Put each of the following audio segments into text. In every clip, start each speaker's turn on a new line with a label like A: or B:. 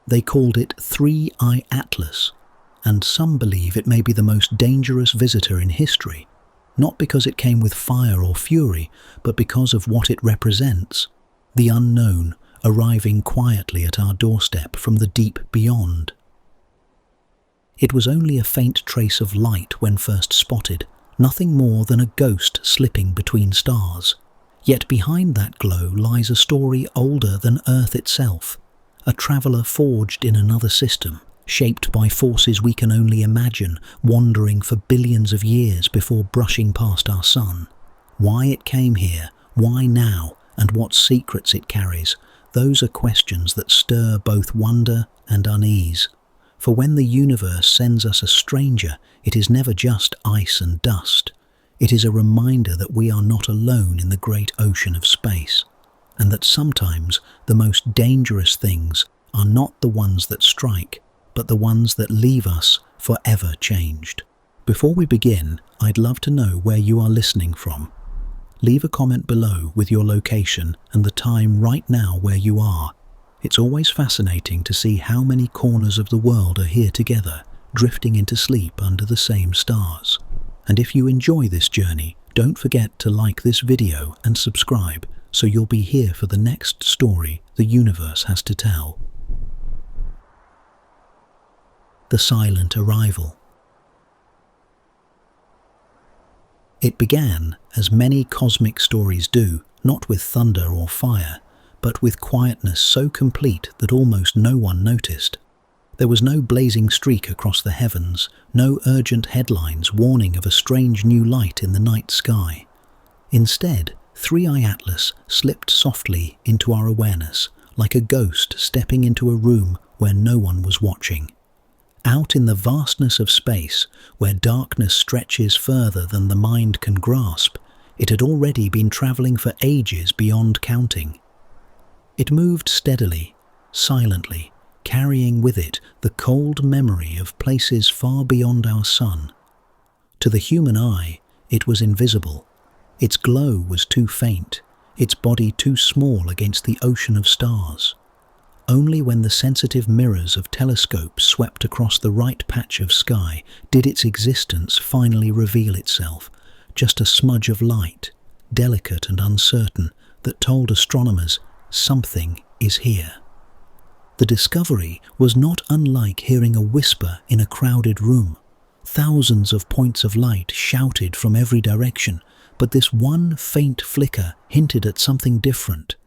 A: They called it Three-Eye Atlas, and some believe it may be the most dangerous visitor in history, not because it came with fire or fury, but because of what it represents, the unknown arriving quietly at our doorstep from the deep beyond. It was only a faint trace of light when first spotted, nothing more than a ghost slipping between stars. Yet behind that glow lies a story older than Earth itself, a traveller forged in another system, shaped by forces we can only imagine, wandering for billions of years before brushing past our sun. Why it came here, why now, and what secrets it carries, those are questions that stir both wonder and unease. For when the universe sends us a stranger, it is never just ice and dust. It is a reminder that we are not alone in the great ocean of space, and that sometimes the most dangerous things are not the ones that strike, but the ones that leave us forever changed. Before we begin, I'd love to know where you are listening from. Leave a comment below with your location and the time right now where you are. It's always fascinating to see how many corners of the world are here together, drifting into sleep under the same stars. And if you enjoy this journey, don't forget to like this video and subscribe so you'll be here for the next story the universe has to tell. The Silent Arrival. It began, as many cosmic stories do, not with thunder or fire, but with quietness so complete that almost no one noticed. There was no blazing streak across the heavens, no urgent headlines warning of a strange new light in the night sky. Instead, Three-Eye Atlas slipped softly into our awareness, like a ghost stepping into a room where no one was watching. Out in the vastness of space, where darkness stretches further than the mind can grasp, it had already been travelling for ages beyond counting. It moved steadily, silently, carrying with it the cold memory of places far beyond our sun. To the human eye, it was invisible. Its glow was too faint, its body too small against the ocean of stars. Only when the sensitive mirrors of telescopes swept across the right patch of sky did its existence finally reveal itself, just a smudge of light, delicate and uncertain, that told astronomers something is here. The discovery was not unlike hearing a whisper in a crowded room. Thousands of points of light shouted from every direction, but this one faint flicker hinted at something different.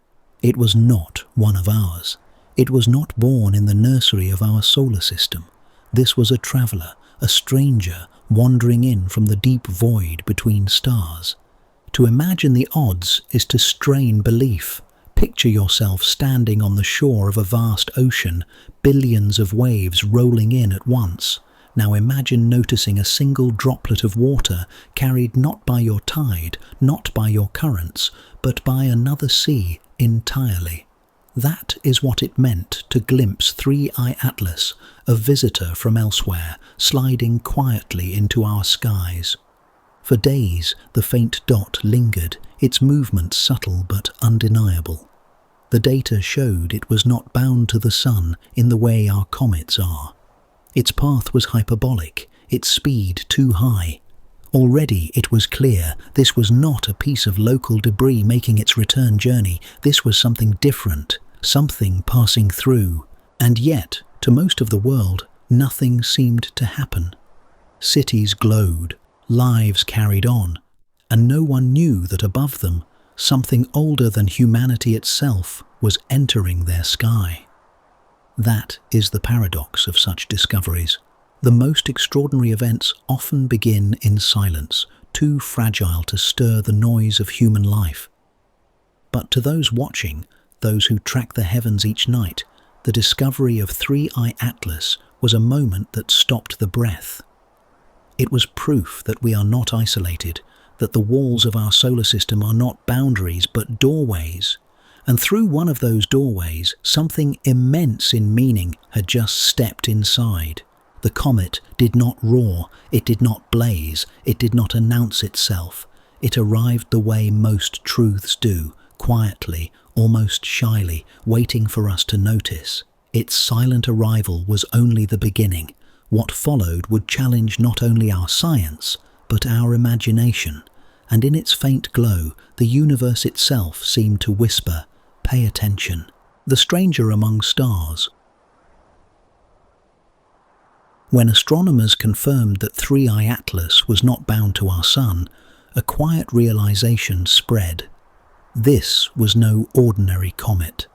A: It was not one of ours. It was not born in the nursery of our solar system. This was a traveller, a stranger, wandering in from the deep void between stars. To imagine the odds is to strain belief. Picture yourself standing on the shore of a vast ocean, billions of waves rolling in at once. Now imagine noticing a single droplet of water carried not by your tide, not by your currents, but by another sea entirely. That is what it meant to glimpse Three-Eye Atlas, a visitor from elsewhere, sliding quietly into our skies. For days, the faint dot lingered, its movement subtle but undeniable. The data showed it was not bound to the sun in the way our comets are. Its path was hyperbolic, its speed too high. Already it was clear this was not a piece of local debris making its return journey. This was something different, something passing through. And yet, to most of the world, nothing seemed to happen. Cities glowed, lives carried on, and no one knew that above them, something older than humanity itself was entering their sky. That is the paradox of such discoveries. The most extraordinary events often begin in silence, too fragile to stir the noise of human life. But to those watching, those who track the heavens each night, the discovery of Three-Eye Atlas was a moment that stopped the breath. It was proof that we are not isolated, that the walls of our solar system are not boundaries but doorways. And through one of those doorways, something immense in meaning had just stepped inside. The comet did not roar, it did not blaze, it did not announce itself. It arrived the way most truths do, quietly, almost shyly, waiting for us to notice. Its silent arrival was only the beginning. What followed would challenge not only our science, but our imagination, and in its faint glow, the universe itself seemed to whisper, "Pay attention." The stranger among stars. When astronomers confirmed that 3I Atlas was not bound to our sun, a quiet realization spread. This was no ordinary comet.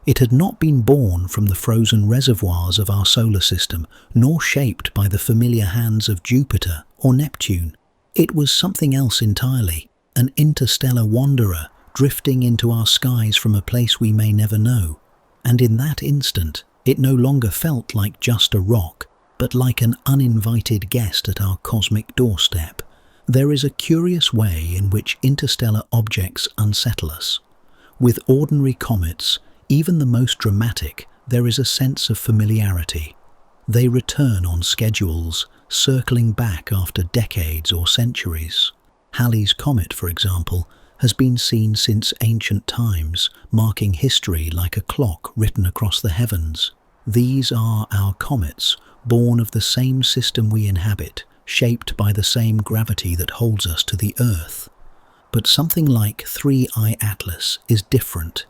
A: It had not been born from the frozen reservoirs of our solar system, nor shaped by the familiar hands of Jupiter or Neptune. It was something else entirely, an interstellar wanderer drifting into our skies from a place we may never know. And in that instant, it no longer felt like just a rock, but like an uninvited guest at our cosmic doorstep. There is a curious way in which interstellar objects unsettle us. With ordinary comets, even the most dramatic, there is a sense of familiarity. They return on schedules, circling back after decades or centuries. Halley's Comet, for example, has been seen since ancient times, marking history like a clock written across the heavens. These are our comets, born of the same system we inhabit, shaped by the same gravity that holds us to the Earth. But something like 3I Atlas is different.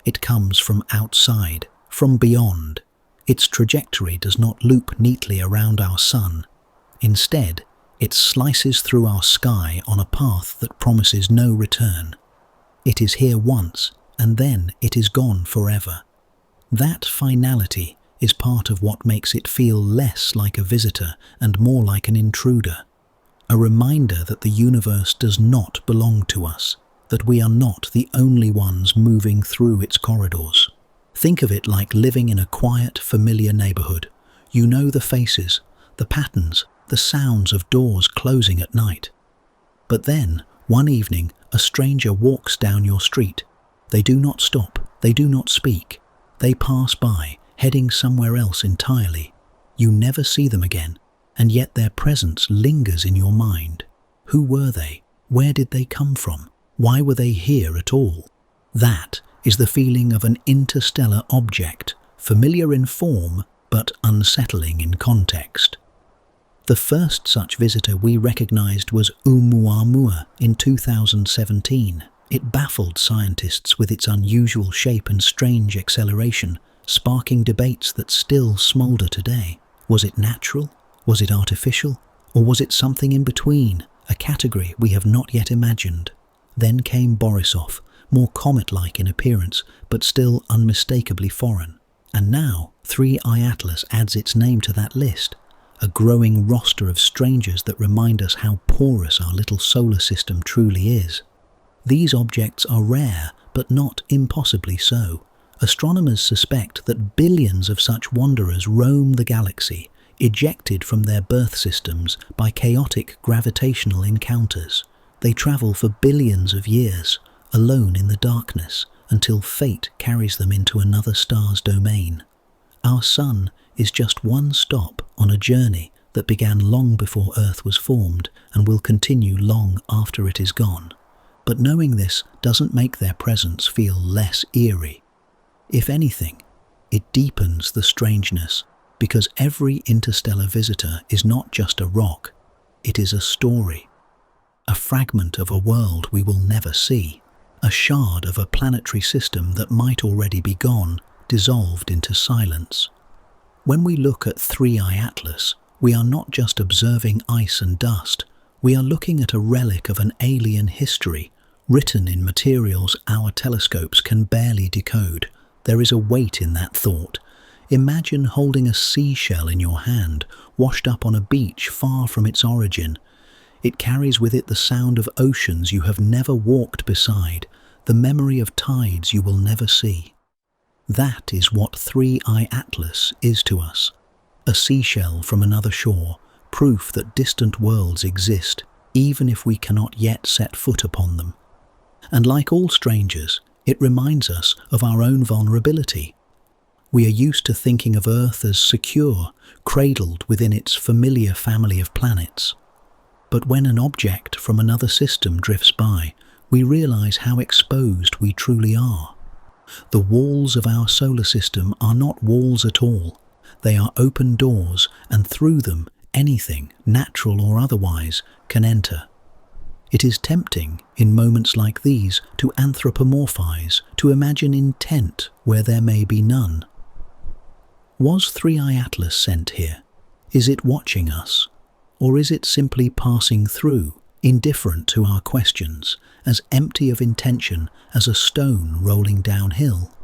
A: It comes from outside, from beyond. Its trajectory does not loop neatly around our sun. Instead, it slices through our sky on a path that promises no return. It is here once, and then it is gone forever. That finality is part of what makes it feel less like a visitor and more like an intruder. A reminder that the universe does not belong to us, that we are not the only ones moving through its corridors. Think of it like living in a quiet, familiar neighborhood. You know the faces, the patterns, the sounds of doors closing at night. But then, one evening, a stranger walks down your street. They do not stop, they do not speak. They pass by, heading somewhere else entirely. You never see them again, and yet their presence lingers in your mind. Who were they? Where did they come from? Why were they here at all? That is the feeling of an interstellar object, familiar in form, but unsettling in context. The first such visitor we recognized was Oumuamua in 2017. It baffled scientists with its unusual shape and strange acceleration, sparking debates that still smolder today. Was it natural? Was it artificial? Or was it something in between, a category we have not yet imagined? Then came Borisov, more comet-like in appearance, but still unmistakably foreign. And now, 3I Atlas adds its name to that list, a growing roster of strangers that remind us how porous our little solar system truly is. These objects are rare, but not impossibly so. Astronomers suspect that billions of such wanderers roam the galaxy, ejected from their birth systems by chaotic gravitational encounters. They travel for billions of years, alone in the darkness, until fate carries them into another star's domain. Our sun is just one stop on a journey that began long before Earth was formed and will continue long after it is gone. But knowing this doesn't make their presence feel less eerie. If anything, it deepens the strangeness, because every interstellar visitor is not just a rock, it is a story. A fragment of a world we will never see, a shard of a planetary system that might already be gone, dissolved into silence. When we look at 3I Atlas, we are not just observing ice and dust, we are looking at a relic of an alien history, written in materials our telescopes can barely decode. There is a weight in that thought. Imagine holding a seashell in your hand, washed up on a beach far from its origin. It carries with it the sound of oceans you have never walked beside, the memory of tides you will never see. That is what 3I Atlas is to us. A seashell from another shore, proof that distant worlds exist, even if we cannot yet set foot upon them. And like all strangers, it reminds us of our own vulnerability. We are used to thinking of Earth as secure, cradled within its familiar family of planets. But when an object from another system drifts by, we realize how exposed we truly are. The walls of our solar system are not walls at all. They are open doors, and through them anything, natural or otherwise, can enter. It is tempting, in moments like these, to anthropomorphize, to imagine intent where there may be none. Was 3i Atlas sent here? Is it watching us? Or is it simply passing through, indifferent to our questions, as empty of intention as a stone rolling downhill?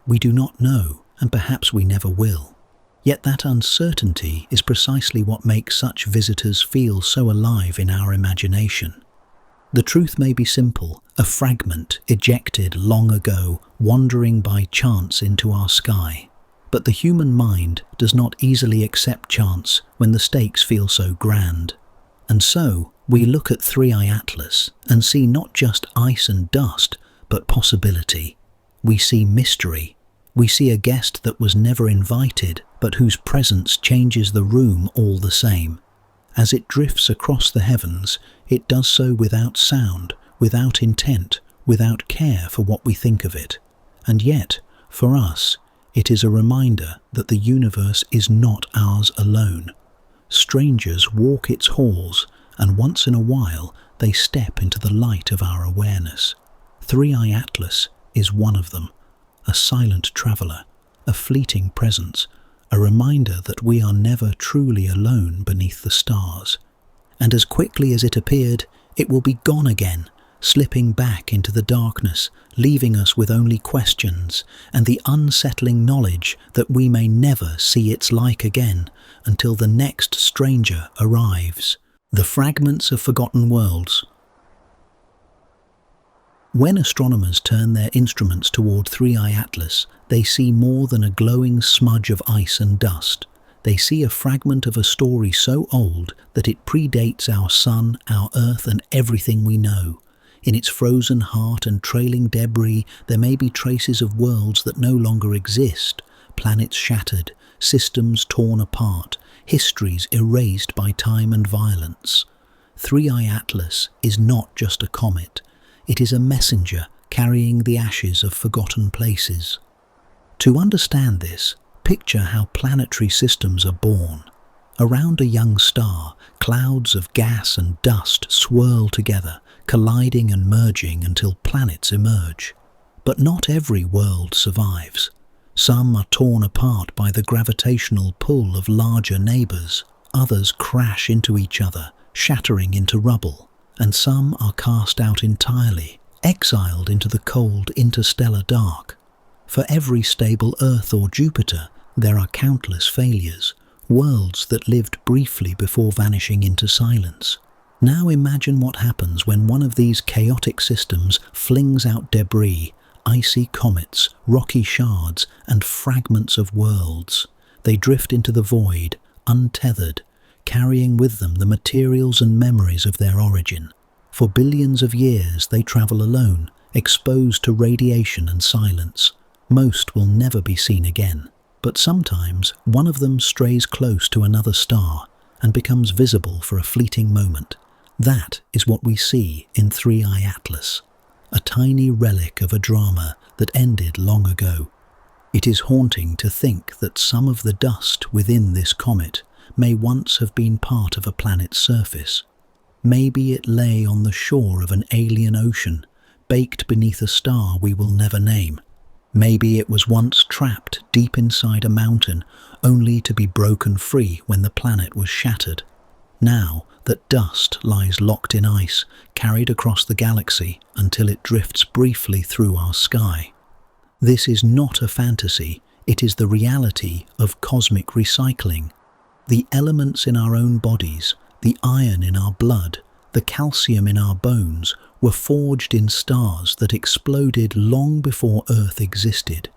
A: We do not know, and perhaps we never will. Yet that uncertainty is precisely what makes such visitors feel so alive in our imagination. The truth may be simple, a fragment ejected long ago, wandering by chance into our sky. But the human mind does not easily accept chance when the stakes feel so grand. And so, we look at 3i Atlas and see not just ice and dust, but possibility. We see mystery. We see a guest that was never invited, but whose presence changes the room all the same. As it drifts across the heavens, it does so without sound, without intent, without care for what we think of it. And yet, for us, it is a reminder that the universe is not ours alone. Strangers walk its halls, and once in a while they step into the light of our awareness. 3i Atlas is one of them, a silent traveller, a fleeting presence, a reminder that we are never truly alone beneath the stars. And as quickly as it appeared, it will be gone again, slipping back into the darkness, leaving us with only questions and the unsettling knowledge that we may never see its like again until the next stranger arrives. The fragments of forgotten worlds. When astronomers turn their instruments toward 3i Atlas, they see more than a glowing smudge of ice and dust. They see a fragment of a story so old that it predates our sun, our Earth, and everything we know. In its frozen heart and trailing debris, there may be traces of worlds that no longer exist, planets shattered, systems torn apart, histories erased by time and violence. 3i Atlas is not just a comet. It is a messenger carrying the ashes of forgotten places. To understand this, picture how planetary systems are born. Around a young star, clouds of gas and dust swirl together, colliding and merging until planets emerge. But not every world survives. Some are torn apart by the gravitational pull of larger neighbours. Others crash into each other, shattering into rubble. And some are cast out entirely, exiled into the cold interstellar dark. For every stable Earth or Jupiter, there are countless failures, worlds that lived briefly before vanishing into silence. Now imagine what happens when one of these chaotic systems flings out debris, icy comets, rocky shards, and fragments of worlds. They drift into the void, untethered, carrying with them the materials and memories of their origin. For billions of years they travel alone, exposed to radiation and silence. Most will never be seen again, but sometimes one of them strays close to another star and becomes visible for a fleeting moment. That is what we see in 3i Atlas, a tiny relic of a drama that ended long ago. It is haunting to think that some of the dust within this comet may once have been part of a planet's surface. Maybe it lay on the shore of an alien ocean, baked beneath a star we will never name. Maybe it was once trapped deep inside a mountain, only to be broken free when the planet was shattered. Now that dust lies locked in ice, carried across the galaxy until it drifts briefly through our sky. This is not a fantasy, it is the reality of cosmic recycling. The elements in our own bodies, the iron in our blood, the calcium in our bones, were forged in stars that exploded long before Earth existed.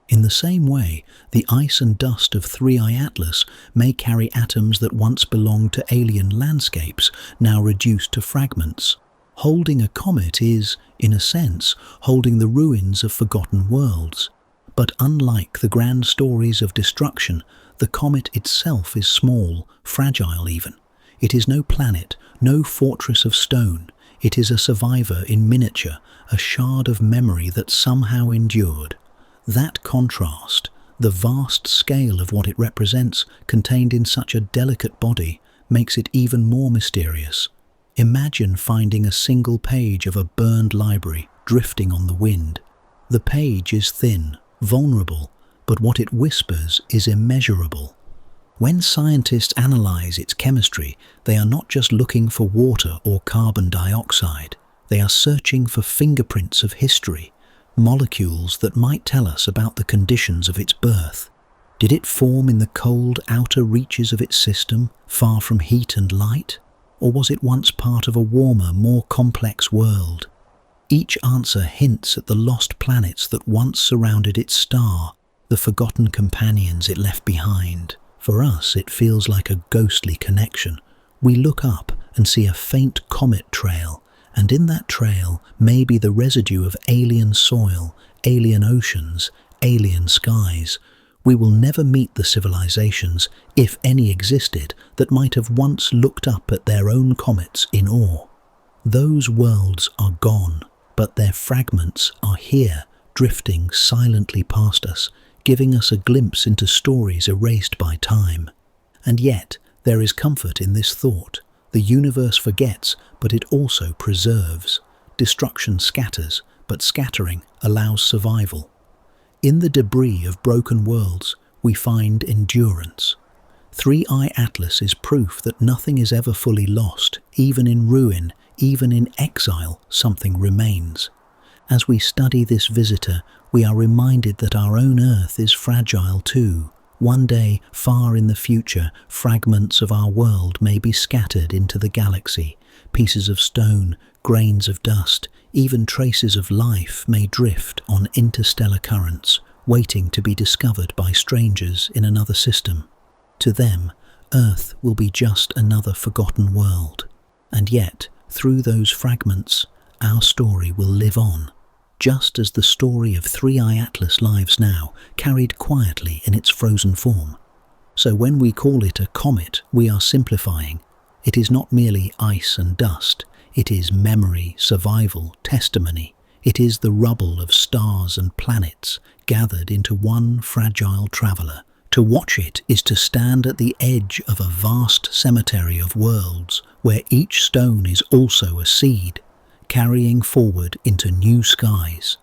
A: In the same way, the ice and dust of 3i Atlas may carry atoms that once belonged to alien landscapes, now reduced to fragments. Holding a comet is, in a sense, holding the ruins of forgotten worlds. But unlike the grand stories of destruction, the comet itself is small, fragile even. It is no planet, no fortress of stone. It is a survivor in miniature, a shard of memory that somehow endured. That contrast, the vast scale of what it represents contained in such a delicate body, makes it even more mysterious. Imagine finding a single page of a burned library drifting on the wind. The page is thin, vulnerable, but what it whispers is immeasurable. When scientists analyze its chemistry, they are not just looking for water or carbon dioxide. They are searching for fingerprints of history, molecules that might tell us about the conditions of its birth. Did it form in the cold outer reaches of its system, far from heat and light? Or was it once part of a warmer, more complex world? Each answer hints at the lost planets that once surrounded its star, the forgotten companions it left behind. For us, it feels like a ghostly connection. We look up and see a faint comet trail, and in that trail may be the residue of alien soil, alien oceans, alien skies. We will never meet the civilizations, if any existed, that might have once looked up at their own comets in awe. Those worlds are gone, but their fragments are here, drifting silently past us, giving us a glimpse into stories erased by time. And yet, there is comfort in this thought. The universe forgets, but it also preserves. Destruction scatters, but scattering allows survival. In the debris of broken worlds, we find endurance. 3i Atlas is proof that nothing is ever fully lost. Even in ruin, even in exile, something remains. As we study this visitor, we are reminded that our own Earth is fragile too. One day, far in the future, fragments of our world may be scattered into the galaxy. Pieces of stone, grains of dust, even traces of life may drift on interstellar currents, waiting to be discovered by strangers in another system. To them, Earth will be just another forgotten world. And yet, through those fragments, our story will live on, just as the story of 3i Atlas lives now, carried quietly in its frozen form. So when we call it a comet, we are simplifying. It is not merely ice and dust. It is memory, survival, testimony. It is the rubble of stars and planets gathered into one fragile traveller. To watch it is to stand at the edge of a vast cemetery of worlds, where each stone is also a seed, carrying forward into new skies.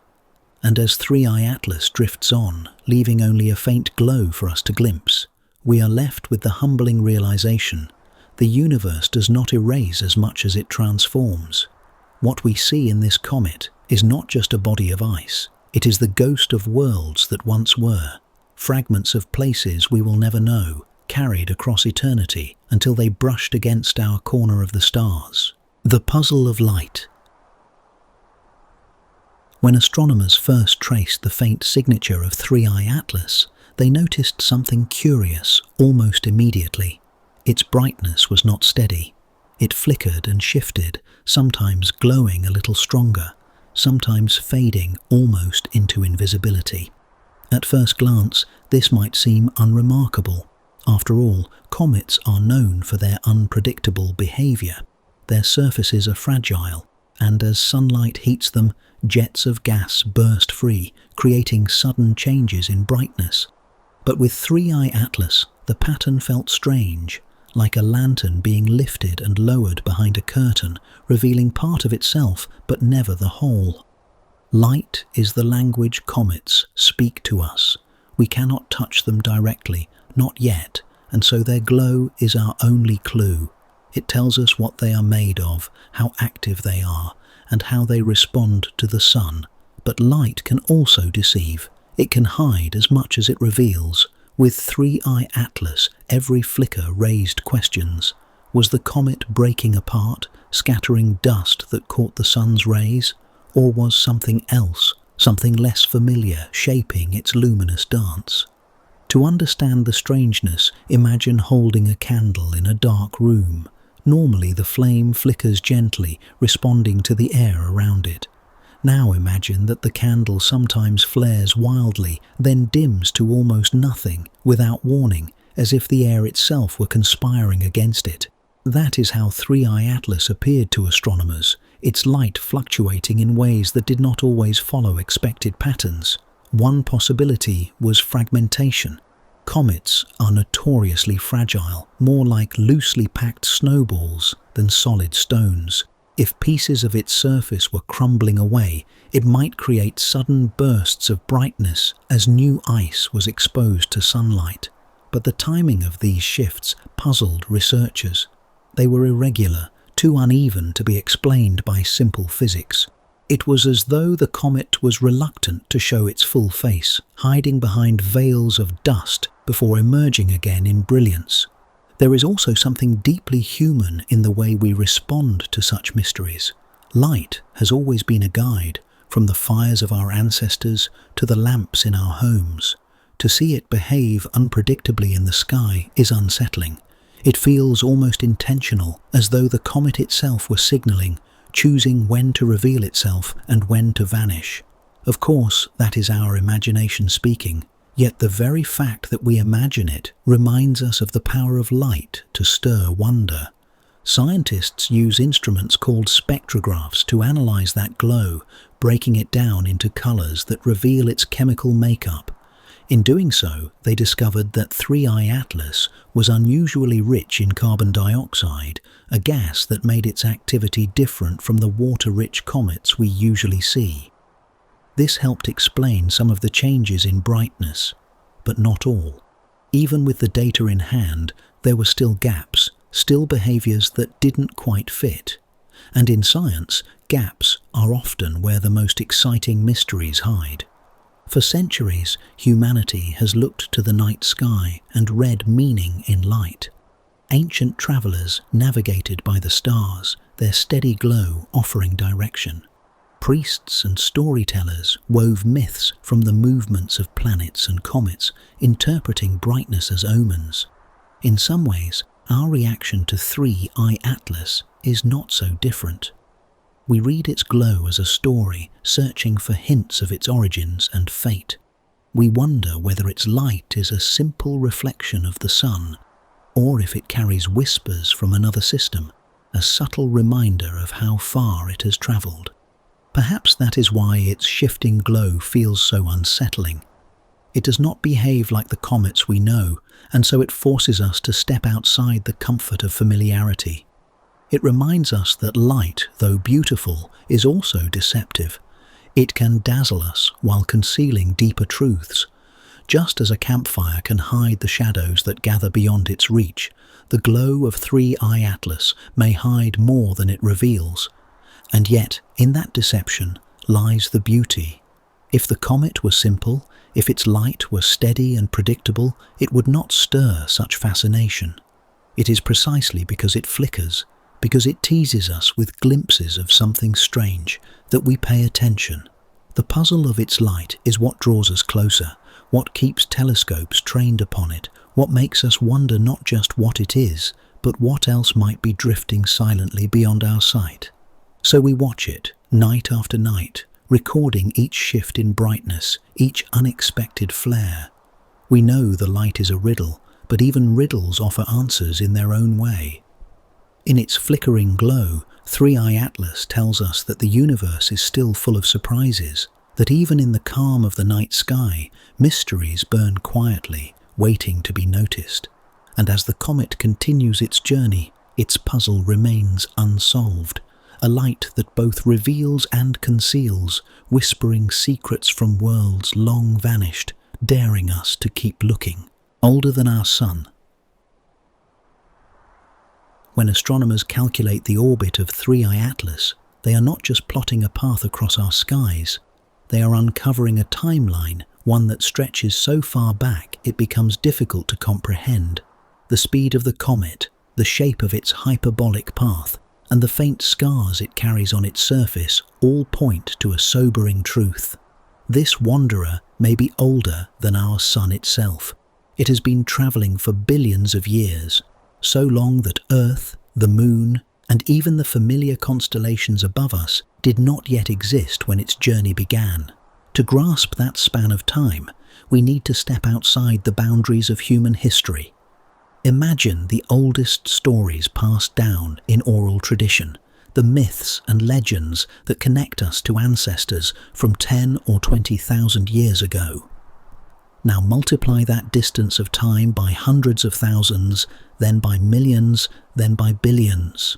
A: And as 3i Atlas drifts on, leaving only a faint glow for us to glimpse, we are left with the humbling realization: the universe does not erase as much as it transforms. What we see in this comet is not just a body of ice, it is the ghost of worlds that once were, fragments of places we will never know, carried across eternity until they brushed against our corner of the stars. The puzzle of light. When astronomers first traced the faint signature of 3i Atlas, they noticed something curious almost immediately. Its brightness was not steady. It flickered and shifted, sometimes glowing a little stronger, sometimes fading almost into invisibility. At first glance, this might seem unremarkable. After all, comets are known for their unpredictable behavior. Their surfaces are fragile, and as sunlight heats them, jets of gas burst free, creating sudden changes in brightness. But with 3i Atlas, the pattern felt strange, like a lantern being lifted and lowered behind a curtain, revealing part of itself but never the whole. Light is the language comets speak to us. We cannot touch them directly, not yet, and so their glow is our only clue. It tells us what they are made of, how active they are, and how they respond to the sun. But light can also deceive. It can hide as much as it reveals. With 3i Atlas, every flicker raised questions. Was the comet breaking apart, scattering dust that caught the sun's rays? Or was something else, something less familiar, shaping its luminous dance? To understand the strangeness, imagine holding a candle in a dark room. Normally the flame flickers gently, responding to the air around it. Now imagine that the candle sometimes flares wildly, then dims to almost nothing, without warning, as if the air itself were conspiring against it. That is how 3i Atlas appeared to astronomers. its light fluctuating in ways that did not always follow expected patterns. One possibility was fragmentation. Comets are notoriously fragile, more like loosely packed snowballs than solid stones. If pieces of its surface were crumbling away, it might create sudden bursts of brightness as new ice was exposed to sunlight. But the timing of these shifts puzzled researchers. They were irregular, too uneven to be explained by simple physics. It was as though the comet was reluctant to show its full face, hiding behind veils of dust before emerging again in brilliance. There is also something deeply human in the way we respond to such mysteries. Light has always been a guide, from the fires of our ancestors to the lamps in our homes. To see it behave unpredictably in the sky is unsettling. It feels almost intentional, as though the comet itself were signaling, choosing when to reveal itself and when to vanish. Of course, that is our imagination speaking, yet the very fact that we imagine it reminds us of the power of light to stir wonder. Scientists use instruments called spectrographs to analyze that glow, breaking it down into colors that reveal its chemical makeup. In doing so, they discovered that 3I Atlas was unusually rich in carbon dioxide, a gas that made its activity different from the water-rich comets we usually see. This helped explain some of the changes in brightness, but not all. Even with the data in hand, there were still gaps, still behaviors that didn't quite fit. And in science, gaps are often where the most exciting mysteries hide. For centuries, humanity has looked to the night sky and read meaning in light. Ancient travelers navigated by the stars, their steady glow offering direction. Priests and storytellers wove myths from the movements of planets and comets, interpreting brightness as omens. In some ways, our reaction to 3I Atlas is not so different. We read its glow as a story, searching for hints of its origins and fate. We wonder whether its light is a simple reflection of the sun, or if it carries whispers from another system, a subtle reminder of how far it has traveled. Perhaps that is why its shifting glow feels so unsettling. It does not behave like the comets we know, and so it forces us to step outside the comfort of familiarity. It reminds us that light, though beautiful, is also deceptive. It can dazzle us while concealing deeper truths. Just as a campfire can hide the shadows that gather beyond its reach, the glow of 3I Atlas may hide more than it reveals. And yet, in that deception lies the beauty. If the comet were simple, if its light were steady and predictable, it would not stir such fascination. It is precisely because it flickers, because it teases us with glimpses of something strange, that we pay attention. The puzzle of its light is what draws us closer, what keeps telescopes trained upon it, what makes us wonder not just what it is, but what else might be drifting silently beyond our sight. So we watch it, night after night, recording each shift in brightness, each unexpected flare. We know the light is a riddle, but even riddles offer answers in their own way. In its flickering glow, 3I Atlas tells us that the universe is still full of surprises, that even in the calm of the night sky, mysteries burn quietly, waiting to be noticed. And as the comet continues its journey, its puzzle remains unsolved, a light that both reveals and conceals, whispering secrets from worlds long vanished, daring us to keep looking. Older than our sun. When astronomers calculate the orbit of 3I Atlas, they are not just plotting a path across our skies. They are uncovering a timeline, one that stretches so far back it becomes difficult to comprehend. The speed of the comet, the shape of its hyperbolic path, and the faint scars it carries on its surface all point to a sobering truth. This wanderer may be older than our sun itself. It has been travelling for billions of years, so long that Earth, the Moon, and even the familiar constellations above us did not yet exist when its journey began. To grasp that span of time, we need to step outside the boundaries of human history. Imagine the oldest stories passed down in oral tradition, the myths and legends that connect us to ancestors from 10 or 20,000 years ago. Now multiply that distance of time by hundreds of thousands, then by millions, then by billions.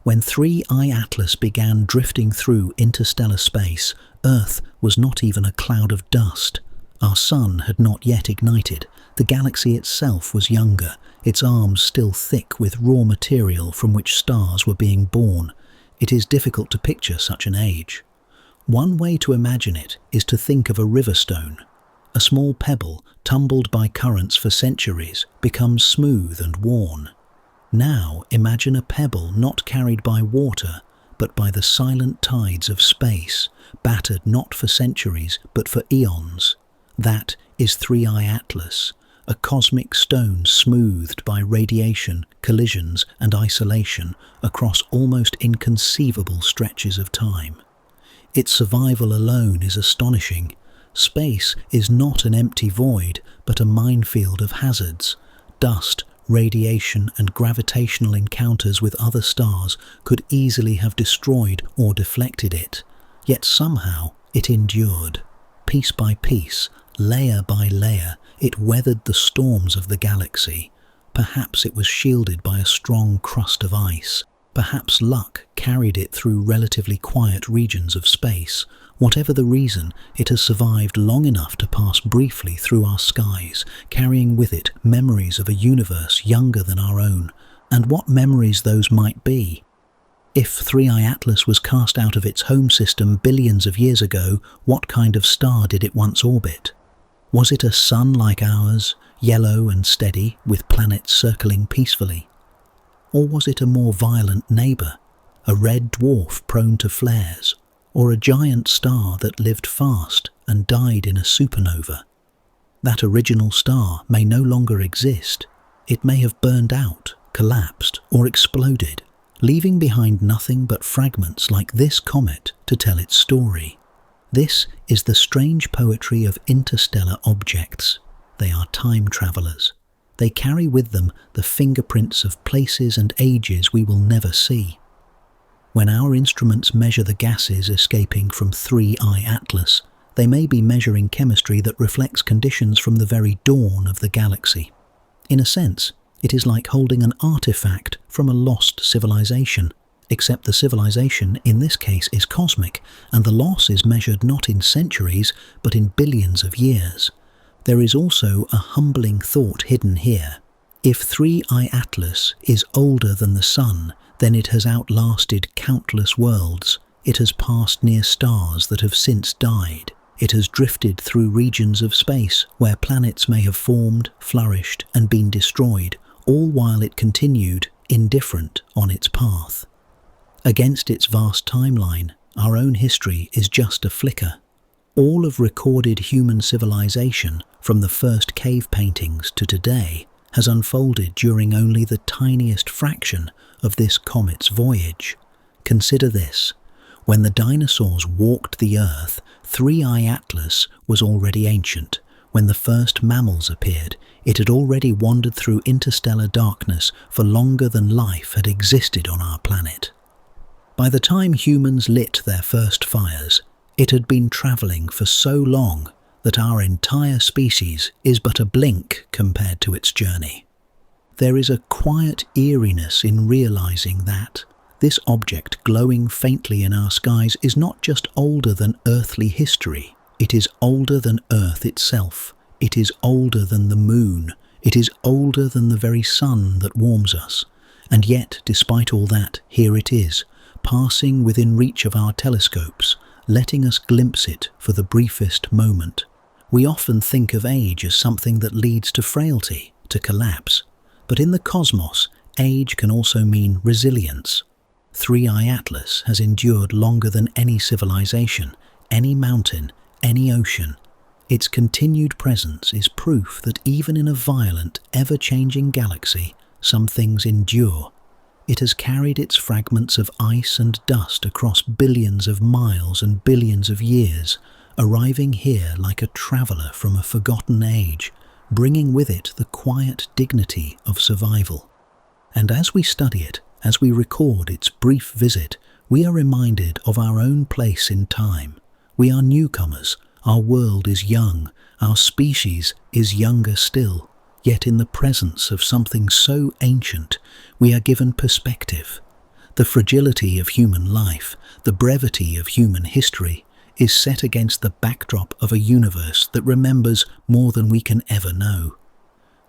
A: When 3I Atlas began drifting through interstellar space, Earth was not even a cloud of dust. Our sun had not yet ignited. The galaxy itself was younger, its arms still thick with raw material from which stars were being born. It is difficult to picture such an age. One way to imagine it is to think of a river stone. A small pebble, tumbled by currents for centuries, becomes smooth and worn. Now imagine a pebble not carried by water, but by the silent tides of space, battered not for centuries, but for eons. That is 3I Atlas, a cosmic stone smoothed by radiation, collisions, and isolation across almost inconceivable stretches of time. Its survival alone is astonishing. Space is not an empty void, but a minefield of hazards. Dust, radiation, and gravitational encounters with other stars could easily have destroyed or deflected it. Yet somehow it endured. Piece by piece, layer by layer, it weathered the storms of the galaxy. Perhaps it was shielded by a strong crust of ice. Perhaps luck carried it through relatively quiet regions of space. Whatever the reason, it has survived long enough to pass briefly through our skies, carrying with it memories of a universe younger than our own. And what memories those might be. If 3I Atlas was cast out of its home system billions of years ago, what kind of star did it once orbit? Was it a sun like ours, yellow and steady, with planets circling peacefully? Or was it a more violent neighbour, a red dwarf prone to flares, or a giant star that lived fast and died in a supernova? That original star may no longer exist. It may have burned out, collapsed, or exploded, leaving behind nothing but fragments like this comet to tell its story. This is the strange poetry of interstellar objects. They are time travellers. They carry with them the fingerprints of places and ages we will never see. When our instruments measure the gases escaping from 3I Atlas, they may be measuring chemistry that reflects conditions from the very dawn of the galaxy. In a sense, it is like holding an artifact from a lost civilization, except the civilization in this case is cosmic, and the loss is measured not in centuries, but in billions of years. There is also a humbling thought hidden here. If 3I Atlas is older than the Sun, then it has outlasted countless worlds. It has passed near stars that have since died. It has drifted through regions of space where planets may have formed, flourished, and been destroyed, all while it continued, indifferent, on its path. Against its vast timeline, our own history is just a flicker. All of recorded human civilization, from the first cave paintings to today, has unfolded during only the tiniest fraction of this comet's voyage. Consider this. When the dinosaurs walked the Earth, 3I Atlas was already ancient. When the first mammals appeared, it had already wandered through interstellar darkness for longer than life had existed on our planet. By the time humans lit their first fires, it had been travelling for so long that our entire species is but a blink compared to its journey. There is a quiet eeriness in realising that this object glowing faintly in our skies is not just older than earthly history, it is older than Earth itself. It is older than the moon. It is older than the very sun that warms us. And yet, despite all that, here it is, passing within reach of our telescopes, letting us glimpse it for the briefest moment. We often think of age as something that leads to frailty, to collapse. But in the cosmos, age can also mean resilience. 3I Atlas has endured longer than any civilization, any mountain, any ocean. Its continued presence is proof that even in a violent, ever-changing galaxy, some things endure. It has carried its fragments of ice and dust across billions of miles and billions of years, arriving here like a traveller from a forgotten age, bringing with it the quiet dignity of survival. And as we study it, As we record its brief visit, we are reminded of our own place in time. We are newcomers, our world is young, our species is younger still, yet in the presence of something so ancient, we are given perspective. The fragility of human life, the brevity of human history, is set against the backdrop of a universe that remembers more than we can ever know.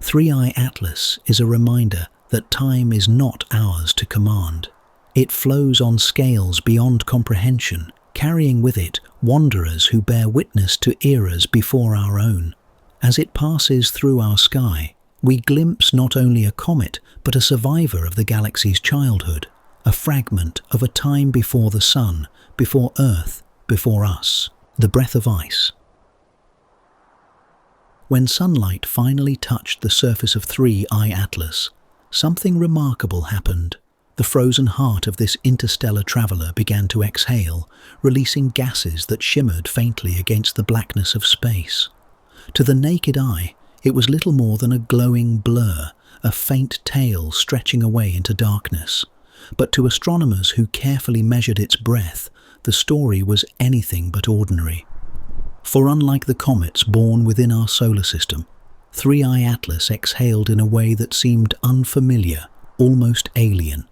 A: Three-Eye Atlas is a reminder that time is not ours to command. It flows on scales beyond comprehension, carrying with it wanderers who bear witness to eras before our own. As it passes through our sky, we glimpse not only a comet, but a survivor of the galaxy's childhood, a fragment of a time before the sun, before Earth, before us, the breath of ice. When sunlight finally touched the surface of Three-Eye Atlas, something remarkable happened. The frozen heart of this interstellar traveler began to exhale, releasing gases that shimmered faintly against the blackness of space. To the naked eye, it was little more than a glowing blur, a faint tail stretching away into darkness. But to astronomers who carefully measured its breadth, the story was anything but ordinary. For unlike the comets born within our solar system, Three-Eye Atlas exhaled in a way that seemed unfamiliar, almost alien.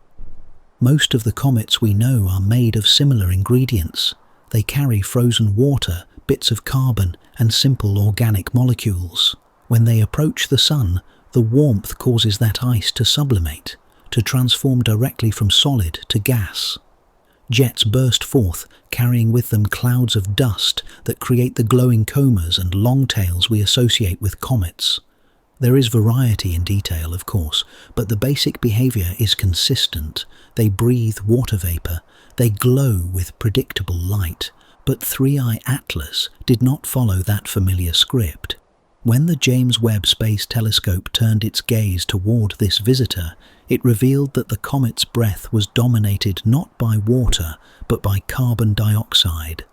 A: Most of the comets we know are made of similar ingredients. They carry frozen water, bits of carbon, and simple organic molecules. When they approach the sun, the warmth causes that ice to sublimate, to transform directly from solid to gas. Jets burst forth, carrying with them clouds of dust that create the glowing comas and long tails we associate with comets. There is variety in detail, of course, but the basic behavior is consistent. They breathe water vapor, they glow with predictable light, but Three-Eye Atlas did not follow that familiar script. When the James Webb Space Telescope turned its gaze toward this visitor, it revealed that the comet's breath was dominated not by water, but by carbon dioxide.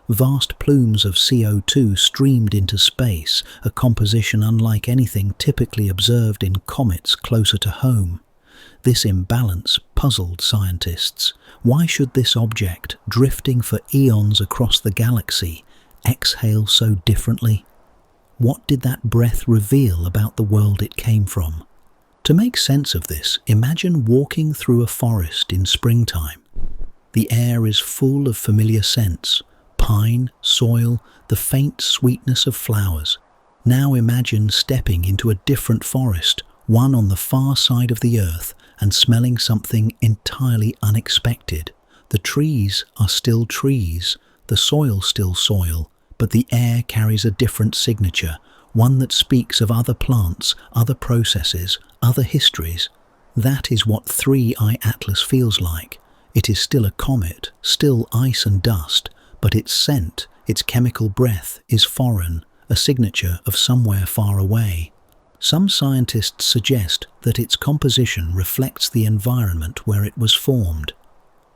A: Vast plumes of CO2 streamed into space, a composition unlike anything typically observed in comets closer to home. This imbalance puzzled scientists. Why should this object, drifting for eons across the galaxy, exhale so differently? What did that breath reveal about the world it came from? To make sense of this, imagine walking through a forest in springtime. The air is full of familiar scents: pine, soil, the faint sweetness of flowers. Now imagine stepping into a different forest, one on the far side of the earth, and smelling something entirely unexpected. The trees are still trees, the soil still soil, but the air carries a different signature, one that speaks of other plants, other processes, other histories. That is what Three-Eye Atlas feels like. It is still a comet, still ice and dust, but its scent, its chemical breath, is foreign, a signature of somewhere far away. Some scientists suggest that its composition reflects the environment where it was formed.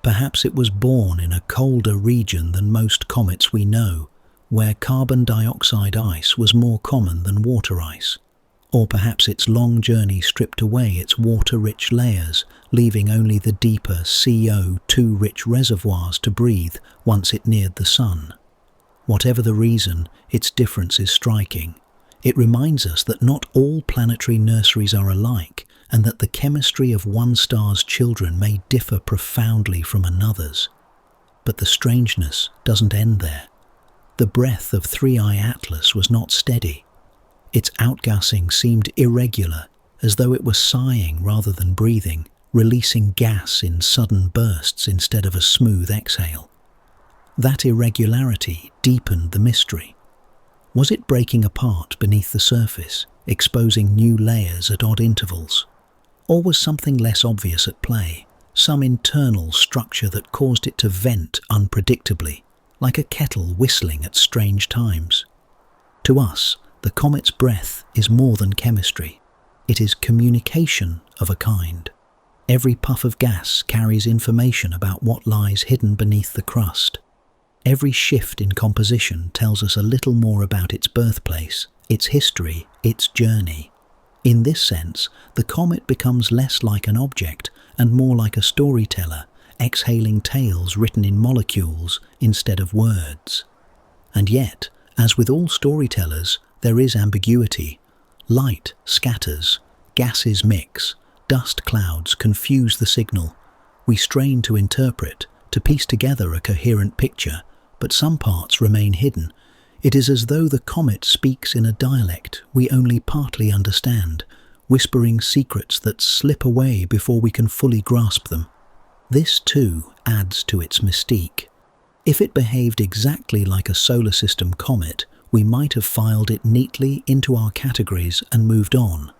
A: Perhaps it was born in a colder region than most comets we know, where carbon dioxide ice was more common than water ice. Or perhaps its long journey stripped away its water-rich layers, leaving only the deeper CO2-rich reservoirs to breathe once it neared the sun. Whatever the reason, its difference is striking. It reminds us that not all planetary nurseries are alike, and that the chemistry of one star's children may differ profoundly from another's. But the strangeness doesn't end there. The breath of Three-Eye Atlas was not steady. Its outgassing seemed irregular, as though it were sighing rather than breathing, releasing gas in sudden bursts instead of a smooth exhale. That irregularity deepened the mystery. Was it breaking apart beneath the surface, exposing new layers at odd intervals? Or was something less obvious at play, some internal structure that caused it to vent unpredictably, like a kettle whistling at strange times? To us, the comet's breath is more than chemistry. It is communication of a kind. Every puff of gas carries information about what lies hidden beneath the crust. Every shift in composition tells us a little more about its birthplace, its history, its journey. In this sense, the comet becomes less like an object and more like a storyteller, exhaling tales written in molecules instead of words. And yet, as with all storytellers, there is ambiguity. Light scatters, gases mix, dust clouds confuse the signal. We strain to interpret, to piece together a coherent picture, but some parts remain hidden. It is as though the comet speaks in a dialect we only partly understand, whispering secrets that slip away before we can fully grasp them. This, too, adds to its mystique. If it behaved exactly like a solar system comet, we might have filed it neatly into our categories and moved on.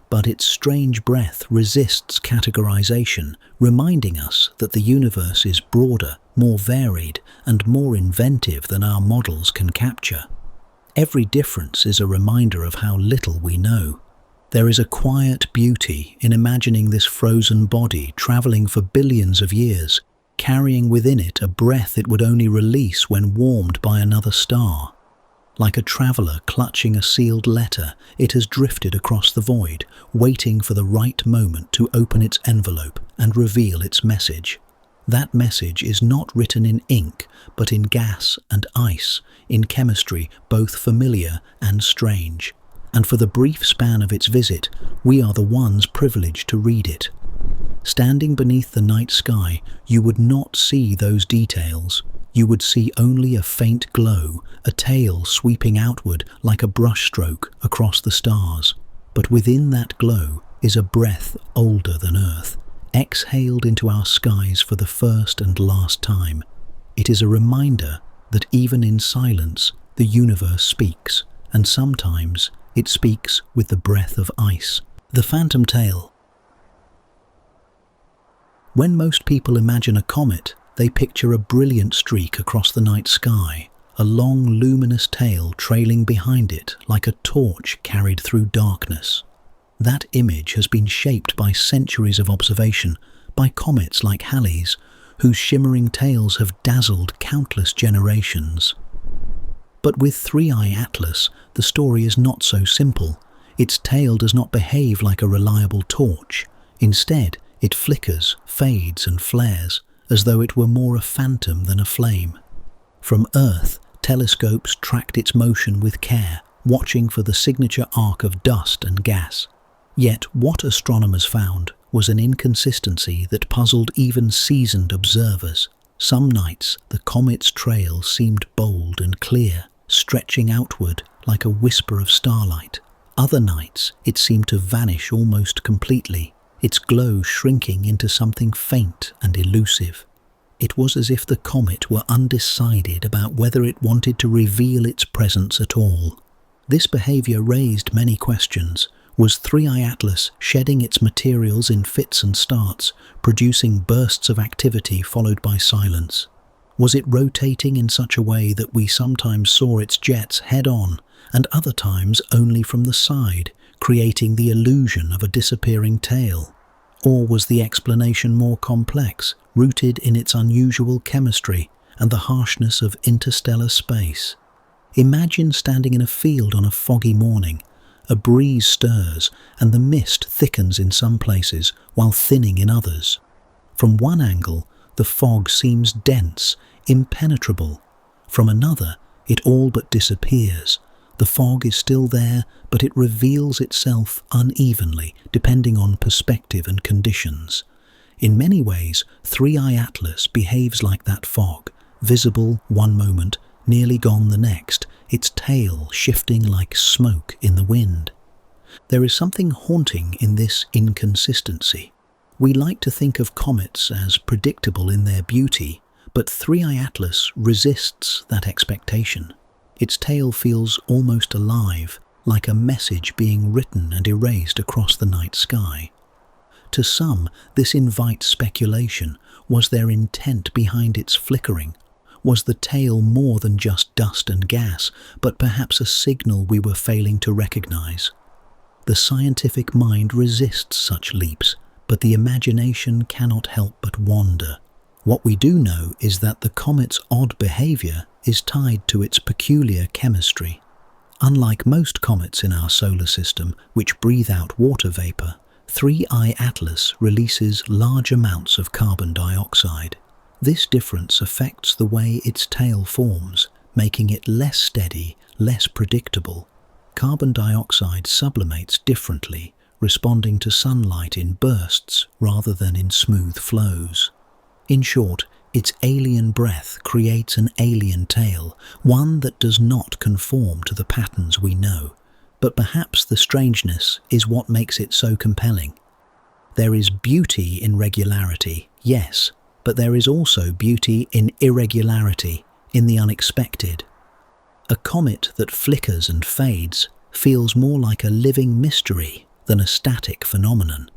A: But its strange breath resists categorization, reminding us that the universe is broader, more varied, and more inventive than our models can capture. Every difference is a reminder of how little we know. There is a quiet beauty in imagining this frozen body traveling for billions of years, carrying within it a breath it would only release when warmed by another star. Like a traveller clutching a sealed letter, it has drifted across the void, waiting for the right moment to open its envelope and reveal its message. That message is not written in ink, but in gas and ice, in chemistry both familiar and strange. And for the brief span of its visit, we are the ones privileged to read it. Standing beneath the night sky, you would not see those details. You would see only a faint glow, a tail sweeping outward like a brushstroke across the stars. But within that glow is a breath older than Earth, exhaled into our skies for the first and last time. It is a reminder that even in silence, the universe speaks, and sometimes it speaks with the breath of ice. The phantom tail. When most people imagine a comet, they picture a brilliant streak across the night sky, a long luminous tail trailing behind it like a torch carried through darkness. That image has been shaped by centuries of observation, by comets like Halley's, whose shimmering tails have dazzled countless generations. But with 3i Atlas, the story is not so simple. Its tail does not behave like a reliable torch. Instead, it flickers, fades and flares, as though it were more a phantom than a flame. From Earth, telescopes tracked its motion with care, watching for the signature arc of dust and gas. Yet what astronomers found was an inconsistency that puzzled even seasoned observers. Some nights, the comet's trail seemed bold and clear, stretching outward like a whisper of starlight. Other nights, it seemed to vanish almost completely, its glow shrinking into something faint and elusive. It was as if the comet were undecided about whether it wanted to reveal its presence at all. This behavior raised many questions. Was 3i Atlas shedding its materials in fits and starts, producing bursts of activity followed by silence? Was it rotating in such a way that we sometimes saw its jets head-on and other times only from the side, creating the illusion of a disappearing tail? Or was the explanation more complex, rooted in its unusual chemistry and the harshness of interstellar space? Imagine standing in a field on a foggy morning. A breeze stirs and the mist thickens in some places while thinning in others. From one angle, the fog seems dense, impenetrable. From another, it all but disappears. The fog is still there, but it reveals itself unevenly, depending on perspective and conditions. In many ways, 3i Atlas behaves like that fog, visible one moment, nearly gone the next, its tail shifting like smoke in the wind. There is something haunting in this inconsistency. We like to think of comets as predictable in their beauty, but 3i Atlas resists that expectation. Its tail feels almost alive, like a message being written and erased across the night sky. To some, this invites speculation. Was there intent behind its flickering? Was the tail more than just dust and gas, but perhaps a signal we were failing to recognize? The scientific mind resists such leaps, but the imagination cannot help but wander. What we do know is that the comet's odd behavior is tied to its peculiar chemistry. Unlike most comets in our solar system, which breathe out water vapor, 3I Atlas releases large amounts of carbon dioxide. This difference affects the way its tail forms, making it less steady, less predictable. Carbon dioxide sublimates differently, responding to sunlight in bursts rather than in smooth flows. In short, its alien breath creates an alien tail, one that does not conform to the patterns we know. But perhaps the strangeness is what makes it so compelling. There is beauty in regularity, yes, but there is also beauty in irregularity, in the unexpected. A comet that flickers and fades feels more like a living mystery than a static phenomenon.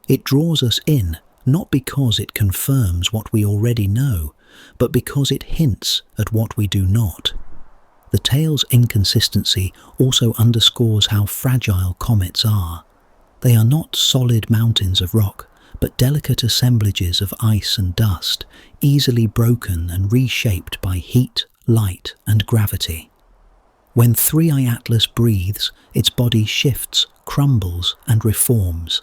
A: It draws us in, not because it confirms what we already know, but because it hints at what we do not. The tail's inconsistency also underscores how fragile comets are. They are not solid mountains of rock, but delicate assemblages of ice and dust, easily broken and reshaped by heat, light, and gravity. When 3I Atlas breathes, its body shifts, crumbles, and reforms.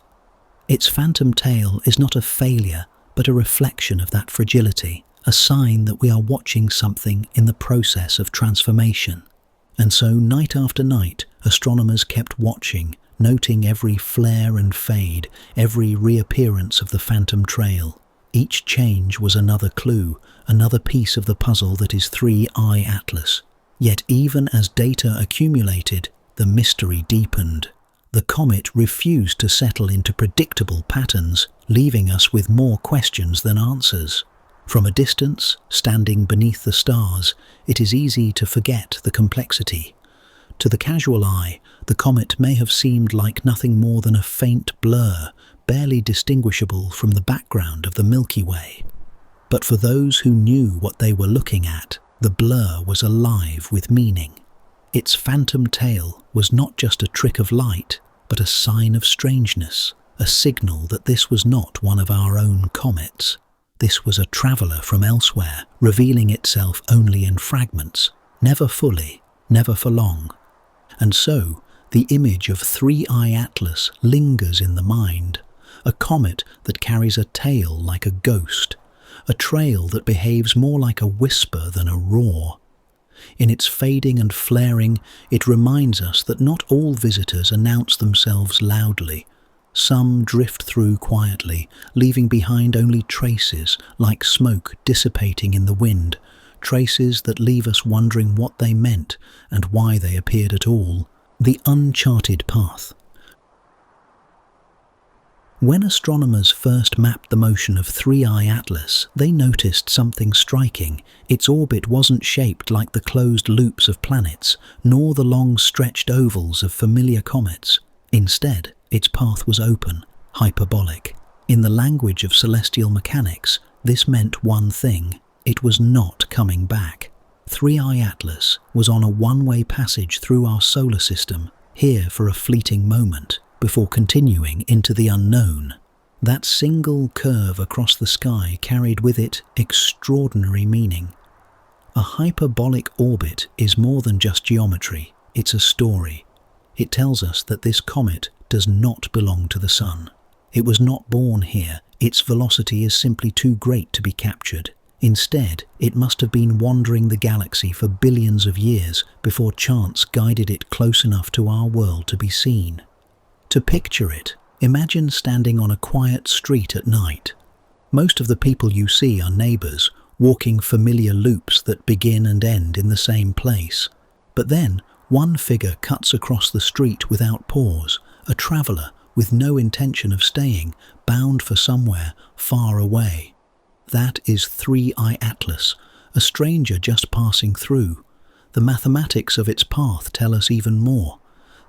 A: Its phantom tail is not a failure, but a reflection of that fragility, a sign that we are watching something in the process of transformation. And so, night after night, astronomers kept watching, noting every flare and fade, every reappearance of the phantom trail. Each change was another clue, another piece of the puzzle that is 3I Atlas. Yet even as data accumulated, the mystery deepened. The comet refused to settle into predictable patterns, leaving us with more questions than answers. From a distance, standing beneath the stars, it is easy to forget the complexity. To the casual eye, the comet may have seemed like nothing more than a faint blur, barely distinguishable from the background of the Milky Way. But for those who knew what they were looking at, the blur was alive with meaning. Its phantom tail was not just a trick of light, but a sign of strangeness, a signal that this was not one of our own comets. This was a traveller from elsewhere, revealing itself only in fragments, never fully, never for long. And so, the image of 3I Atlas lingers in the mind, a comet that carries a tail like a ghost, a trail that behaves more like a whisper than a roar. In its fading and flaring, it reminds us that not all visitors announce themselves loudly. Some drift through quietly, leaving behind only traces, like smoke dissipating in the wind, traces that leave us wondering what they meant and why they appeared at all. The uncharted path. When astronomers first mapped the motion of 3I Atlas, they noticed something striking. Its orbit wasn't shaped like the closed loops of planets, nor the long stretched ovals of familiar comets. Instead, its path was open, hyperbolic. In the language of celestial mechanics, this meant one thing: it was not coming back. 3I Atlas was on a one-way passage through our solar system, here for a fleeting moment, before continuing into the unknown. That single curve across the sky carried with it extraordinary meaning. A hyperbolic orbit is more than just geometry, it's a story. It tells us that this comet does not belong to the Sun. It was not born here, its velocity is simply too great to be captured. Instead, it must have been wandering the galaxy for billions of years before chance guided it close enough to our world to be seen. To picture it, imagine standing on a quiet street at night. Most of the people you see are neighbours, walking familiar loops that begin and end in the same place. But then, one figure cuts across the street without pause, a traveller with no intention of staying, bound for somewhere far away. That is 3I Atlas, a stranger just passing through. The mathematics of its path tell us even more.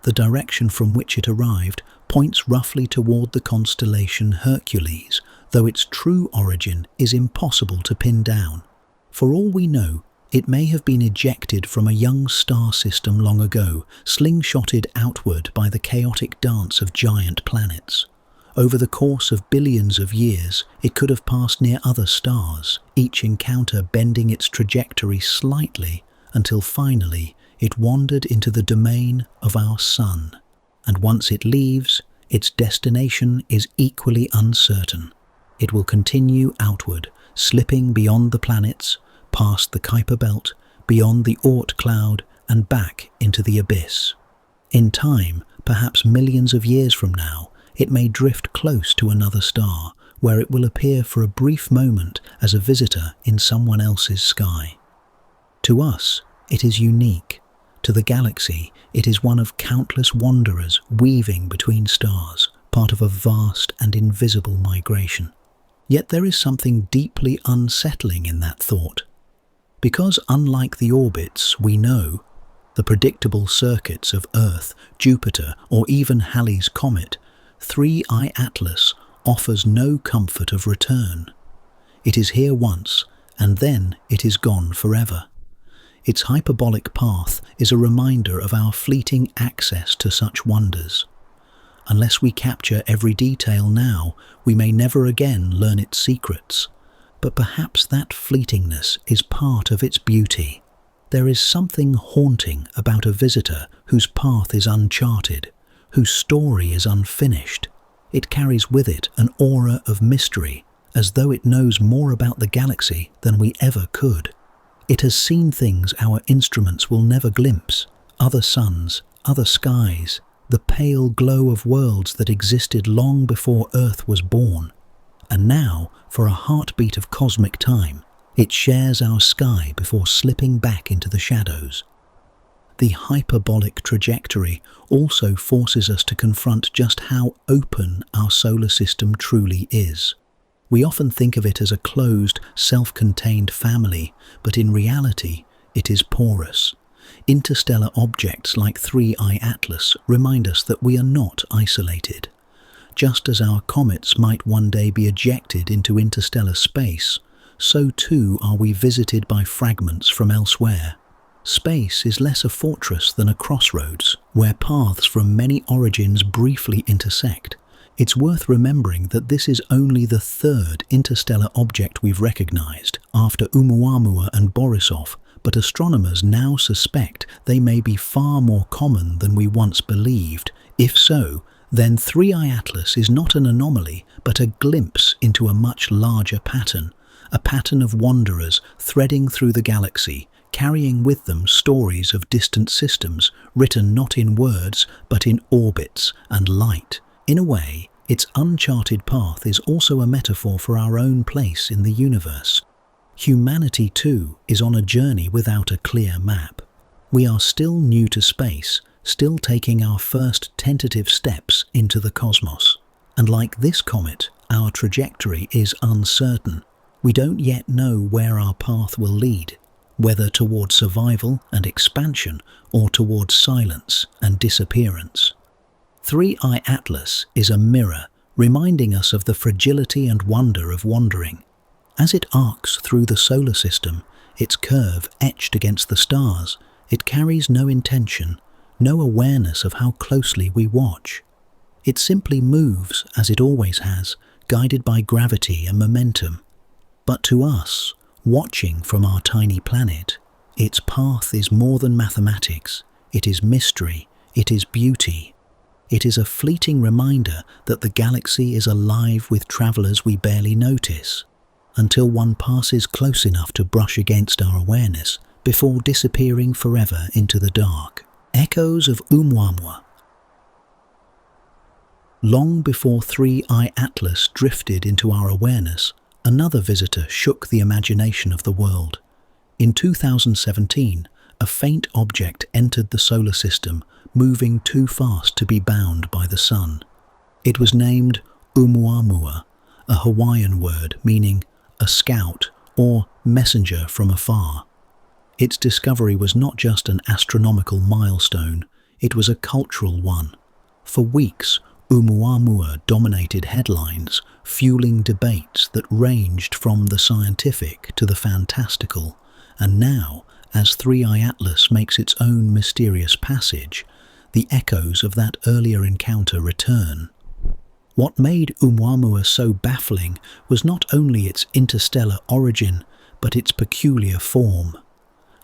A: The direction from which it arrived points roughly toward the constellation Hercules, though its true origin is impossible to pin down. For all we know, it may have been ejected from a young star system long ago, slingshotted outward by the chaotic dance of giant planets. Over the course of billions of years, it could have passed near other stars, each encounter bending its trajectory slightly until finally it wandered into the domain of our Sun. And once it leaves, its destination is equally uncertain. It will continue outward, slipping beyond the planets, past the Kuiper Belt, beyond the Oort cloud, and back into the abyss. In time, perhaps millions of years from now, it may drift close to another star, where it will appear for a brief moment as a visitor in someone else's sky. To us, it is unique. To the galaxy, it is one of countless wanderers weaving between stars, part of a vast and invisible migration. Yet there is something deeply unsettling in that thought. Because unlike the orbits we know, the predictable circuits of Earth, Jupiter, or even Halley's Comet, 3I Atlas offers no comfort of return. It is here once, and then it is gone forever. Its hyperbolic path is a reminder of our fleeting access to such wonders. Unless we capture every detail now, we may never again learn its secrets. But perhaps that fleetingness is part of its beauty. There is something haunting about a visitor whose path is uncharted, whose story is unfinished. It carries with it an aura of mystery, as though it knows more about the galaxy than we ever could. It has seen things our instruments will never glimpse, other suns, other skies, the pale glow of worlds that existed long before Earth was born. And now, for a heartbeat of cosmic time, it shares our sky before slipping back into the shadows. The hyperbolic trajectory also forces us to confront just how open our solar system truly is. We often think of it as a closed, self-contained family, but in reality, it is porous. Interstellar objects like 3I Atlas remind us that we are not isolated. Just as our comets might one day be ejected into interstellar space, so too are we visited by fragments from elsewhere. Space is less a fortress than a crossroads, where paths from many origins briefly intersect. It's worth remembering that this is only the third interstellar object we've recognized, after Oumuamua and Borisov, but astronomers now suspect they may be far more common than we once believed. If so, then 3I Atlas is not an anomaly, but a glimpse into a much larger pattern, a pattern of wanderers threading through the galaxy, carrying with them stories of distant systems, written not in words, but in orbits and light. In a way, its uncharted path is also a metaphor for our own place in the universe. Humanity, too, is on a journey without a clear map. We are still new to space, still taking our first tentative steps into the cosmos. And like this comet, our trajectory is uncertain. We don't yet know where our path will lead, whether towards survival and expansion or towards silence and disappearance. 3I Atlas is a mirror reminding us of the fragility and wonder of wandering. As it arcs through the solar system, its curve etched against the stars, it carries no intention, no awareness of how closely we watch. It simply moves as it always has, guided by gravity and momentum. But to us, watching from our tiny planet, its path is more than mathematics. It is mystery, it is beauty. It is a fleeting reminder that the galaxy is alive with travelers we barely notice, until one passes close enough to brush against our awareness before disappearing forever into the dark. Echoes of Oumuamua. Long before 3I Atlas drifted into our awareness, another visitor shook the imagination of the world. In 2017, a faint object entered the solar system, moving too fast to be bound by the sun. It was named Oumuamua, a Hawaiian word meaning a scout or messenger from afar. Its discovery was not just an astronomical milestone, it was a cultural one. For weeks, Oumuamua dominated headlines, fueling debates that ranged from the scientific to the fantastical. And now, as 3I Atlas makes its own mysterious passage, the echoes of that earlier encounter return. What made Oumuamua so baffling was not only its interstellar origin, but its peculiar form.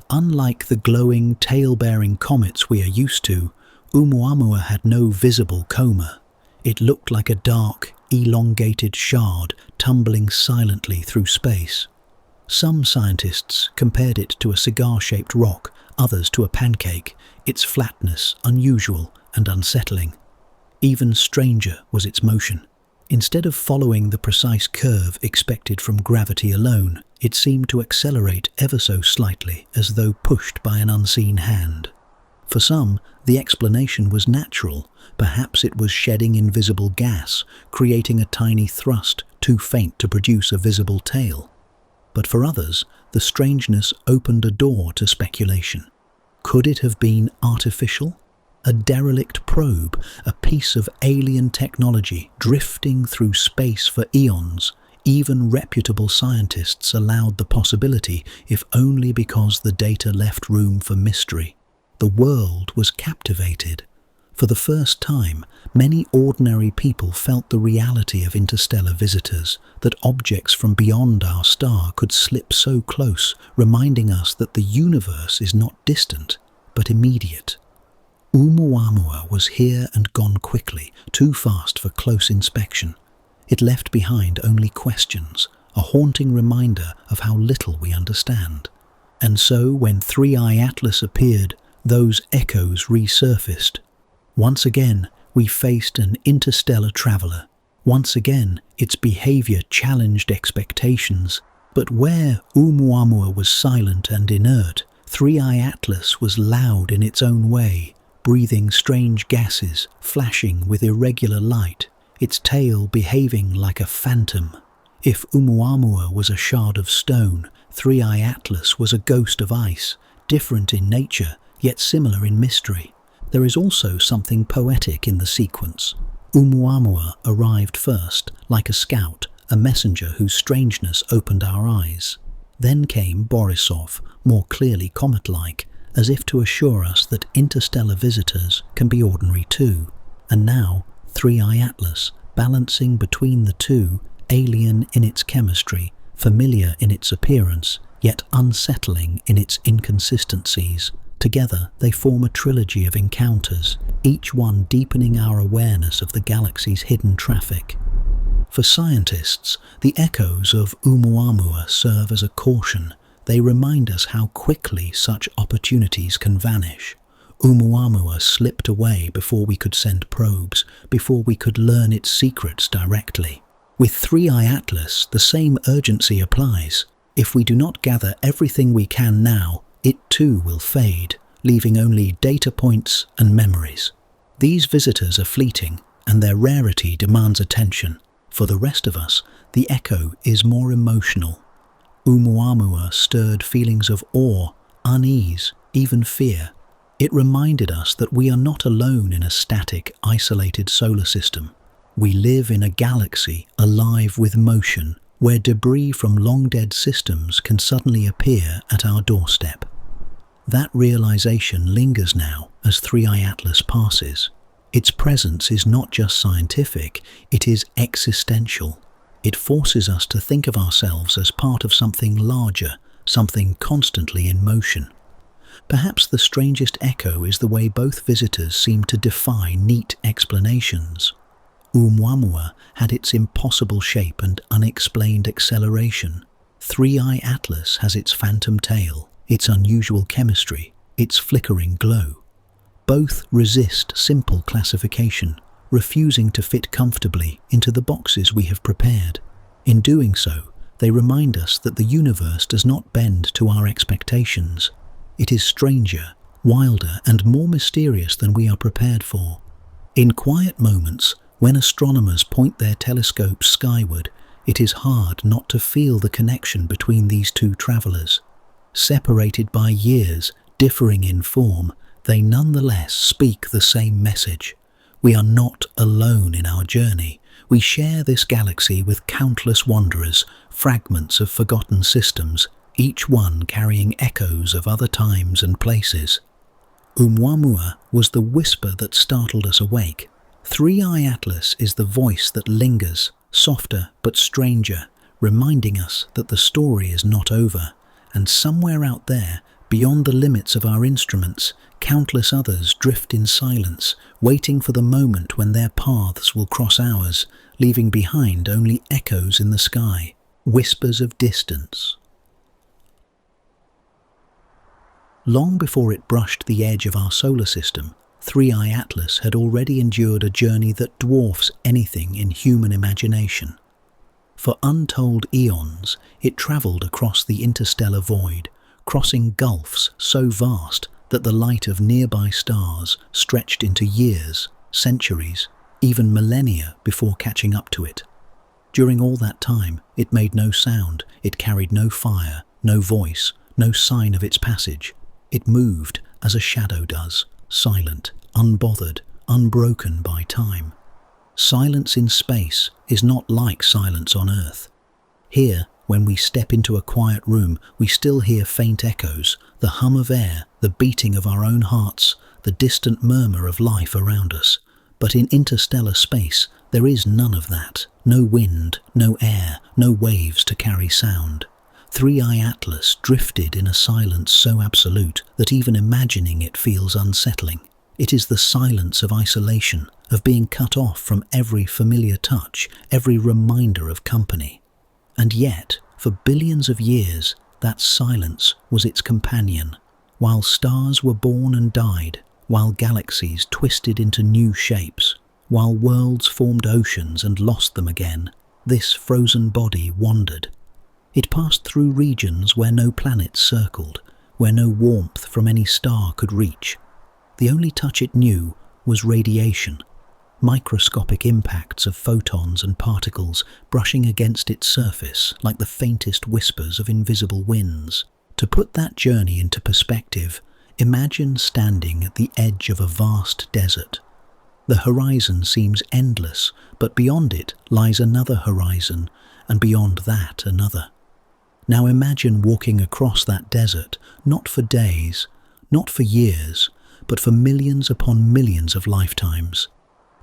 A: Unlike the glowing, tail-bearing comets we are used to, Oumuamua had no visible coma. It looked like a dark, elongated shard tumbling silently through space. Some scientists compared it to a cigar-shaped rock, others to a pancake, its flatness unusual and unsettling. Even stranger was its motion. Instead of following the precise curve expected from gravity alone, it seemed to accelerate ever so slightly, as though pushed by an unseen hand. For some, the explanation was natural. Perhaps it was shedding invisible gas, creating a tiny thrust too faint to produce a visible tail. But for others, the strangeness opened a door to speculation. Could it have been artificial? A derelict probe, a piece of alien technology drifting through space for eons. Even reputable scientists allowed the possibility, if only because the data left room for mystery. The world was captivated. For the first time, many ordinary people felt the reality of interstellar visitors, that objects from beyond our star could slip so close, reminding us that the universe is not distant, but immediate. Oumuamua was here and gone quickly, too fast for close inspection. It left behind only questions, a haunting reminder of how little we understand. And so, when Three-Eye Atlas appeared, those echoes resurfaced. Once again, we faced an interstellar traveler. Once again, its behavior challenged expectations. But where Oumuamua was silent and inert, Three-Eye Atlas was loud in its own way, breathing strange gases, flashing with irregular light, its tail behaving like a phantom. If Oumuamua was a shard of stone, Three-Eye Atlas was a ghost of ice, different in nature, yet similar in mystery. There is also something poetic in the sequence. Oumuamua arrived first, like a scout, a messenger whose strangeness opened our eyes. Then came Borisov, more clearly comet-like, as if to assure us that interstellar visitors can be ordinary too. And now, Three-Eye Atlas, balancing between the two, alien in its chemistry, familiar in its appearance, yet unsettling in its inconsistencies. Together, they form a trilogy of encounters, each one deepening our awareness of the galaxy's hidden traffic. For scientists, the echoes of Oumuamua serve as a caution. They remind us how quickly such opportunities can vanish. Oumuamua slipped away before we could send probes, before we could learn its secrets directly. With Three-Eye Atlas, the same urgency applies. If we do not gather everything we can now, it too will fade, leaving only data points and memories. These visitors are fleeting, and their rarity demands attention. For the rest of us, the echo is more emotional. Oumuamua stirred feelings of awe, unease, even fear. It reminded us that we are not alone in a static, isolated solar system. We live in a galaxy alive with motion, where debris from long-dead systems can suddenly appear at our doorstep. That realization lingers now as Three-Eye Atlas passes. Its presence is not just scientific, it is existential. It forces us to think of ourselves as part of something larger, something constantly in motion. Perhaps the strangest echo is the way both visitors seem to defy neat explanations. Oumuamua had its impossible shape and unexplained acceleration. Three-Eye Atlas has its phantom tail, its unusual chemistry, its flickering glow. Both resist simple classification, refusing to fit comfortably into the boxes we have prepared. In doing so, they remind us that the universe does not bend to our expectations. It is stranger, wilder, and more mysterious than we are prepared for. In quiet moments, when astronomers point their telescopes skyward, it is hard not to feel the connection between these two travelers. Separated by years, differing in form, they nonetheless speak the same message. We are not alone in our journey. We share this galaxy with countless wanderers, fragments of forgotten systems, each one carrying echoes of other times and places. Oumuamua was the whisper that startled us awake. Three-Eye Atlas is the voice that lingers, softer but stranger, reminding us that the story is not over, and somewhere out there, Beyond the limits of our instruments, countless others drift in silence, waiting for the moment when their paths will cross ours, leaving behind only echoes in the sky, whispers of distance. Long before it brushed the edge of our solar system, 3i Atlas had already endured a journey that dwarfs anything in human imagination. For untold eons, it travelled across the interstellar void, crossing gulfs so vast that the light of nearby stars stretched into years, centuries, even millennia before catching up to it. During all that time, it made no sound, it carried no fire, no voice, no sign of its passage. It moved as a shadow does, silent, unbothered, unbroken by time. Silence in space is not like silence on Earth. Here, when we step into a quiet room, we still hear faint echoes, the hum of air, the beating of our own hearts, the distant murmur of life around us. But in interstellar space, there is none of that. No wind, no air, no waves to carry sound. 3i Atlas drifted in a silence so absolute that even imagining it feels unsettling. It is the silence of isolation, of being cut off from every familiar touch, every reminder of company. And yet, for billions of years, that silence was its companion. While stars were born and died, while galaxies twisted into new shapes, while worlds formed oceans and lost them again, this frozen body wandered. It passed through regions where no planets circled, where no warmth from any star could reach. The only touch it knew was radiation, microscopic impacts of photons and particles brushing against its surface like the faintest whispers of invisible winds. To put that journey into perspective, imagine standing at the edge of a vast desert. The horizon seems endless, but beyond it lies another horizon, and beyond that another. Now imagine walking across that desert, not for days, not for years, but for millions upon millions of lifetimes.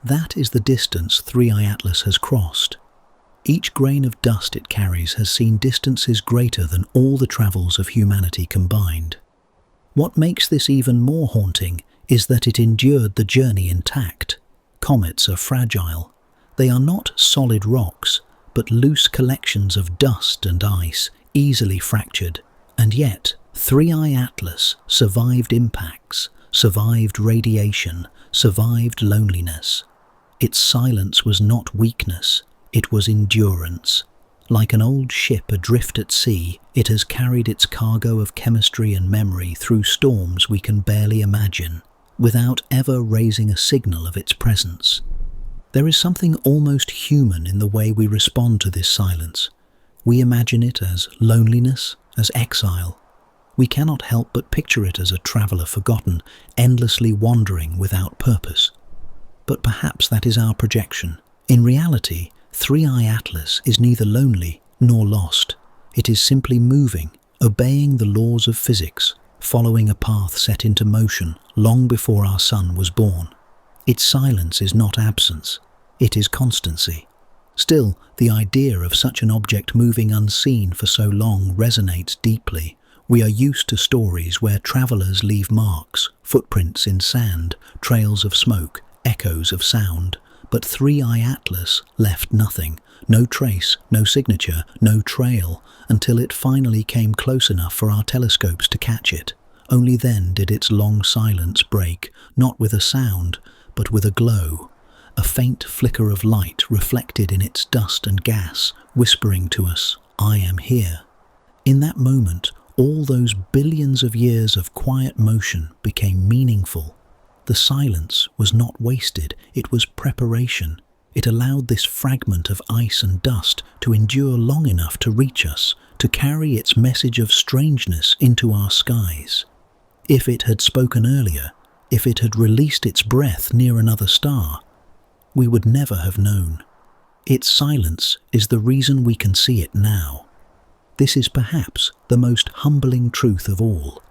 A: That is the distance 3i Atlas has crossed. Each grain of dust it carries has seen distances greater than all the travels of humanity combined. What makes this even more haunting is that it endured the journey intact. Comets are fragile. They are not solid rocks, but loose collections of dust and ice, easily fractured. And yet, 3i Atlas survived impacts, survived radiation, survived loneliness. Its silence was not weakness, it was endurance. Like an old ship adrift at sea, it has carried its cargo of chemistry and memory through storms we can barely imagine, without ever raising a signal of its presence. There is something almost human in the way we respond to this silence. We imagine it as loneliness, as exile. We cannot help but picture it as a traveller forgotten, endlessly wandering without purpose. But perhaps that is our projection. In reality, 3i Atlas is neither lonely nor lost. It is simply moving, obeying the laws of physics, following a path set into motion long before our sun was born. Its silence is not absence, it is constancy. Still, the idea of such an object moving unseen for so long resonates deeply. We are used to stories where travellers leave marks, footprints in sand, trails of smoke, echoes of sound. But 3i Atlas left nothing, no trace, no signature, no trail, until it finally came close enough for our telescopes to catch it. Only then did its long silence break, not with a sound, but with a glow. A faint flicker of light reflected in its dust and gas, whispering to us, "I am here." In that moment, all those billions of years of quiet motion became meaningful. The silence was not wasted, it was preparation. It allowed this fragment of ice and dust to endure long enough to reach us, to carry its message of strangeness into our skies. If it had spoken earlier, if it had released its breath near another star, we would never have known. Its silence is the reason we can see it now. This is perhaps the most humbling truth of all.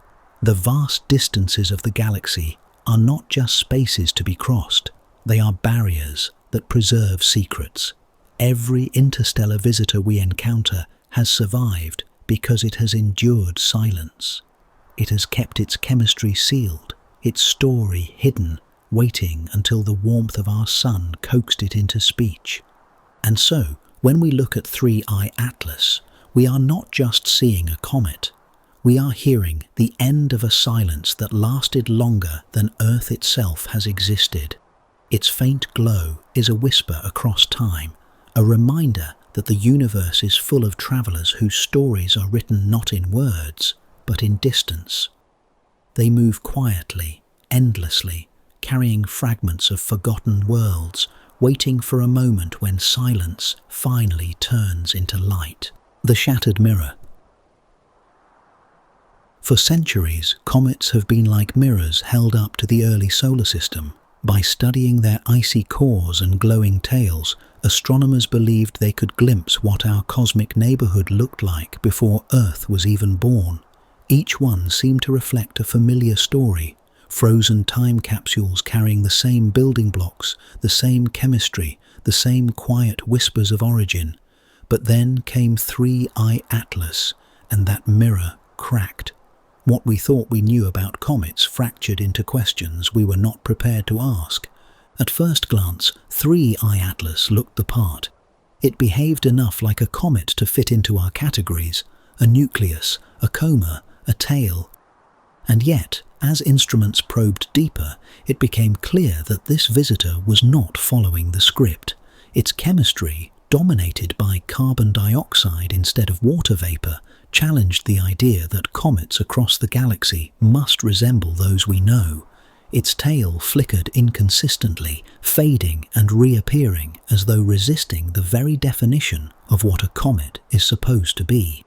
A: The vast distances of the galaxy are not just spaces to be crossed, they are barriers that preserve secrets. Every interstellar visitor we encounter has survived because it has endured silence. It has kept its chemistry sealed, its story hidden, waiting until the warmth of our sun coaxed it into speech. And so, when we look at 3I Atlas, we are not just seeing a comet. We are hearing the end of a silence that lasted longer than Earth itself has existed. Its faint glow is a whisper across time, a reminder that the universe is full of travelers whose stories are written not in words, but in distance. They move quietly, endlessly, carrying fragments of forgotten worlds, waiting for a moment when silence finally turns into light. The shattered mirror. For centuries, comets have been like mirrors held up to the early solar system. By studying their icy cores and glowing tails, astronomers believed they could glimpse what our cosmic neighborhood looked like before Earth was even born. Each one seemed to reflect a familiar story, frozen time capsules carrying the same building blocks, the same chemistry, the same quiet whispers of origin. But then came 3I Atlas, and that mirror cracked. What we thought we knew about comets fractured into questions we were not prepared to ask. At first glance, 3I Atlas looked the part. It behaved enough like a comet to fit into our categories: a nucleus, a coma, a tail. And yet, as instruments probed deeper, it became clear that this visitor was not following the script. Its chemistry, dominated by carbon dioxide instead of water vapor, challenged the idea that comets across the galaxy must resemble those we know. Its tail flickered inconsistently, fading and reappearing as though resisting the very definition of what a comet is supposed to be.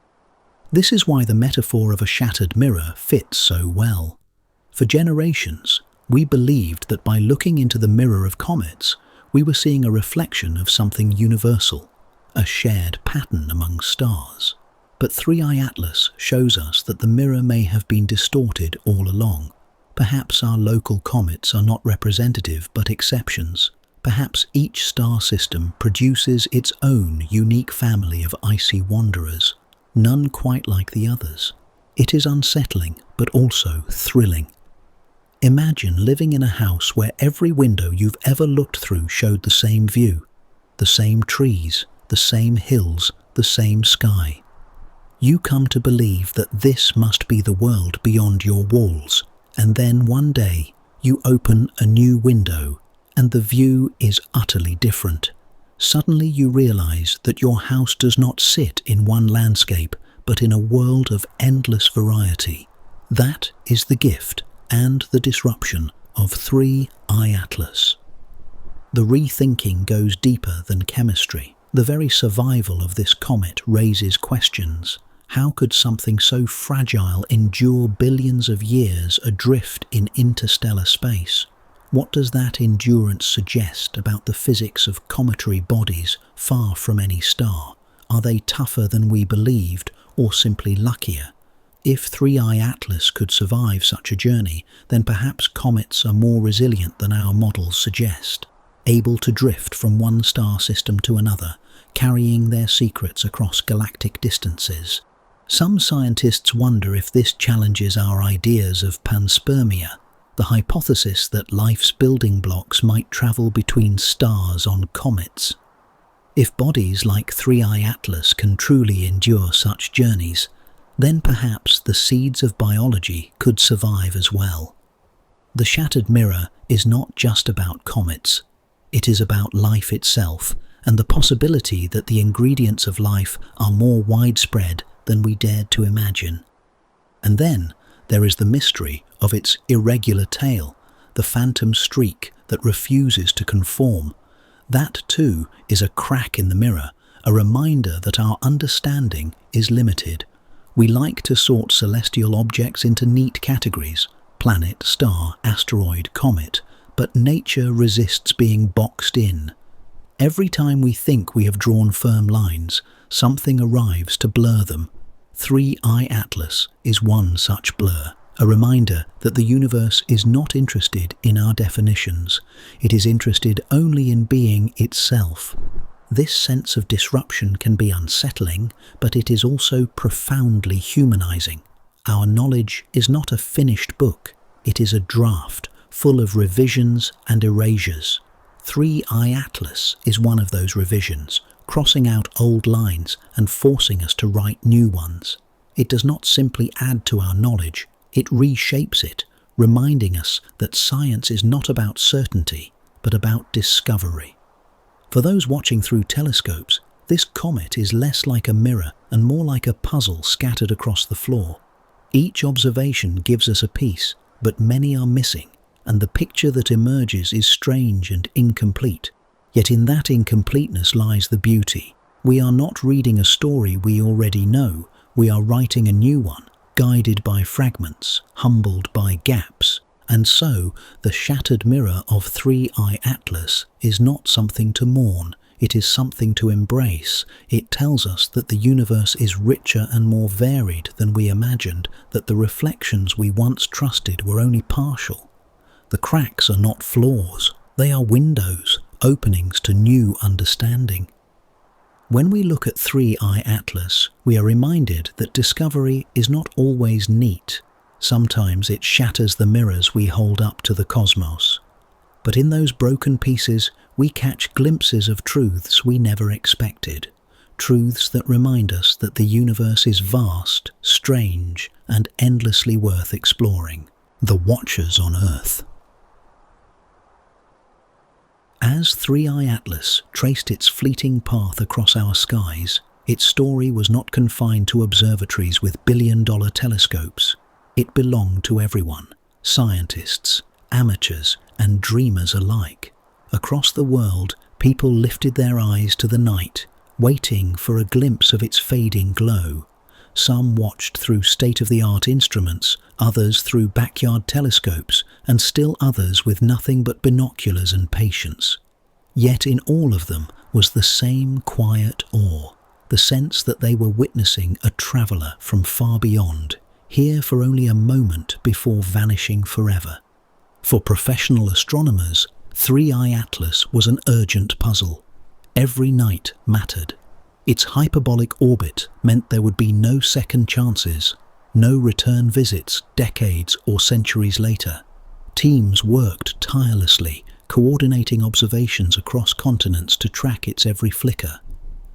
A: This is why the metaphor of a shattered mirror fits so well. For generations, we believed that by looking into the mirror of comets, we were seeing a reflection of something universal, a shared pattern among stars. But 3I Atlas shows us that the mirror may have been distorted all along. Perhaps our local comets are not representative but exceptions. Perhaps each star system produces its own unique family of icy wanderers, none quite like the others. It is unsettling but also thrilling. Imagine living in a house where every window you've ever looked through showed the same view, the same trees, the same hills, the same sky. You come to believe that this must be the world beyond your walls, and then one day you open a new window and the view is utterly different. Suddenly you realize that your house does not sit in one landscape, but in a world of endless variety. That is the gift and the disruption of 3I Atlas. The rethinking goes deeper than chemistry. The very survival of this comet raises questions. How could something so fragile endure billions of years adrift in interstellar space? What does that endurance suggest about the physics of cometary bodies far from any star? Are they tougher than we believed, or simply luckier? If 3I Atlas could survive such a journey, then perhaps comets are more resilient than our models suggest, able to drift from one star system to another, carrying their secrets across galactic distances. Some scientists wonder if this challenges our ideas of panspermia, the hypothesis that life's building blocks might travel between stars on comets. If bodies like 3I Atlas can truly endure such journeys, then perhaps the seeds of biology could survive as well. The shattered mirror is not just about comets. It is about life itself and the possibility that the ingredients of life are more widespread than we dared to imagine. And then there is the mystery of its irregular tail, the phantom streak that refuses to conform. That too is a crack in the mirror, a reminder that our understanding is limited. We like to sort celestial objects into neat categories: planet, star, asteroid, comet, but nature resists being boxed in. Every time we think we have drawn firm lines, something arrives to blur them. 3I Atlas is one such blur, a reminder that the universe is not interested in our definitions. It is interested only in being itself. This sense of disruption can be unsettling, but it is also profoundly humanizing. Our knowledge is not a finished book, it is a draft, full of revisions and erasures. 3i Atlas is one of those revisions, crossing out old lines and forcing us to write new ones. It does not simply add to our knowledge, it reshapes it, reminding us that science is not about certainty, but about discovery. For those watching through telescopes, this comet is less like a mirror and more like a puzzle scattered across the floor. Each observation gives us a piece, but many are missing, and the picture that emerges is strange and incomplete. Yet in that incompleteness lies the beauty. We are not reading a story we already know, we are writing a new one, guided by fragments, humbled by gaps. And so, the shattered mirror of 3i Atlas is not something to mourn, it is something to embrace. It tells us that the universe is richer and more varied than we imagined, that the reflections we once trusted were only partial. The cracks are not flaws, they are windows, openings to new understanding. When we look at 3i Atlas, we are reminded that discovery is not always neat. Sometimes it shatters the mirrors we hold up to the cosmos. But in those broken pieces, we catch glimpses of truths we never expected. Truths that remind us that the universe is vast, strange, and endlessly worth exploring. The Watchers on Earth. As 3i Atlas traced its fleeting path across our skies, its story was not confined to observatories with billion-dollar telescopes. It belonged to everyone, scientists, amateurs, and dreamers alike. Across the world, people lifted their eyes to the night, waiting for a glimpse of its fading glow. Some watched through state-of-the-art instruments, others through backyard telescopes, and still others with nothing but binoculars and patience. Yet in all of them was the same quiet awe, the sense that they were witnessing a traveller from far beyond, here for only a moment before vanishing forever. For professional astronomers, 3i Atlas was an urgent puzzle. Every night mattered. Its hyperbolic orbit meant there would be no second chances, no return visits decades or centuries later. Teams worked tirelessly, coordinating observations across continents to track its every flicker.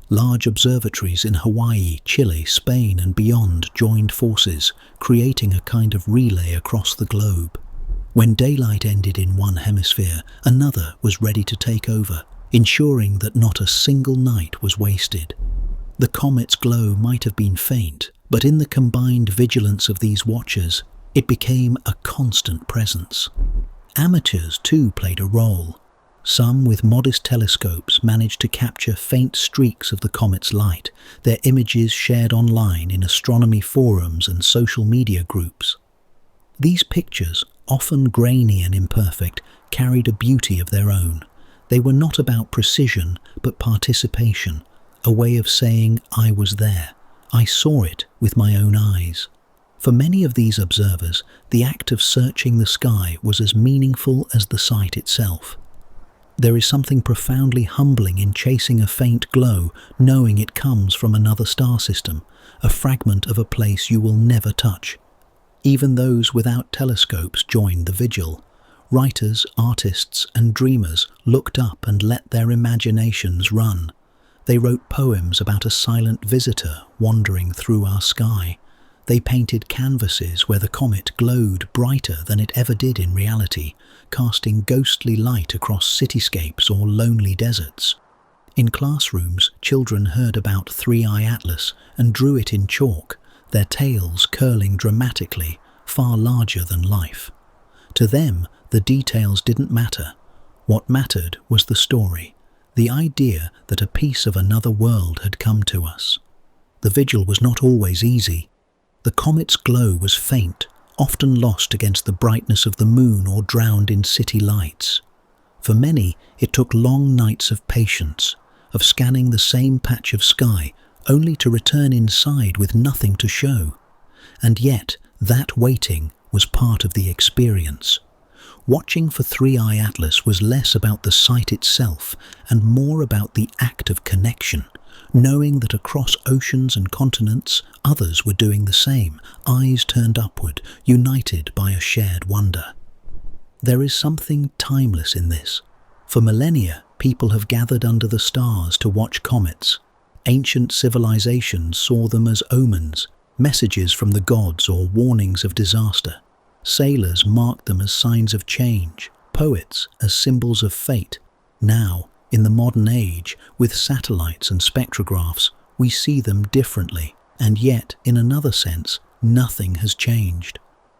A: Large observatories in Hawaii, Chile, Spain and beyond joined forces, creating a kind of relay across the globe. When daylight ended in one hemisphere, another was ready to take over, ensuring that not a single night was wasted. The comet's glow might have been faint, but in the combined vigilance of these watchers, it became a constant presence. Amateurs too played a role. Some with modest telescopes managed to capture faint streaks of the comet's light, their images shared online in astronomy forums and social media groups. These pictures, often grainy and imperfect, carried a beauty of their own. They were not about precision, but participation, a way of saying, I was there, I saw it with my own eyes. For many of these observers, the act of searching the sky was as meaningful as the sight itself. There is something profoundly humbling in chasing a faint glow, knowing it comes from another star system, a fragment of a place you will never touch. Even those without telescopes joined the vigil. Writers, artists, and dreamers looked up and let their imaginations run. They wrote poems about a silent visitor wandering through our sky. They painted canvases where the comet glowed brighter than it ever did in reality, casting ghostly light across cityscapes or lonely deserts. In classrooms, children heard about 3i Atlas and drew it in chalk, their tails curling dramatically, far larger than life. To them, the details didn't matter. What mattered was the story, the idea that a piece of another world had come to us. The vigil was not always easy. The comet's glow was faint, often lost against the brightness of the moon or drowned in city lights. For many, it took long nights of patience, of scanning the same patch of sky, only to return inside with nothing to show. And yet, that waiting was part of the experience. Watching for Three-Eye Atlas was less about the sight itself and more about the act of connection, knowing that across oceans and continents others were doing the same, eyes turned upward, united by a shared wonder. There is something timeless in this. For millennia, people have gathered under the stars to watch comets. Ancient civilizations saw them as omens, messages from the gods or warnings of disaster. Sailors marked them as signs of change, poets as symbols of fate. Now, in the modern age, with satellites and spectrographs, we see them differently, and yet, in another sense, nothing has changed.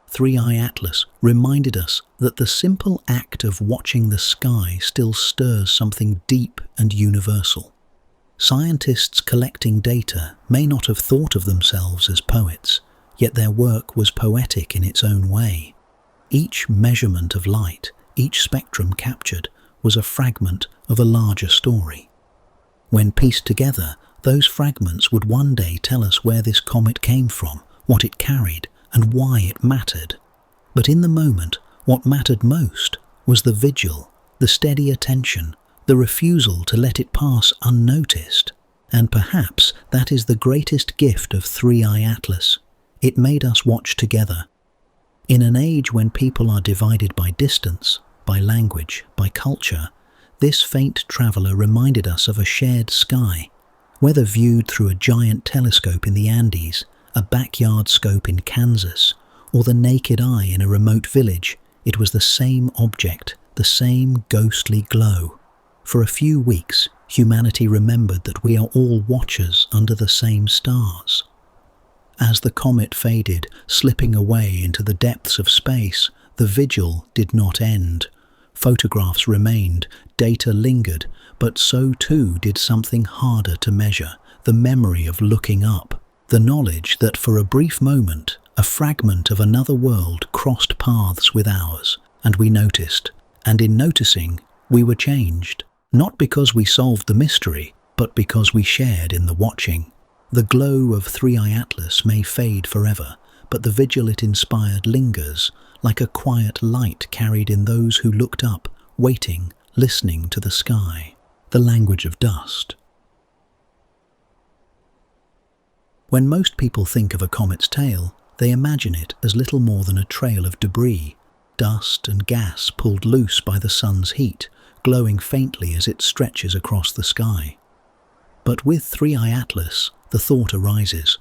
A: Three-Eye Atlas reminded us that the simple act of watching the sky still stirs something deep and universal. Scientists collecting data may not have thought of themselves as poets, yet their work was poetic in its own way. Each measurement of light, each spectrum captured, was a fragment of a larger story. When pieced together, those fragments would one day tell us where this comet came from, what it carried, and why it mattered. But in the moment, what mattered most was the vigil, the steady attention, the refusal to let it pass unnoticed. And perhaps that is the greatest gift of Three-Eye Atlas. It made us watch together. In an age when people are divided by distance, by language, by culture, this faint traveller reminded us of a shared sky. Whether viewed through a giant telescope in the Andes, a backyard scope in Kansas, or the naked eye in a remote village, it was the same object, the same ghostly glow. For a few weeks, humanity remembered that we are all watchers under the same stars. As the comet faded, slipping away into the depths of space, the vigil did not end. Photographs remained, data lingered, but so too did something harder to measure, the memory of looking up, the knowledge that for a brief moment, a fragment of another world crossed paths with ours, and we noticed, and in noticing, we were changed, not because we solved the mystery, but because we shared in the watching. The glow of Three-Eye Atlas may fade forever, but the vigil it inspired lingers, like a quiet light carried in those who looked up, waiting, listening to the sky, the language of dust. When most people think of a comet's tail, they imagine it as little more than a trail of debris, dust and gas pulled loose by the sun's heat, glowing faintly as it stretches across the sky. But with Three-Eye Atlas, the thought arises,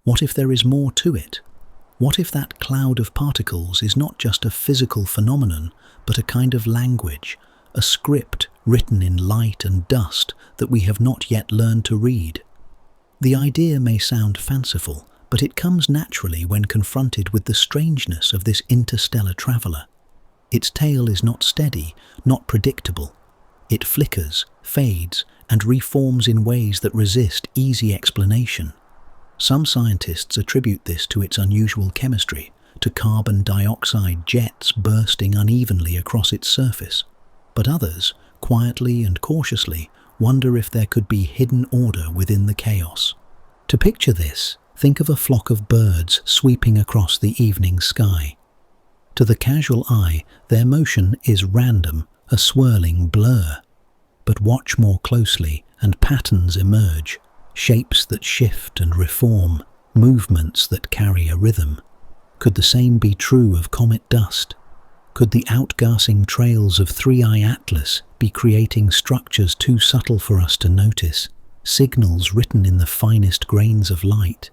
A: what if there is more to it? What if that cloud of particles is not just a physical phenomenon, but a kind of language, a script written in light and dust that we have not yet learned to read? The idea may sound fanciful, but it comes naturally when confronted with the strangeness of this interstellar traveller. Its tail is not steady, not predictable. It flickers, fades, and reforms in ways that resist easy explanation. Some scientists attribute this to its unusual chemistry, to carbon dioxide jets bursting unevenly across its surface. But others, quietly and cautiously, wonder if there could be hidden order within the chaos. To picture this, think of a flock of birds sweeping across the evening sky. To the casual eye, their motion is random, a swirling blur. But watch more closely and patterns emerge, shapes that shift and reform, movements that carry a rhythm. Could the same be true of comet dust? Could the outgassing trails of Three-Eye Atlas be creating structures too subtle for us to notice, signals written in the finest grains of light?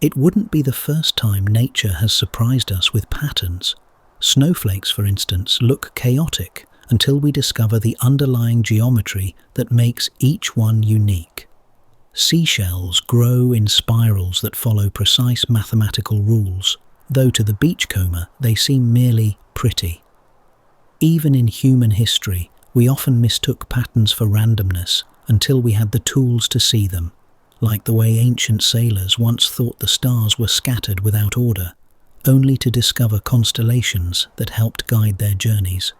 A: It wouldn't be the first time nature has surprised us with patterns. Snowflakes, for instance, look chaotic until we discover the underlying geometry that makes each one unique. Seashells grow in spirals that follow precise mathematical rules, though to the beachcomber they seem merely pretty. Even in human history, we often mistook patterns for randomness until we had the tools to see them, like the way ancient sailors once thought the stars were scattered without order, only to discover constellations that helped guide their journeys.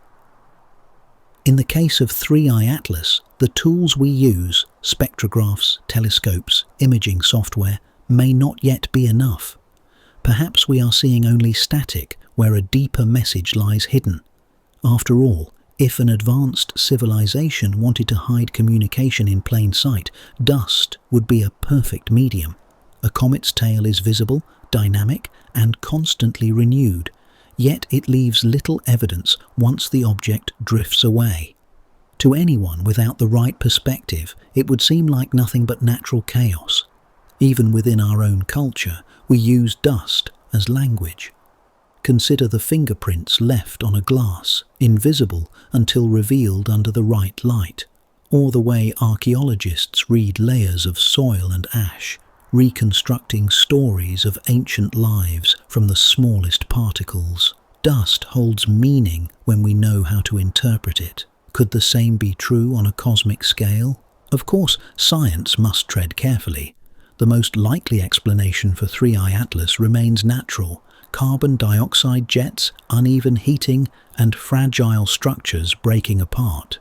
A: In the case of Three-Eye Atlas, the tools we use, spectrographs, telescopes, imaging software, may not yet be enough. Perhaps we are seeing only static where a deeper message lies hidden. After all, if an advanced civilization wanted to hide communication in plain sight, dust would be a perfect medium. A comet's tail is visible, dynamic, and constantly renewed, yet it leaves little evidence once the object drifts away. To anyone without the right perspective, it would seem like nothing but natural chaos. Even within our own culture, we use dust as language. Consider the fingerprints left on a glass, invisible until revealed under the right light, or the way archaeologists read layers of soil and ash, reconstructing stories of ancient lives from the smallest particles. Dust holds meaning when we know how to interpret it. Could the same be true on a cosmic scale? Of course, science must tread carefully. The most likely explanation for Three-Eye Atlas remains natural: carbon dioxide jets, uneven heating, and fragile structures breaking apart.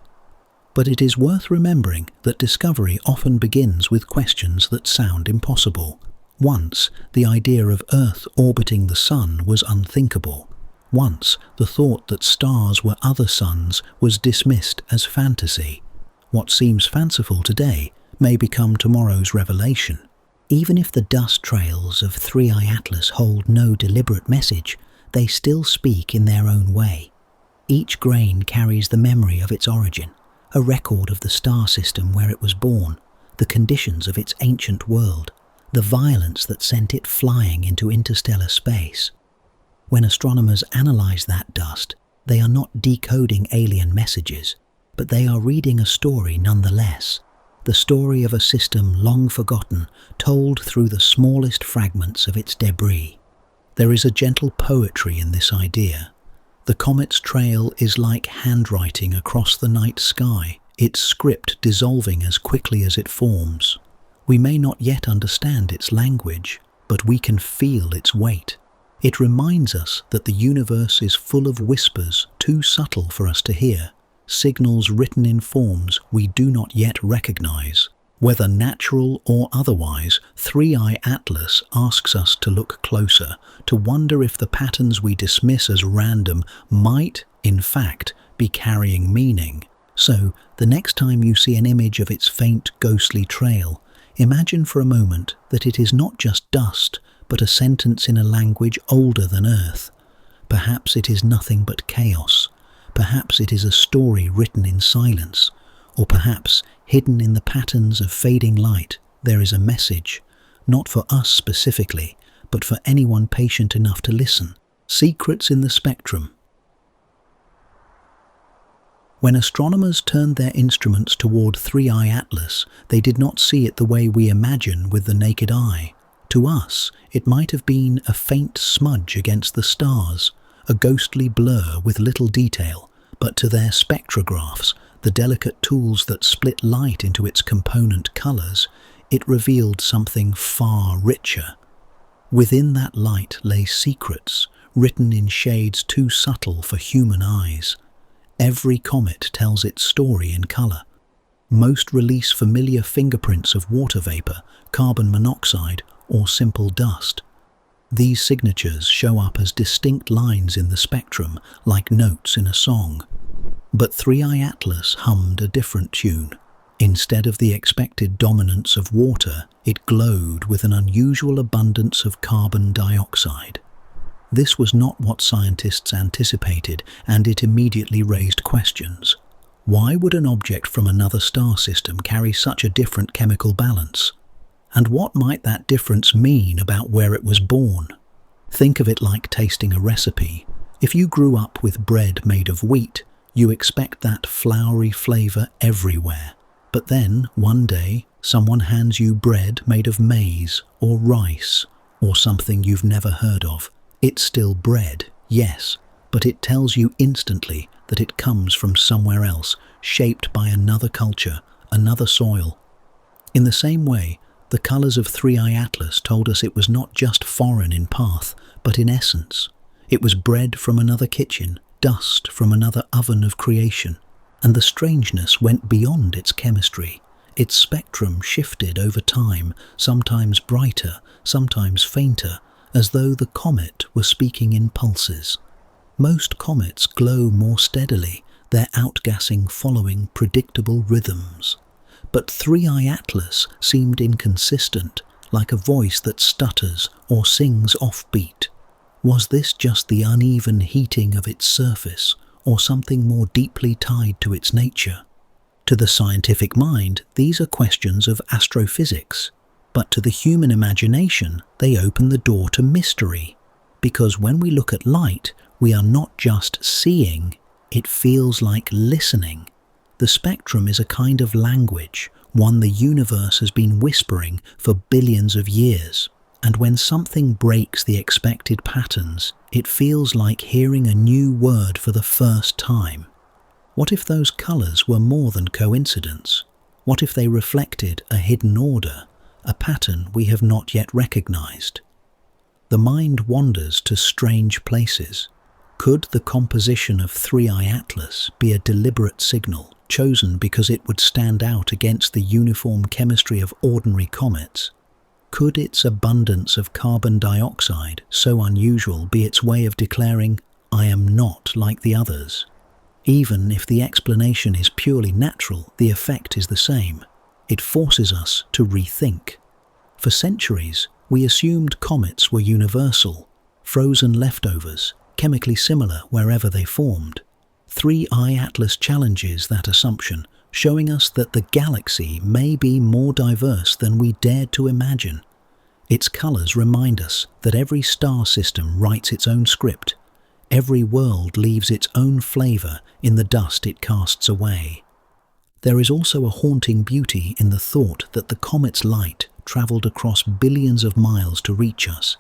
A: But it is worth remembering that discovery often begins with questions that sound impossible. Once, the idea of Earth orbiting the Sun was unthinkable. Once, the thought that stars were other suns was dismissed as fantasy. What seems fanciful today may become tomorrow's revelation. Even if the dust trails of Three-Eye Atlas hold no deliberate message, they still speak in their own way. Each grain carries the memory of its origin, a record of the star system where it was born, the conditions of its ancient world, the violence that sent it flying into interstellar space. When astronomers analyze that dust, they are not decoding alien messages, but they are reading a story nonetheless. The story of a system long forgotten, told through the smallest fragments of its debris. There is a gentle poetry in this idea. The comet's trail is like handwriting across the night sky, its script dissolving as quickly as it forms. We may not yet understand its language, but we can feel its weight. It reminds us that the universe is full of whispers too subtle for us to hear, signals written in forms we do not yet recognize. Whether natural or otherwise, Three-Eye Atlas asks us to look closer, to wonder if the patterns we dismiss as random might, in fact, be carrying meaning. So, the next time you see an image of its faint, ghostly trail, imagine for a moment that it is not just dust, but a sentence in a language older than Earth. Perhaps it is nothing but chaos. Perhaps it is a story written in silence, or perhaps, hidden in the patterns of fading light, there is a message, not for us specifically, but for anyone patient enough to listen. Secrets in the spectrum. When astronomers turned their instruments toward Three-Eye Atlas, they did not see it the way we imagine with the naked eye. To us, it might have been a faint smudge against the stars, a ghostly blur with little detail, but to their spectrographs, the delicate tools that split light into its component colors, it revealed something far richer. Within that light lay secrets, written in shades too subtle for human eyes. Every comet tells its story in color. Most release familiar fingerprints of water vapor, carbon monoxide, or simple dust. These signatures show up as distinct lines in the spectrum, like notes in a song. But Three-Eye Atlas hummed a different tune. Instead of the expected dominance of water, it glowed with an unusual abundance of carbon dioxide. This was not what scientists anticipated, and it immediately raised questions. Why would an object from another star system carry such a different chemical balance? And what might that difference mean about where it was born? Think of it like tasting a recipe. If you grew up with bread made of wheat, you expect that floury flavor everywhere. But then, one day, someone hands you bread made of maize or rice or something you've never heard of. It's still bread, yes, but it tells you instantly that it comes from somewhere else, shaped by another culture, another soil. In the same way, the colors of Three-Eye Atlas told us it was not just foreign in path, but in essence. It was bread from another kitchen, dust from another oven of creation. And the strangeness went beyond its chemistry. Its spectrum shifted over time, sometimes brighter, sometimes fainter, as though the comet were speaking in pulses. Most comets glow more steadily, their outgassing following predictable rhythms. But 3i Atlas seemed inconsistent, like a voice that stutters or sings offbeat. Was this just the uneven heating of its surface, or something more deeply tied to its nature? To the scientific mind, these are questions of astrophysics, but to the human imagination, they open the door to mystery. Because when we look at light, we are not just seeing, it feels like listening. The spectrum is a kind of language, one the universe has been whispering for billions of years. And when something breaks the expected patterns, it feels like hearing a new word for the first time. What if those colours were more than coincidence? What if they reflected a hidden order, a pattern we have not yet recognised? The mind wanders to strange places. Could the composition of 3i Atlas be a deliberate signal, chosen because it would stand out against the uniform chemistry of ordinary comets? Could its abundance of carbon dioxide, so unusual, be its way of declaring, "I am not like the others"? Even if the explanation is purely natural, the effect is the same. It forces us to rethink. For centuries, we assumed comets were universal, frozen leftovers, chemically similar wherever they formed. 3i Atlas challenges that assumption, showing us that the galaxy may be more diverse than we dared to imagine. Its colours remind us that every star system writes its own script. Every world leaves its own flavour in the dust it casts away. There is also a haunting beauty in the thought that the comet's light travelled across billions of miles to reach us.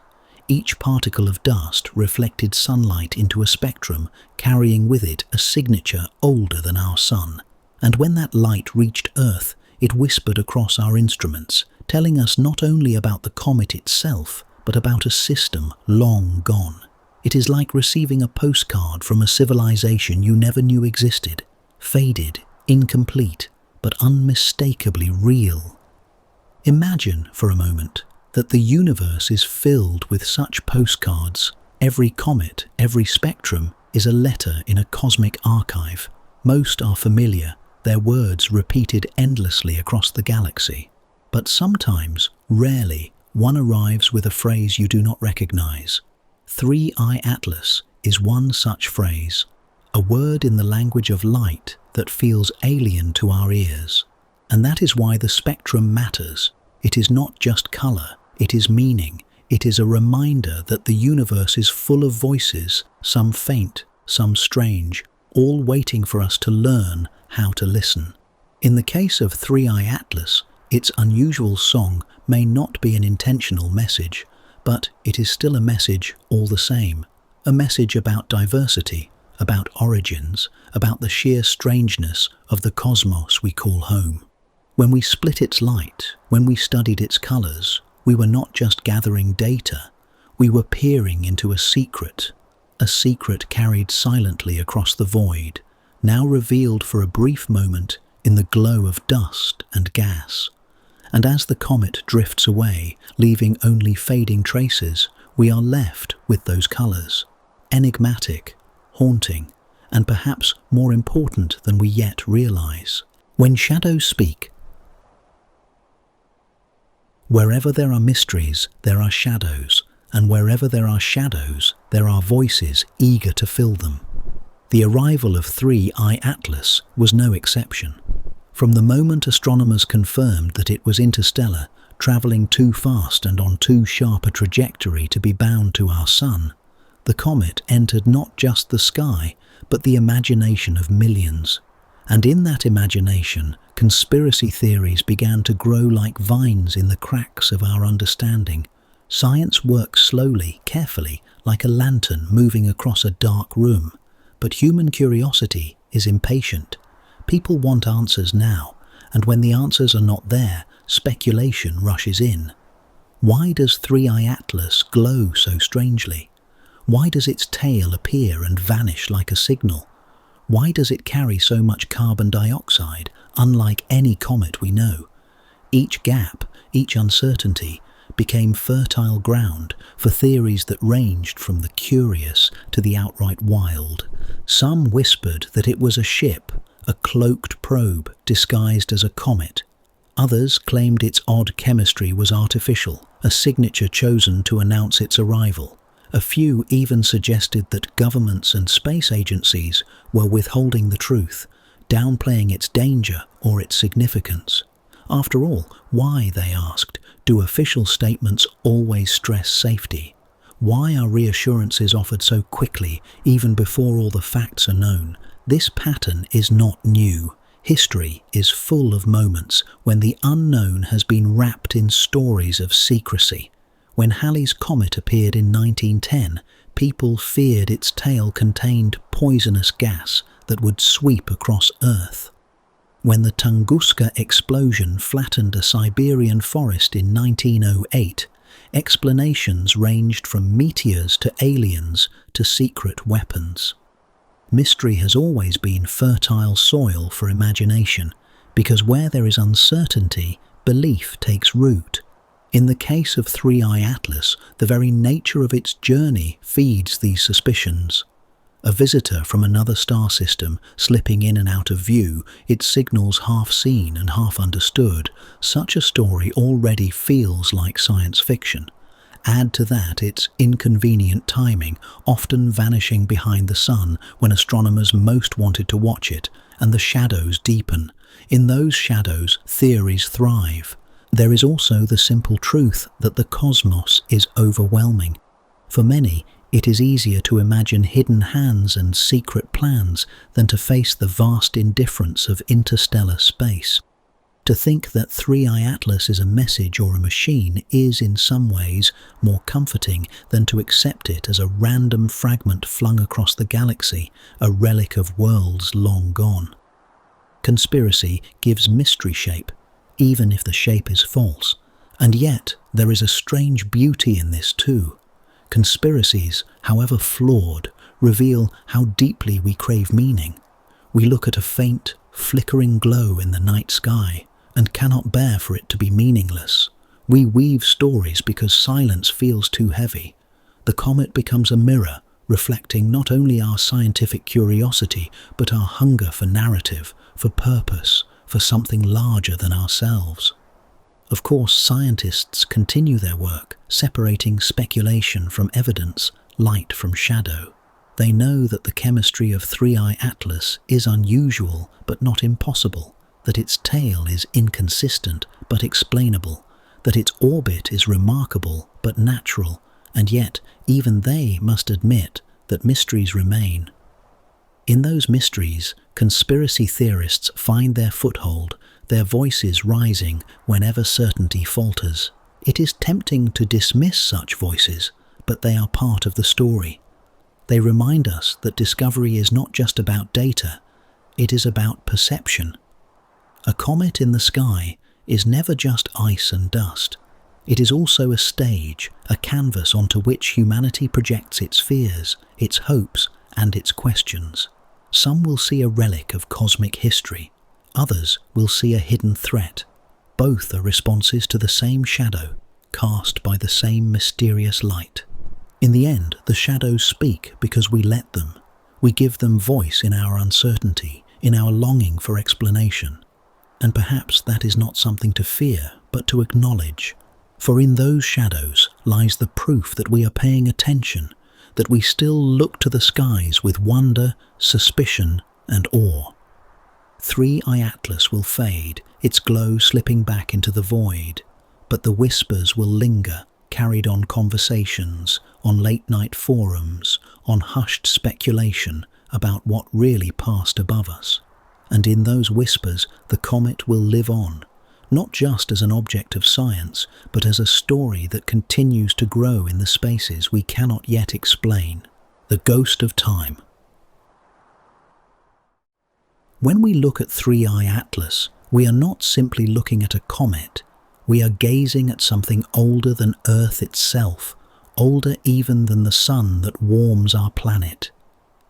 A: Each particle of dust reflected sunlight into a spectrum, carrying with it a signature older than our sun. And when that light reached Earth, it whispered across our instruments, telling us not only about the comet itself, but about a system long gone. It is like receiving a postcard from a civilization you never knew existed, faded, incomplete, but unmistakably real. Imagine, for a moment, that the universe is filled with such postcards. Every comet, every spectrum, is a letter in a cosmic archive. Most are familiar, their words repeated endlessly across the galaxy. But sometimes, rarely, one arrives with a phrase you do not recognize. 3i Atlas is one such phrase, a word in the language of light that feels alien to our ears. And that is why the spectrum matters. It is not just color, it is meaning. It is a reminder that the universe is full of voices, some faint, some strange, all waiting for us to learn how to listen. In the case of 3i Atlas, its unusual song may not be an intentional message, but it is still a message all the same. A message about diversity, about origins, about the sheer strangeness of the cosmos we call home. When we split its light, when we studied its colors, we were not just gathering data, we were peering into a secret carried silently across the void, now revealed for a brief moment in the glow of dust and gas. And as the comet drifts away, leaving only fading traces, we are left with those colors, enigmatic, haunting, and perhaps more important than we yet realize. When shadows speak, wherever there are mysteries, there are shadows, and wherever there are shadows, there are voices eager to fill them. The arrival of 3i Atlas was no exception. From the moment astronomers confirmed that it was interstellar, travelling too fast and on too sharp a trajectory to be bound to our sun, the comet entered not just the sky, but the imagination of millions. And in that imagination, conspiracy theories began to grow like vines in the cracks of our understanding. Science works slowly, carefully, like a lantern moving across a dark room. But human curiosity is impatient. People want answers now, and when the answers are not there, speculation rushes in. Why does 3i Atlas glow so strangely? Why does its tail appear and vanish like a signal? Why does it carry so much carbon dioxide, unlike any comet we know? Each gap, each uncertainty, became fertile ground for theories that ranged from the curious to the outright wild. Some whispered that it was a ship, a cloaked probe disguised as a comet. Others claimed its odd chemistry was artificial, a signature chosen to announce its arrival. A few even suggested that governments and space agencies were withholding the truth, downplaying its danger or its significance. After all, why, they asked, do official statements always stress safety? Why are reassurances offered so quickly, even before all the facts are known? This pattern is not new. History is full of moments when the unknown has been wrapped in stories of secrecy. When Halley's Comet appeared in 1910, people feared its tail contained poisonous gas that would sweep across Earth. When the Tunguska explosion flattened a Siberian forest in 1908, explanations ranged from meteors to aliens to secret weapons. Mystery has always been fertile soil for imagination, because where there is uncertainty, belief takes root. In the case of 3I Atlas, the very nature of its journey feeds these suspicions. A visitor from another star system slipping in and out of view, its signals half seen and half understood, such a story already feels like science fiction. Add to that its inconvenient timing, often vanishing behind the sun when astronomers most wanted to watch it, and the shadows deepen. In those shadows, theories thrive. There is also the simple truth that the cosmos is overwhelming. For many, it is easier to imagine hidden hands and secret plans than to face the vast indifference of interstellar space. To think that 3I Atlas is a message or a machine is, in some ways, more comforting than to accept it as a random fragment flung across the galaxy, a relic of worlds long gone. Conspiracy gives mystery shape, even if the shape is false. And yet, there is a strange beauty in this too. Conspiracies, however flawed, reveal how deeply we crave meaning. We look at a faint, flickering glow in the night sky and cannot bear for it to be meaningless. We weave stories because silence feels too heavy. The comet becomes a mirror, reflecting not only our scientific curiosity, but our hunger for narrative, for purpose, for something larger than ourselves. Of course, scientists continue their work, separating speculation from evidence, light from shadow. They know that the chemistry of 3I Atlas is unusual but not impossible, that its tail is inconsistent but explainable, that its orbit is remarkable but natural, and yet even they must admit that mysteries remain. In those mysteries, conspiracy theorists find their foothold, their voices rising whenever certainty falters. It is tempting to dismiss such voices, but they are part of the story. They remind us that discovery is not just about data, it is about perception. A comet in the sky is never just ice and dust. It is also a stage, a canvas onto which humanity projects its fears, its hopes, and its questions. Some will see a relic of cosmic history, others will see a hidden threat. Both are responses to the same shadow, cast by the same mysterious light. In the end, the shadows speak because we let them. We give them voice in our uncertainty, in our longing for explanation. And perhaps that is not something to fear, but to acknowledge. For in those shadows lies the proof that we are paying attention, that we still look to the skies with wonder, suspicion, and awe. 3I Atlas will fade, its glow slipping back into the void, but the whispers will linger, carried on conversations, on late-night forums, on hushed speculation about what really passed above us. And in those whispers, the comet will live on, not just as an object of science, but as a story that continues to grow in the spaces we cannot yet explain. The ghost of time. When we look at 3I Atlas, we are not simply looking at a comet. We are gazing at something older than Earth itself, older even than the sun that warms our planet.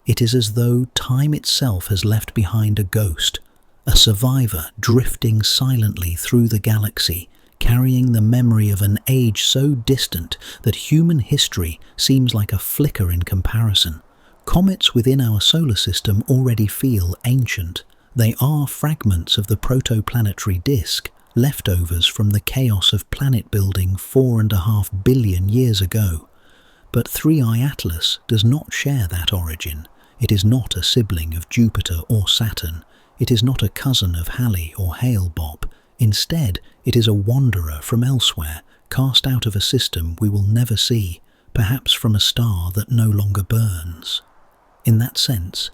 A: It is as though time itself has left behind a ghost, a survivor drifting silently through the galaxy, carrying the memory of an age so distant that human history seems like a flicker in comparison. Comets within our solar system already feel ancient. They are fragments of the protoplanetary disk, leftovers from the chaos of planet building 4.5 billion years ago. But 3I Atlas does not share that origin. It is not a sibling of Jupiter or Saturn. It is not a cousin of Halley or Hale-Bopp. Instead, it is a wanderer from elsewhere, cast out of a system we will never see, perhaps from a star that no longer burns. In that sense,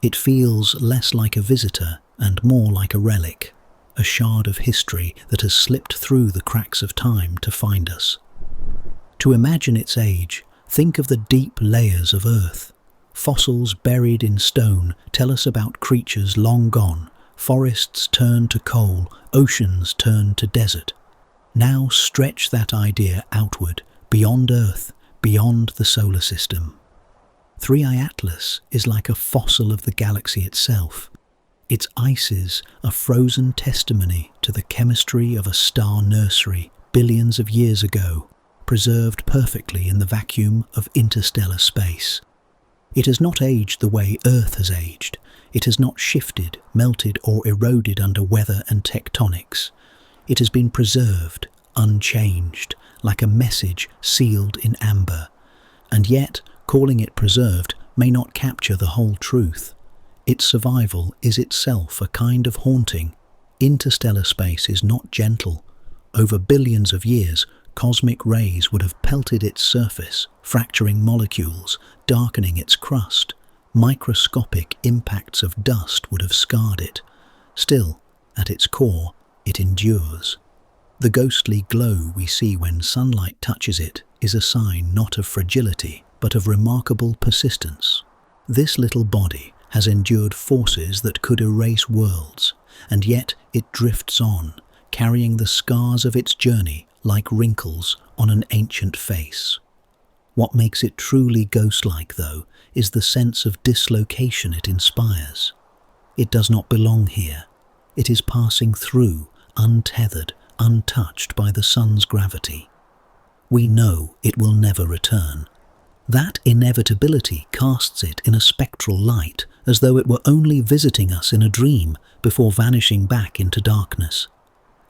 A: it feels less like a visitor and more like a relic, a shard of history that has slipped through the cracks of time to find us. To imagine its age, think of the deep layers of Earth. Fossils buried in stone tell us about creatures long gone. Forests turned to coal, oceans turned to desert. Now stretch that idea outward, beyond Earth, beyond the solar system. 3I Atlas is like a fossil of the galaxy itself. Its ices are frozen testimony to the chemistry of a star nursery billions of years ago, preserved perfectly in the vacuum of interstellar space. It has not aged the way Earth has aged. It has not shifted, melted or eroded under weather and tectonics. It has been preserved, unchanged, like a message sealed in amber. And yet, calling it preserved may not capture the whole truth. Its survival is itself a kind of haunting. Interstellar space is not gentle. Over billions of years, cosmic rays would have pelted its surface, fracturing molecules, darkening its crust. Microscopic impacts of dust would have scarred it. Still, at its core, it endures. The ghostly glow we see when sunlight touches it is a sign not of fragility, but of remarkable persistence. This little body has endured forces that could erase worlds, and yet it drifts on, carrying the scars of its journey like wrinkles on an ancient face. What makes it truly ghost-like, though, is the sense of dislocation it inspires. It does not belong here. It is passing through, untethered, untouched by the sun's gravity. We know it will never return. That inevitability casts it in a spectral light, as though it were only visiting us in a dream before vanishing back into darkness.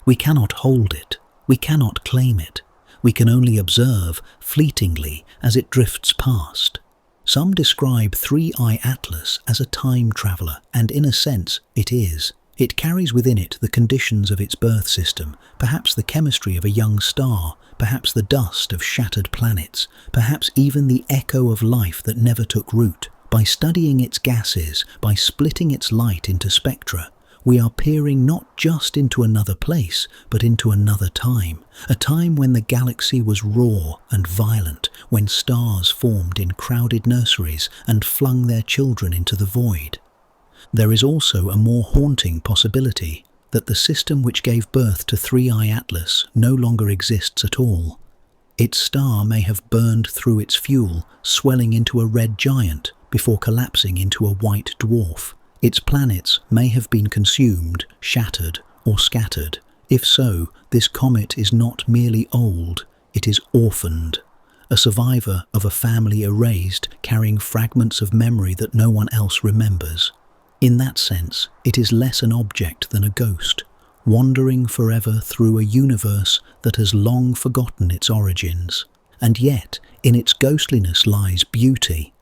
A: We cannot hold it. We cannot claim it. We can only observe fleetingly as it drifts past. Some describe 3I Atlas as a time traveller, and in a sense it is. It carries within it the conditions of its birth system, perhaps the chemistry of a young star, perhaps the dust of shattered planets, perhaps even the echo of life that never took root. By studying its gases, by splitting its light into spectra, we are peering not just into another place, but into another time, a time when the galaxy was raw and violent, when stars formed in crowded nurseries and flung their children into the void. There is also a more haunting possibility, that the system which gave birth to 3I Atlas no longer exists at all. Its star may have burned through its fuel, swelling into a red giant before collapsing into a white dwarf. Its planets may have been consumed, shattered, or scattered. If so, this comet is not merely old, it is orphaned, a survivor of a family erased, carrying fragments of memory that no one else remembers. In that sense, it is less an object than a ghost, wandering forever through a universe that has long forgotten its origins. And yet, in its ghostliness lies beauty.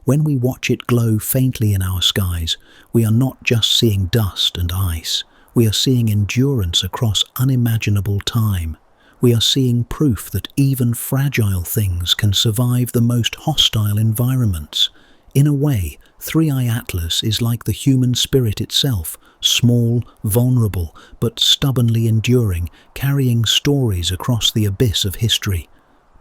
A: When we watch it glow faintly in our skies, we are not just seeing dust and ice. We are seeing endurance across unimaginable time. We are seeing proof that even fragile things can survive the most hostile environments. In a way, 3I Atlas is like the human spirit itself, small, vulnerable, but stubbornly enduring, carrying stories across the abyss of history.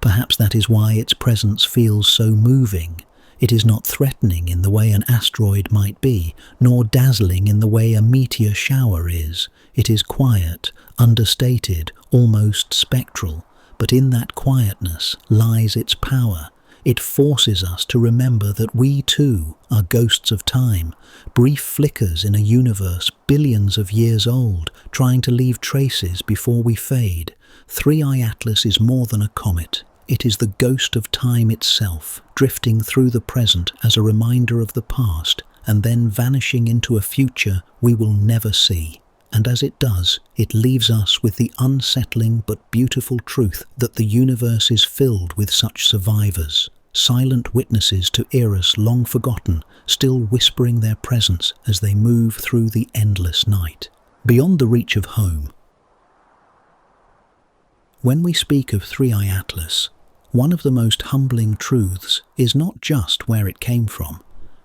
A: Perhaps that is why its presence feels so moving. It is not threatening in the way an asteroid might be, nor dazzling in the way a meteor shower is. It is quiet, understated, almost spectral, but in that quietness lies its power. It forces us to remember that we too are ghosts of time, brief flickers in a universe billions of years old, trying to leave traces before we fade. 3i Atlas is more than a comet. It is the ghost of time itself, drifting through the present as a reminder of the past, and then vanishing into a future we will never see. And as it does, it leaves us with the unsettling but beautiful truth that the universe is filled with such survivors, silent witnesses to eras long forgotten, still whispering their presence as they move through the endless night. Beyond the reach of home. When we speak of 3i Atlas, one of the most humbling truths is not just where it came from,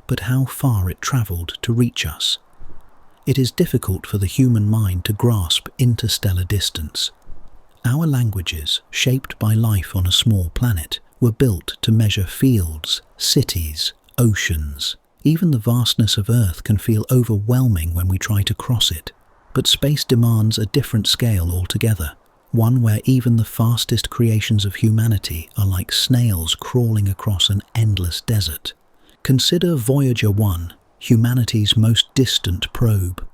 A: but how far it travelled to reach us. It is difficult for the human mind to grasp interstellar distance. Our languages, shaped by life on a small planet, were built to measure fields, cities, oceans. Even the vastness of Earth can feel overwhelming when we try to cross it. But space demands a different scale altogether, one where even the fastest creations of humanity are like snails crawling across an endless desert. Consider Voyager 1, humanity's most distant probe.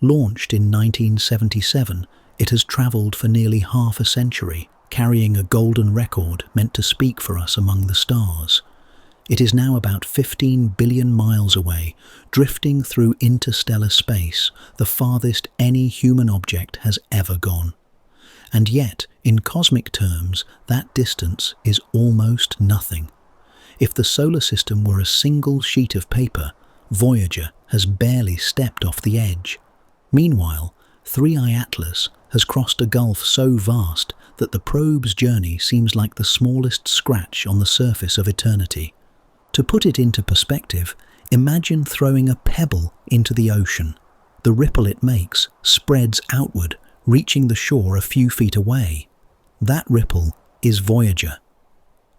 A: Launched in 1977, it has travelled for nearly half a century, carrying a golden record meant to speak for us among the stars. It is now about 15 billion miles away, drifting through interstellar space, the farthest any human object has ever gone. And yet, in cosmic terms, that distance is almost nothing. If the solar system were a single sheet of paper, Voyager has barely stepped off the edge. Meanwhile, 3i Atlas has crossed a gulf so vast that the probe's journey seems like the smallest scratch on the surface of eternity. To put it into perspective, imagine throwing a pebble into the ocean. The ripple it makes spreads outward, reaching the shore a few feet away. That ripple is Voyager.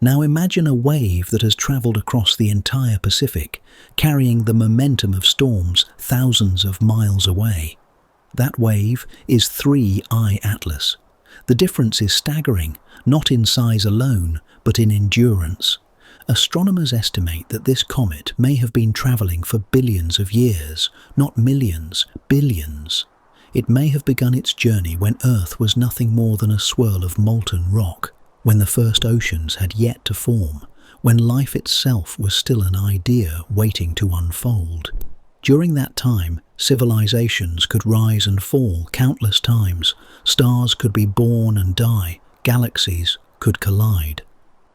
A: Now imagine a wave that has travelled across the entire Pacific, carrying the momentum of storms thousands of miles away. That wave is 3i Atlas. The difference is staggering, not in size alone, but in endurance. Astronomers estimate that this comet may have been travelling for billions of years, not millions, billions. It may have begun its journey when Earth was nothing more than a swirl of molten rock, when the first oceans had yet to form, when life itself was still an idea waiting to unfold. During that time, civilizations could rise and fall countless times, stars could be born and die, galaxies could collide.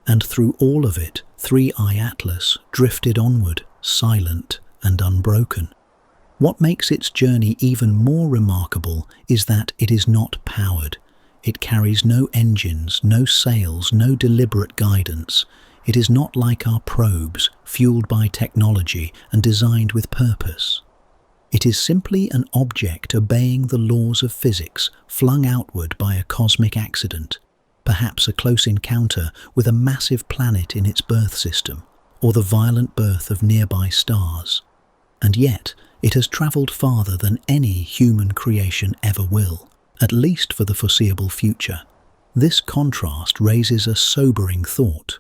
A: And through all of it, 3i Atlas drifted onward, silent and unbroken. What makes its journey even more remarkable is that it is not powered. It carries no engines, no sails, no deliberate guidance. It is not like our probes, fueled by technology and designed with purpose. It is simply an object obeying the laws of physics, flung outward by a cosmic accident, perhaps a close encounter with a massive planet in its birth system, or the violent birth of nearby stars. And yet, it has travelled farther than any human creation ever will, at least for the foreseeable future. This contrast raises a sobering thought.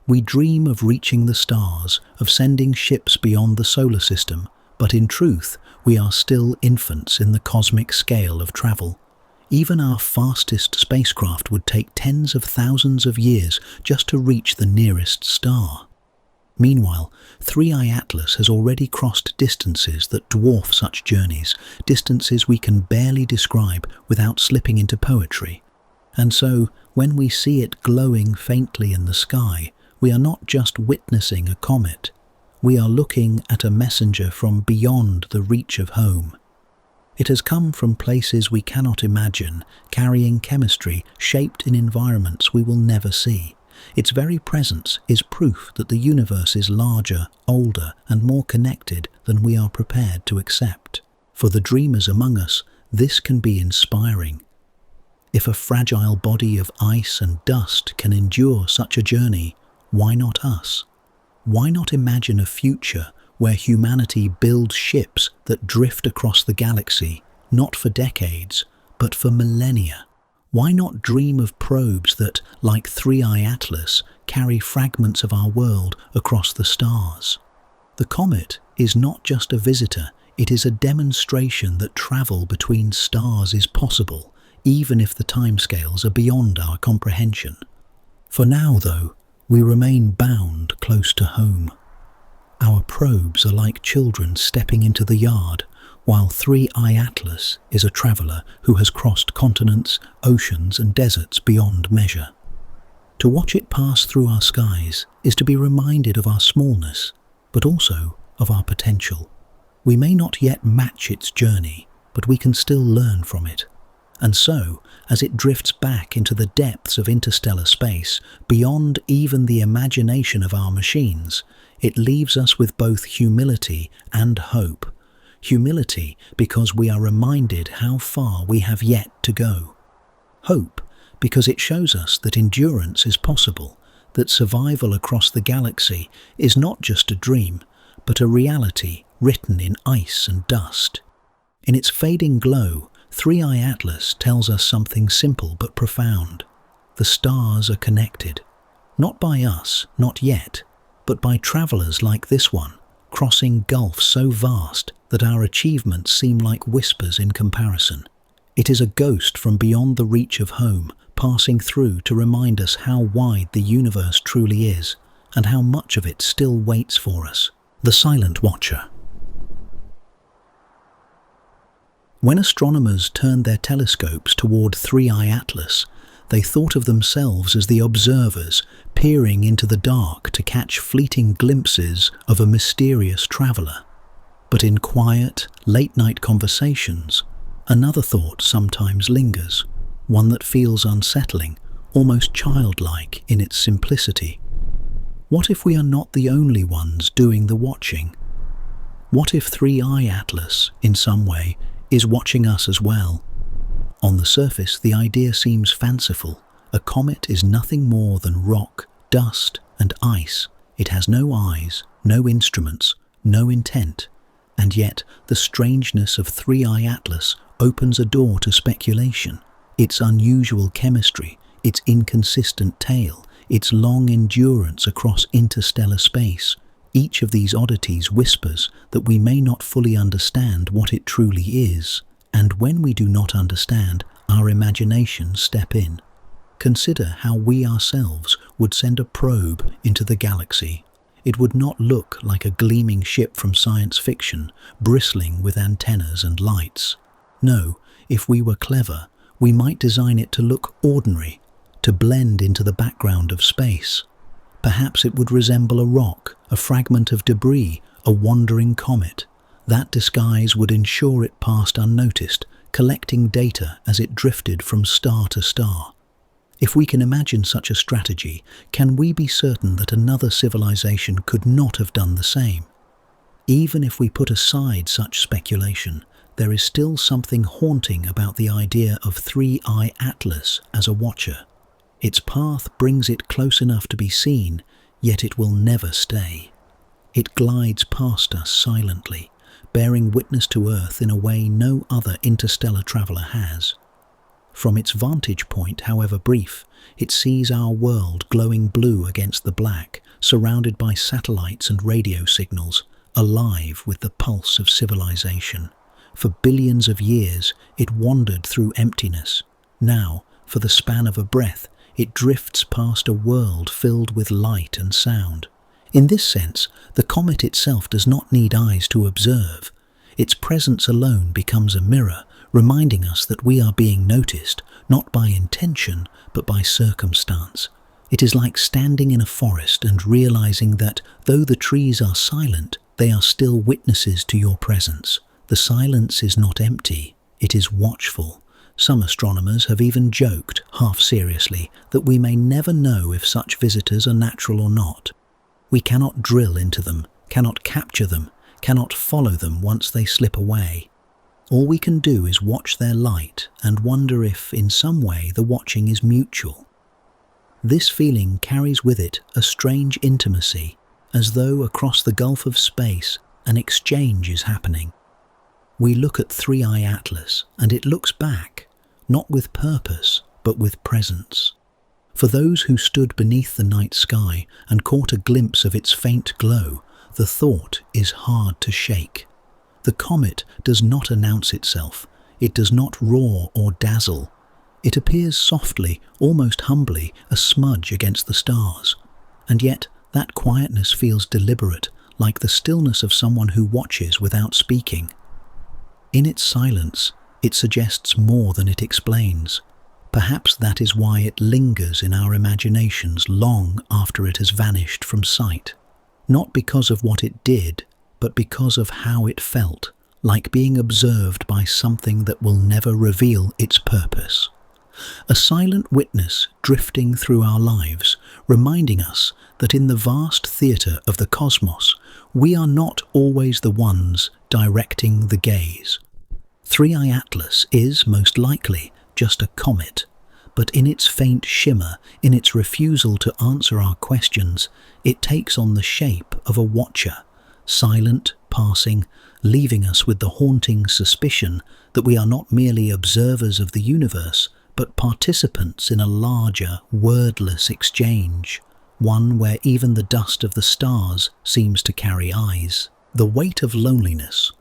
A: We dream of reaching the stars, of sending ships beyond the solar system, but in truth, we are still infants in the cosmic scale of travel. Even our fastest spacecraft would take tens of thousands of years just to reach the nearest star. Meanwhile, 3i Atlas has already crossed distances that dwarf such journeys, distances we can barely describe without slipping into poetry. And so, when we see it glowing faintly in the sky, we are not just witnessing a comet. We are looking at a messenger from beyond the reach of home. It has come from places we cannot imagine, carrying chemistry shaped in environments we will never see. Its very presence is proof that the universe is larger, older, and more connected than we are prepared to accept. For the dreamers among us, this can be inspiring. If a fragile body of ice and dust can endure such a journey, why not us? Why not imagine a future where humanity builds ships that drift across the galaxy, not for decades, but for millennia? Why not dream of probes that, like Three-Eye Atlas, carry fragments of our world across the stars? The comet is not just a visitor, it is a demonstration that travel between stars is possible, even if the timescales are beyond our comprehension. For now, though, we remain bound close to home. Our probes are like children stepping into the yard, while Three-Eye Atlas is a traveller who has crossed continents, oceans and deserts beyond measure. To watch it pass through our skies is to be reminded of our smallness, but also of our potential. We may not yet match its journey, but we can still learn from it. And so, as it drifts back into the depths of interstellar space, beyond even the imagination of our machines, it leaves us with both humility and hope. Humility because we are reminded how far we have yet to go. Hope because it shows us that endurance is possible, that survival across the galaxy is not just a dream, but a reality written in ice and dust. In its fading glow, Three-Eye Atlas tells us something simple but profound. The stars are connected, not by us, not yet, but by travellers like this one, crossing gulfs so vast that our achievements seem like whispers in comparison. It is a ghost from beyond the reach of home, passing through to remind us how wide the universe truly is, and how much of it still waits for us. The Silent Watcher. When astronomers turned their telescopes toward Three-Eye Atlas, they thought of themselves as the observers, peering into the dark to catch fleeting glimpses of a mysterious traveller. But in quiet, late-night conversations, another thought sometimes lingers, one that feels unsettling, almost childlike in its simplicity. What if we are not the only ones doing the watching? What if Three-Eye Atlas, in some way, is watching us as well? On the surface, the idea seems fanciful. A comet is nothing more than rock, dust, and ice. It has no eyes, no instruments, no intent. And yet, the strangeness of Three-Eye Atlas opens a door to speculation. Its unusual chemistry, its inconsistent tail, its long endurance across interstellar space. Each of these oddities whispers that we may not fully understand what it truly is. And when we do not understand, our imaginations step in. Consider how we ourselves would send a probe into the galaxy. It would not look like a gleaming ship from science fiction, bristling with antennas and lights. No, if we were clever, we might design it to look ordinary, to blend into the background of space. Perhaps it would resemble a rock, a fragment of debris, a wandering comet. That disguise would ensure it passed unnoticed, collecting data as it drifted from star to star. If we can imagine such a strategy, can we be certain that another civilization could not have done the same? Even if we put aside such speculation, there is still something haunting about the idea of Three-Eye Atlas as a watcher. Its path brings it close enough to be seen, yet it will never stay. It glides past us silently, bearing witness to Earth in a way no other interstellar traveller has. From its vantage point, however brief, it sees our world glowing blue against the black, surrounded by satellites and radio signals, alive with the pulse of civilization. For billions of years, it wandered through emptiness. Now, for the span of a breath, it drifts past a world filled with light and sound. In this sense, the comet itself does not need eyes to observe. Its presence alone becomes a mirror, reminding us that we are being noticed, not by intention, but by circumstance. It is like standing in a forest and realizing that, though the trees are silent, they are still witnesses to your presence. The silence is not empty, it is watchful. Some astronomers have even joked, half seriously, that we may never know if such visitors are natural or not. We cannot drill into them, cannot capture them, cannot follow them once they slip away. All we can do is watch their light and wonder if, in some way, the watching is mutual. This feeling carries with it a strange intimacy, as though across the gulf of space an exchange is happening. We look at Three-Eye Atlas, and it looks back, not with purpose, but with presence. For those who stood beneath the night sky and caught a glimpse of its faint glow, the thought is hard to shake. The comet does not announce itself. It does not roar or dazzle. It appears softly, almost humbly, a smudge against the stars. And yet, that quietness feels deliberate, like the stillness of someone who watches without speaking. In its silence, it suggests more than it explains. Perhaps that is why it lingers in our imaginations long after it has vanished from sight. Not because of what it did, but because of how it felt, like being observed by something that will never reveal its purpose. A silent witness drifting through our lives, reminding us that in the vast theatre of the cosmos, we are not always the ones directing the gaze. 3I Atlas is, most likely, just a comet, but in its faint shimmer, in its refusal to answer our questions, it takes on the shape of a watcher, silent, passing, leaving us with the haunting suspicion that we are not merely observers of the universe, but participants in a larger, wordless exchange, one where even the dust of the stars seems to carry eyes. The weight of loneliness.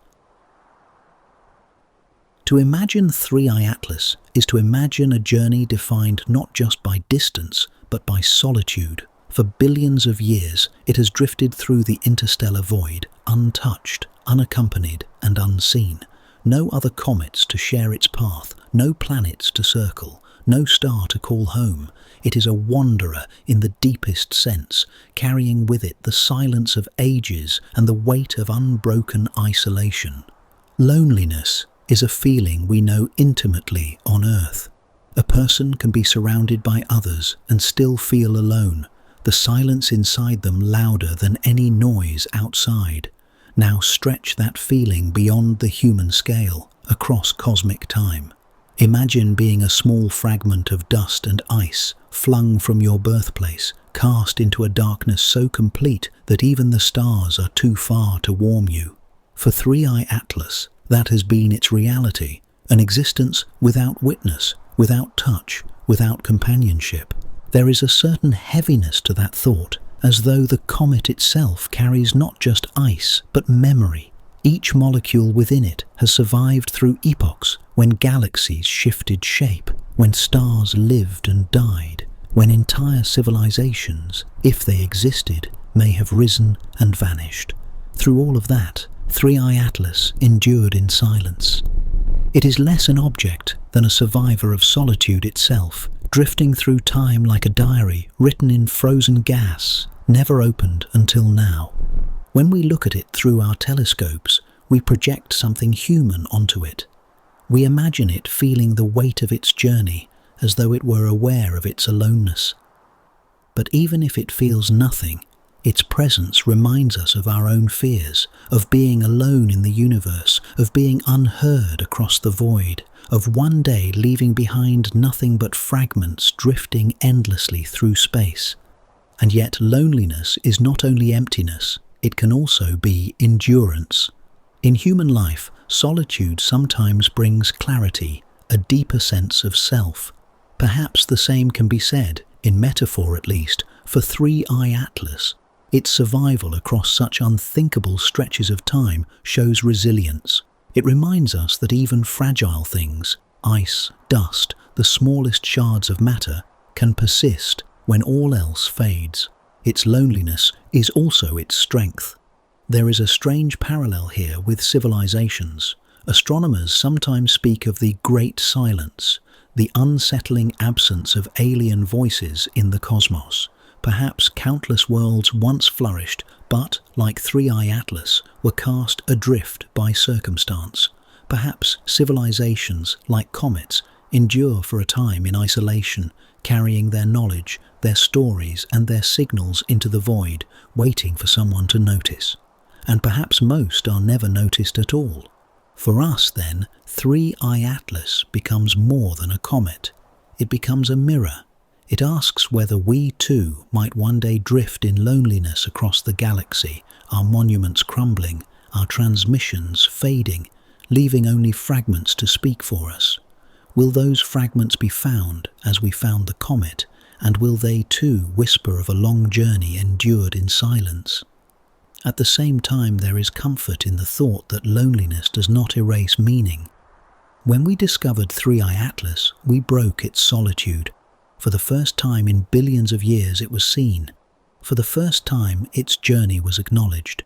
A: To imagine 3I Atlas is to imagine a journey defined not just by distance, but by solitude. For billions of years, it has drifted through the interstellar void, untouched, unaccompanied, and unseen. No other comets to share its path, no planets to circle, no star to call home. It is a wanderer in the deepest sense, carrying with it the silence of ages and the weight of unbroken isolation. Loneliness is a feeling we know intimately on Earth. A person can be surrounded by others and still feel alone, the silence inside them louder than any noise outside. Now stretch that feeling beyond the human scale, across cosmic time. Imagine being a small fragment of dust and ice, flung from your birthplace, cast into a darkness so complete that even the stars are too far to warm you. For 3I Atlas, that has been its reality, an existence without witness, without touch, without companionship. There is a certain heaviness to that thought, as though the comet itself carries not just ice, but memory. Each molecule within it has survived through epochs, when galaxies shifted shape, when stars lived and died, when entire civilizations, if they existed, may have risen and vanished. Through all of that, 3I Atlas endured in silence. It is less an object than a survivor of solitude itself, drifting through time like a diary written in frozen gas, never opened until now. When we look at it through our telescopes, we project something human onto it. We imagine it feeling the weight of its journey, as though it were aware of its aloneness. But even if it feels nothing, its presence reminds us of our own fears, of being alone in the universe, of being unheard across the void, of one day leaving behind nothing but fragments drifting endlessly through space. And yet loneliness is not only emptiness, it can also be endurance. In human life, solitude sometimes brings clarity, a deeper sense of self. Perhaps the same can be said, in metaphor at least, for 3I Atlas. Its survival across such unthinkable stretches of time shows resilience. It reminds us that even fragile things, ice, dust, the smallest shards of matter, can persist when all else fades. Its loneliness is also its strength. There is a strange parallel here with civilizations. Astronomers sometimes speak of the Great Silence, the unsettling absence of alien voices in the cosmos. Perhaps countless worlds once flourished, but, like 3I Atlas, were cast adrift by circumstance. Perhaps civilizations, like comets, endure for a time in isolation, carrying their knowledge, their stories and their signals into the void, waiting for someone to notice. And perhaps most are never noticed at all. For us, then, 3I Atlas becomes more than a comet. It becomes a mirror. It asks whether we too might one day drift in loneliness across the galaxy, our monuments crumbling, our transmissions fading, leaving only fragments to speak for us. Will those fragments be found as we found the comet, and will they too whisper of a long journey endured in silence? At the same time, there is comfort in the thought that loneliness does not erase meaning. When we discovered 3i Atlas, we broke its solitude. For the first time in billions of years it was seen. For the first time its journey was acknowledged.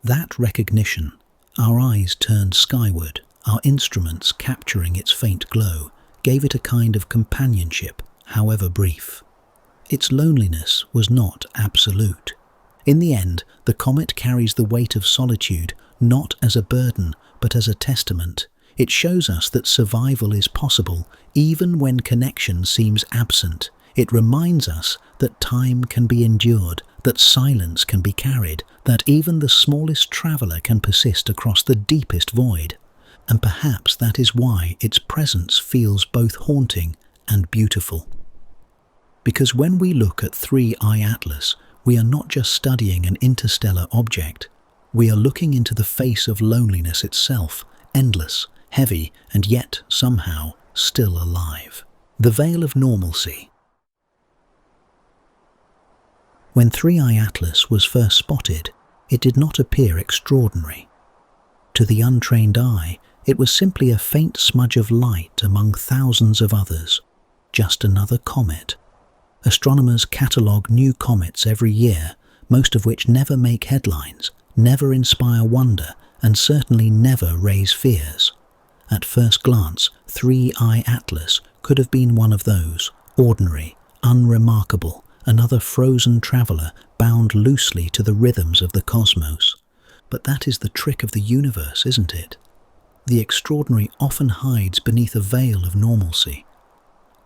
A: That recognition, our eyes turned skyward, our instruments capturing its faint glow, gave it a kind of companionship, however brief. Its loneliness was not absolute. In the end, the comet carries the weight of solitude, not as a burden, but as a testament. It shows us that survival is possible, even when connection seems absent. It reminds us that time can be endured, that silence can be carried, that even the smallest traveller can persist across the deepest void. And perhaps that is why its presence feels both haunting and beautiful. Because when we look at 3i Atlas, we are not just studying an interstellar object. We are looking into the face of loneliness itself, endless, heavy, and yet, somehow, still alive. The veil of normalcy. When 3i Atlas was first spotted, it did not appear extraordinary. To the untrained eye, it was simply a faint smudge of light among thousands of others, just another comet. Astronomers catalogue new comets every year, most of which never make headlines, never inspire wonder, and certainly never raise fears. At first glance, 3i Atlas could have been one of those, ordinary, unremarkable, another frozen traveller bound loosely to the rhythms of the cosmos. But that is the trick of the universe, isn't it? The extraordinary often hides beneath a veil of normalcy.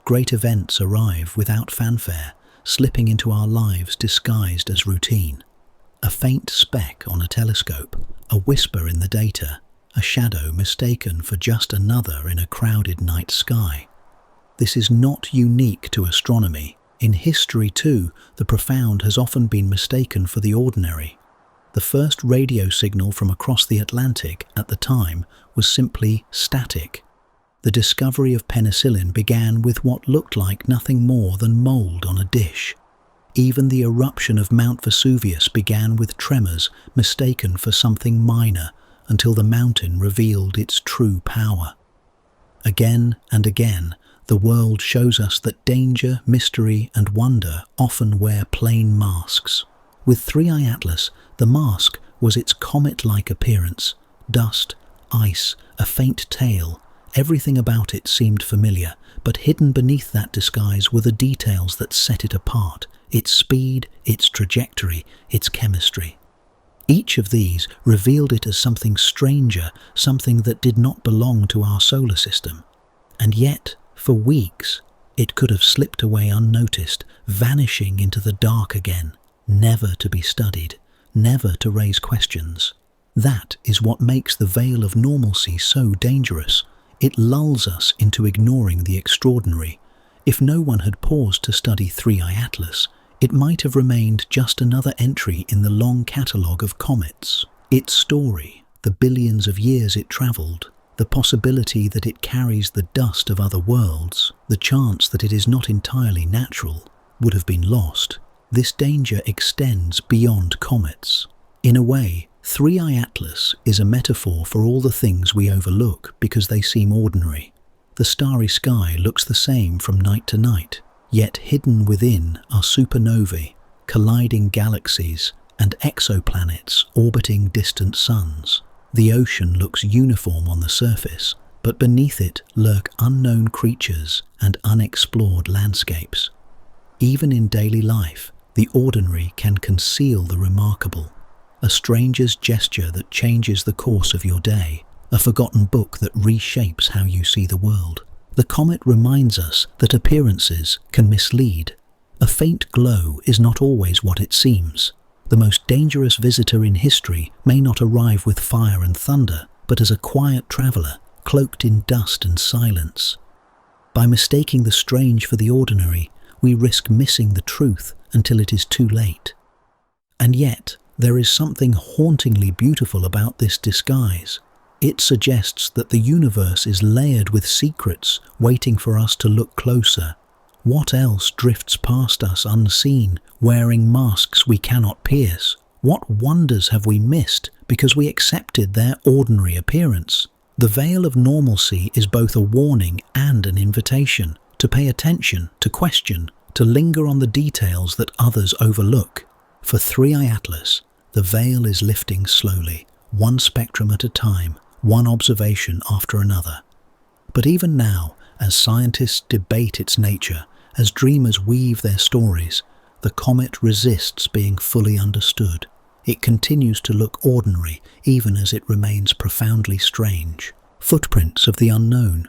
A: Great events arrive without fanfare, slipping into our lives disguised as routine. A faint speck on a telescope, a whisper in the data, a shadow mistaken for just another in a crowded night sky. This is not unique to astronomy. In history too, the profound has often been mistaken for the ordinary. The first radio signal from across the Atlantic at the time was simply static. The discovery of penicillin began with what looked like nothing more than mold on a dish. Even the eruption of Mount Vesuvius began with tremors mistaken for something minor, until the mountain revealed its true power. Again and again, the world shows us that danger, mystery, and wonder often wear plain masks. With 3i Atlas, the mask was its comet-like appearance. Dust, ice, a faint tail, everything about it seemed familiar, but hidden beneath that disguise were the details that set it apart, its speed, its trajectory, its chemistry. Each of these revealed it as something stranger, something that did not belong to our solar system. And yet, for weeks, it could have slipped away unnoticed, vanishing into the dark again, never to be studied, never to raise questions. That is what makes the veil of normalcy so dangerous. It lulls us into ignoring the extraordinary. If no one had paused to study 3i Atlas, it might have remained just another entry in the long catalogue of comets. Its story, the billions of years it travelled, the possibility that it carries the dust of other worlds, the chance that it is not entirely natural, would have been lost. This danger extends beyond comets. In a way, 3i Atlas is a metaphor for all the things we overlook because they seem ordinary. The starry sky looks the same from night to night, yet hidden within are supernovae, colliding galaxies, and exoplanets orbiting distant suns. The ocean looks uniform on the surface, but beneath it lurk unknown creatures and unexplored landscapes. Even in daily life, the ordinary can conceal the remarkable. A stranger's gesture that changes the course of your day, a forgotten book that reshapes how you see the world. The comet reminds us that appearances can mislead. A faint glow is not always what it seems. The most dangerous visitor in history may not arrive with fire and thunder, but as a quiet traveller, cloaked in dust and silence. By mistaking the strange for the ordinary, we risk missing the truth until it is too late. And yet, there is something hauntingly beautiful about this disguise. It suggests that the universe is layered with secrets waiting for us to look closer. What else drifts past us unseen, wearing masks we cannot pierce? What wonders have we missed because we accepted their ordinary appearance? The veil of normalcy is both a warning and an invitation to pay attention, to question, to linger on the details that others overlook. For 3i Atlas, the veil is lifting slowly, one spectrum at a time, one observation after another. But even now, as scientists debate its nature, as dreamers weave their stories, the comet resists being fully understood. It continues to look ordinary, even as it remains profoundly strange. Footprints of the unknown.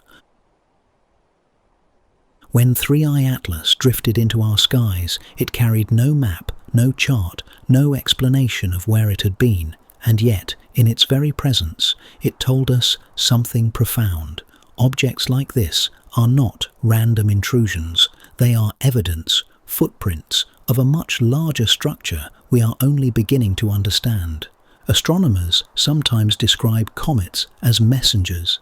A: When 3i Atlas drifted into our skies, it carried no map, no chart, no explanation of where it had been, and yet, in its very presence, it told us something profound. Objects like this are not random intrusions. They are evidence, footprints, of a much larger structure we are only beginning to understand. Astronomers sometimes describe comets as messengers.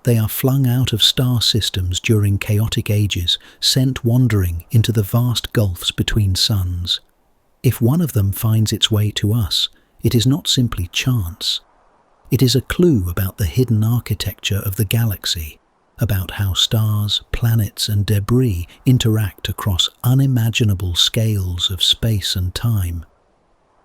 A: They are flung out of star systems during chaotic ages, sent wandering into the vast gulfs between suns. If one of them finds its way to us, it is not simply chance. It is a clue about the hidden architecture of the galaxy, about how stars, planets, and debris interact across unimaginable scales of space and time.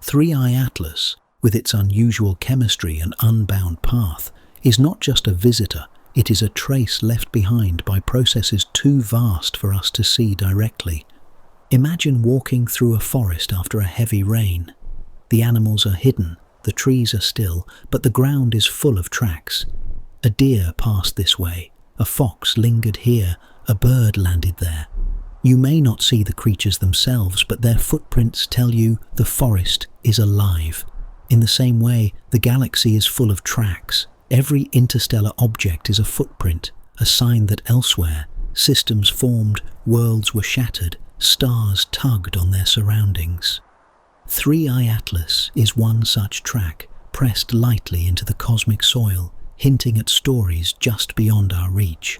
A: 3i Atlas, with its unusual chemistry and unbound path, is not just a visitor, it is a trace left behind by processes too vast for us to see directly. Imagine walking through a forest after a heavy rain. The animals are hidden, the trees are still, but the ground is full of tracks. A deer passed this way, a fox lingered here, a bird landed there. You may not see the creatures themselves, but their footprints tell you the forest is alive. In the same way, the galaxy is full of tracks. Every interstellar object is a footprint, a sign that elsewhere, systems formed, worlds were shattered, stars tugged on their surroundings. 3i Atlas is one such track, pressed lightly into the cosmic soil, hinting at stories just beyond our reach.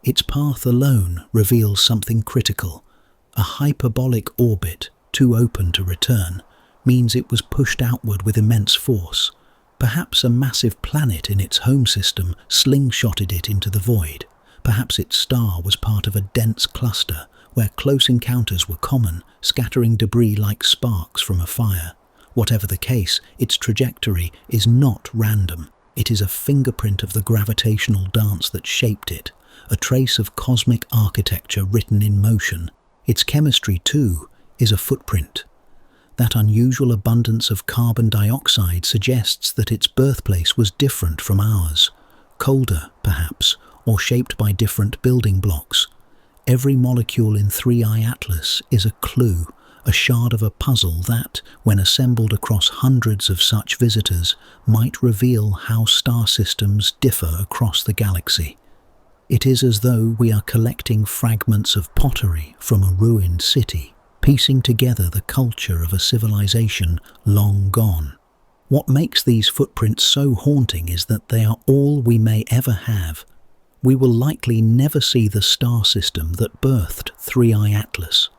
A: Its path alone reveals something critical. A hyperbolic orbit, too open to return, means it was pushed outward with immense force. Perhaps a massive planet in its home system slingshotted it into the void. Perhaps its star was part of a dense cluster where close encounters were common, scattering debris like sparks from a fire. Whatever the case, its trajectory is not random. It is a fingerprint of the gravitational dance that shaped it, a trace of cosmic architecture written in motion. Its chemistry, too, is a footprint. That unusual abundance of carbon dioxide suggests that its birthplace was different from ours, colder, perhaps, or shaped by different building blocks. Every molecule in 3i Atlas is a clue, a shard of a puzzle that, when assembled across hundreds of such visitors, might reveal how star systems differ across the galaxy. It is as though we are collecting fragments of pottery from a ruined city, piecing together the culture of a civilization long gone. What makes these footprints so haunting is that they are all we may ever have. We will likely never see the star system that birthed 3i Atlas.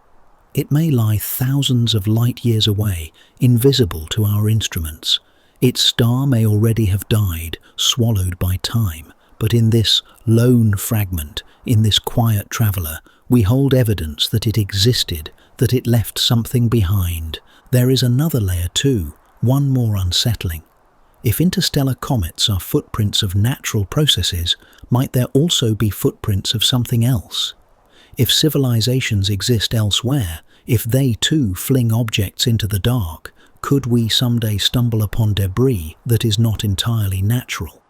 A: It may lie thousands of light years away, invisible to our instruments. Its star may already have died, swallowed by time, but in this lone fragment, in this quiet traveller, we hold evidence that it existed, that it left something behind. There is another layer too, one more unsettling. If interstellar comets are footprints of natural processes, might there also be footprints of something else? If civilizations exist elsewhere, if they too fling objects into the dark, could we someday stumble upon debris that is not entirely natural?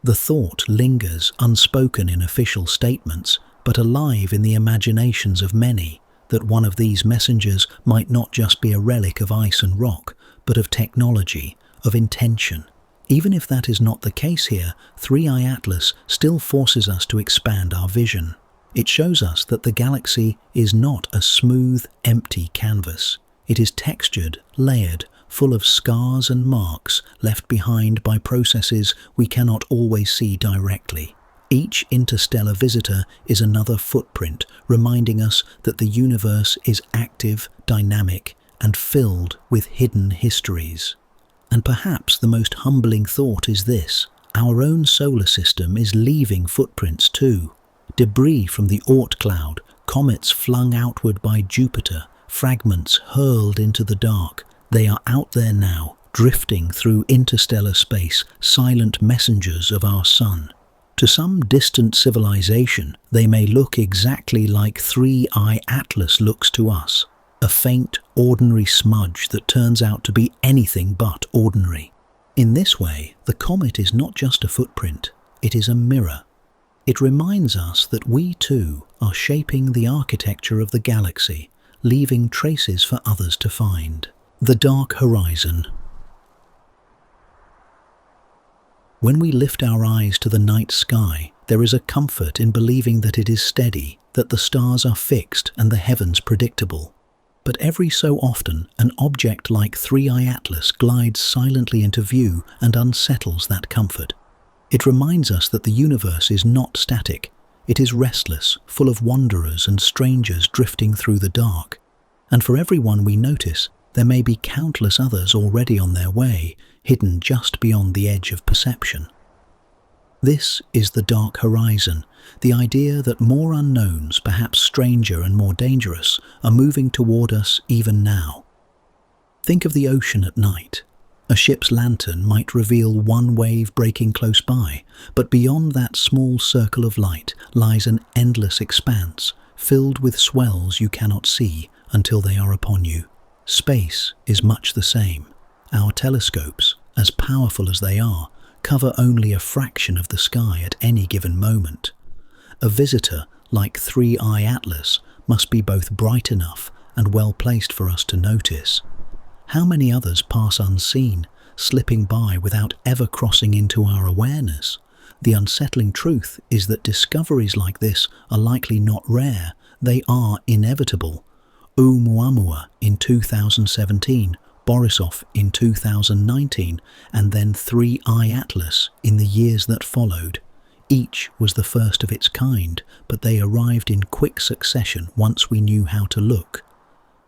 A: The thought lingers unspoken in official statements, but alive in the imaginations of many, that one of these messengers might not just be a relic of ice and rock, but of technology, of intention. Even if that is not the case here, 3i Atlas still forces us to expand our vision. It shows us that the galaxy is not a smooth, empty canvas. It is textured, layered, full of scars and marks left behind by processes we cannot always see directly. Each interstellar visitor is another footprint, reminding us that the universe is active, dynamic, and filled with hidden histories. And perhaps the most humbling thought is this: our own solar system is leaving footprints too. Debris from the Oort cloud, comets flung outward by Jupiter, fragments hurled into the dark. They are out there now, drifting through interstellar space, silent messengers of our sun. To some distant civilization, they may look exactly like 3I Atlas looks to us, a faint, ordinary smudge that turns out to be anything but ordinary. In this way, the comet is not just a footprint, it is a mirror. It reminds us that we too are shaping the architecture of the galaxy, leaving traces for others to find. The dark horizon. When we lift our eyes to the night sky, there is a comfort in believing that it is steady, that the stars are fixed and the heavens predictable. But every so often, an object like 3I Atlas glides silently into view and unsettles that comfort. It reminds us that the universe is not static. It is restless, full of wanderers and strangers drifting through the dark. And for every one we notice, there may be countless others already on their way, hidden just beyond the edge of perception. This is the dark horizon, the idea that more unknowns, perhaps stranger and more dangerous, are moving toward us even now. Think of the ocean at night. A ship's lantern might reveal one wave breaking close by, but beyond that small circle of light lies an endless expanse, filled with swells you cannot see until they are upon you. Space is much the same. Our telescopes, as powerful as they are, cover only a fraction of the sky at any given moment. A visitor like 3I Atlas must be both bright enough and well placed for us to notice. How many others pass unseen, slipping by without ever crossing into our awareness? The unsettling truth is that discoveries like this are likely not rare, they are inevitable. Oumuamua in 2017, Borisov in 2019, and then 3I Atlas in the years that followed. Each was the first of its kind, but they arrived in quick succession once we knew how to look.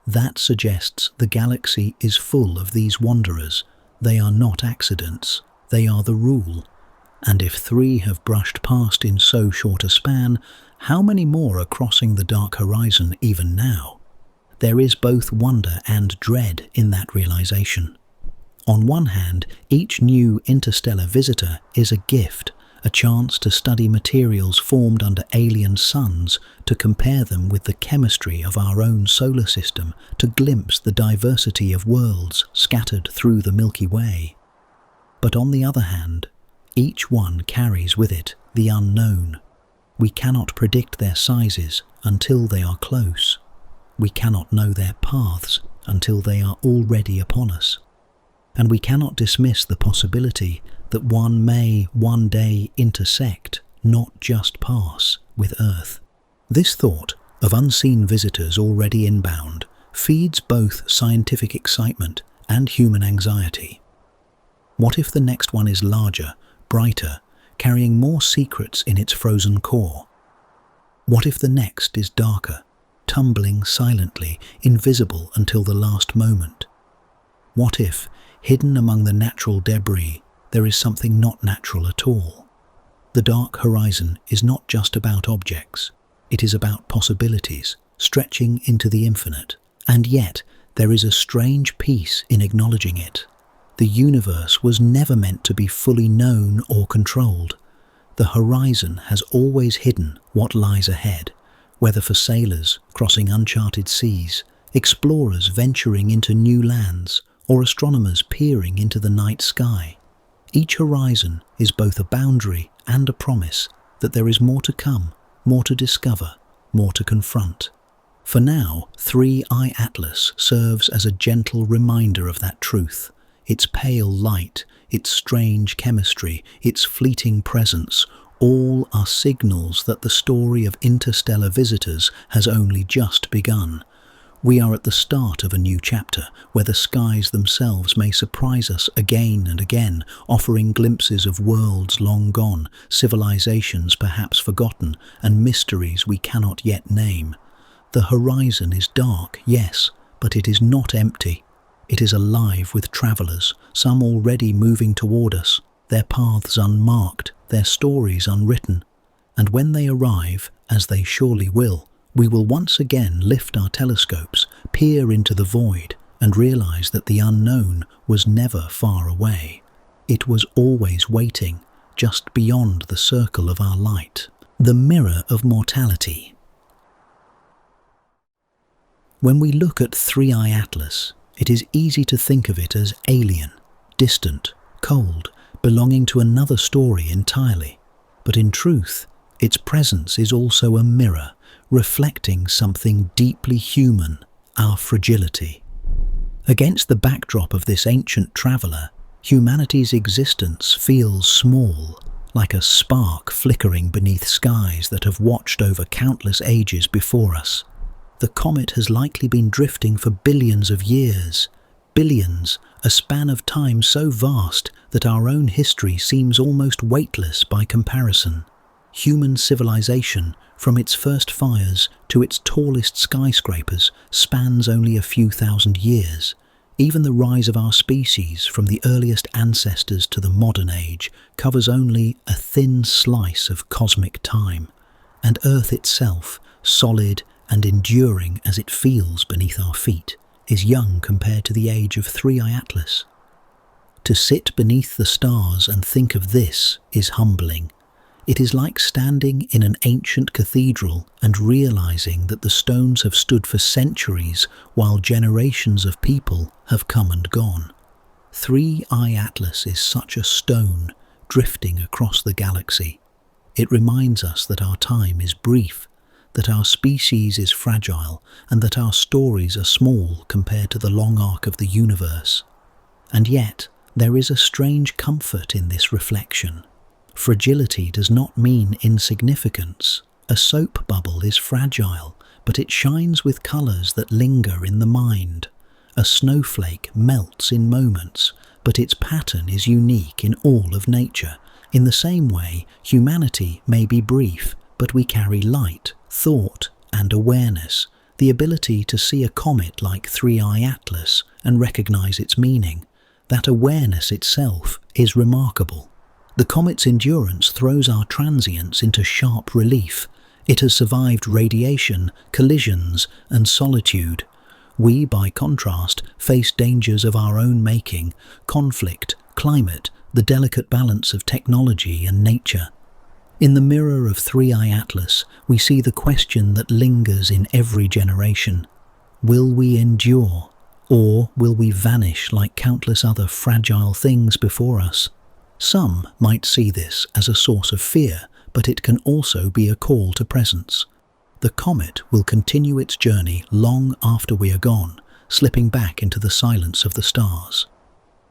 A: That suggests the galaxy is full of these wanderers. They are not accidents, they are the rule. And if 3 have brushed past in so short a span, how many more are crossing the dark horizon even now? There is both wonder and dread in that realization. On one hand, each new interstellar visitor is a gift, a chance to study materials formed under alien suns, to compare them with the chemistry of our own solar system, to glimpse the diversity of worlds scattered through the Milky Way. But on the other hand, each one carries with it the unknown. We cannot predict their sizes until they are close. We cannot know their paths until they are already upon us. And we cannot dismiss the possibility that one may one day intersect, not just pass, with Earth. This thought of unseen visitors already inbound feeds both scientific excitement and human anxiety. What if the next one is larger, brighter, carrying more secrets in its frozen core? What if the next is darker, tumbling silently, invisible until the last moment? What if, hidden among the natural debris, there is something not natural at all? The dark horizon is not just about objects, it is about possibilities, stretching into the infinite. And yet, there is a strange peace in acknowledging it. The universe was never meant to be fully known or controlled. The horizon has always hidden what lies ahead, whether for sailors crossing uncharted seas, explorers venturing into new lands, or astronomers peering into the night sky. Each horizon is both a boundary and a promise that there is more to come, more to discover, more to confront. For now, 3I Atlas serves as a gentle reminder of that truth. Its pale light, its strange chemistry, its fleeting presence, all are signals that the story of interstellar visitors has only just begun. We are at the start of a new chapter where the skies themselves may surprise us again and again, offering glimpses of worlds long gone, civilizations perhaps forgotten, and mysteries we cannot yet name. The horizon is dark, yes, but it is not empty. It is alive with travelers, some already moving toward us, their paths unmarked, their stories unwritten. And when they arrive, as they surely will, we will once again lift our telescopes, peer into the void, and realize that the unknown was never far away. It was always waiting, just beyond the circle of our light. The mirror of mortality. When we look at Three-Eye Atlas, it is easy to think of it as alien, distant, cold, belonging to another story entirely. But in truth, its presence is also a mirror, reflecting something deeply human, our fragility. Against the backdrop of this ancient traveller, humanity's existence feels small, like a spark flickering beneath skies that have watched over countless ages before us. The comet has likely been drifting for billions of years. Billions, a span of time so vast that our own history seems almost weightless by comparison. Human civilization, from its first fires to its tallest skyscrapers, spans only a few thousand years. Even the rise of our species, from the earliest ancestors to the modern age, covers only a thin slice of cosmic time. And Earth itself, solid and enduring as it feels beneath our feet, is young compared to the age of Three-Eye Atlas. To sit beneath the stars and think of this is humbling. It is like standing in an ancient cathedral and realizing that the stones have stood for centuries while generations of people have come and gone. Three-Eye Atlas is such a stone drifting across the galaxy. It reminds us that our time is brief, that our species is fragile, and that our stories are small compared to the long arc of the universe. And yet, there is a strange comfort in this reflection. Fragility does not mean insignificance. A soap bubble is fragile, but it shines with colours that linger in the mind. A snowflake melts in moments, but its pattern is unique in all of nature. In the same way, humanity may be brief, but we carry light, thought, and awareness, the ability to see a comet like Three-Eye Atlas and recognize its meaning. That awareness itself is remarkable. The comet's endurance throws our transience into sharp relief. It has survived radiation, collisions, and solitude. We, by contrast, face dangers of our own making, conflict, climate, the delicate balance of technology and nature. In the mirror of Three-Eye Atlas, we see the question that lingers in every generation. Will we endure, or will we vanish like countless other fragile things before us? Some might see this as a source of fear, but it can also be a call to presence. The comet will continue its journey long after we are gone, slipping back into the silence of the stars.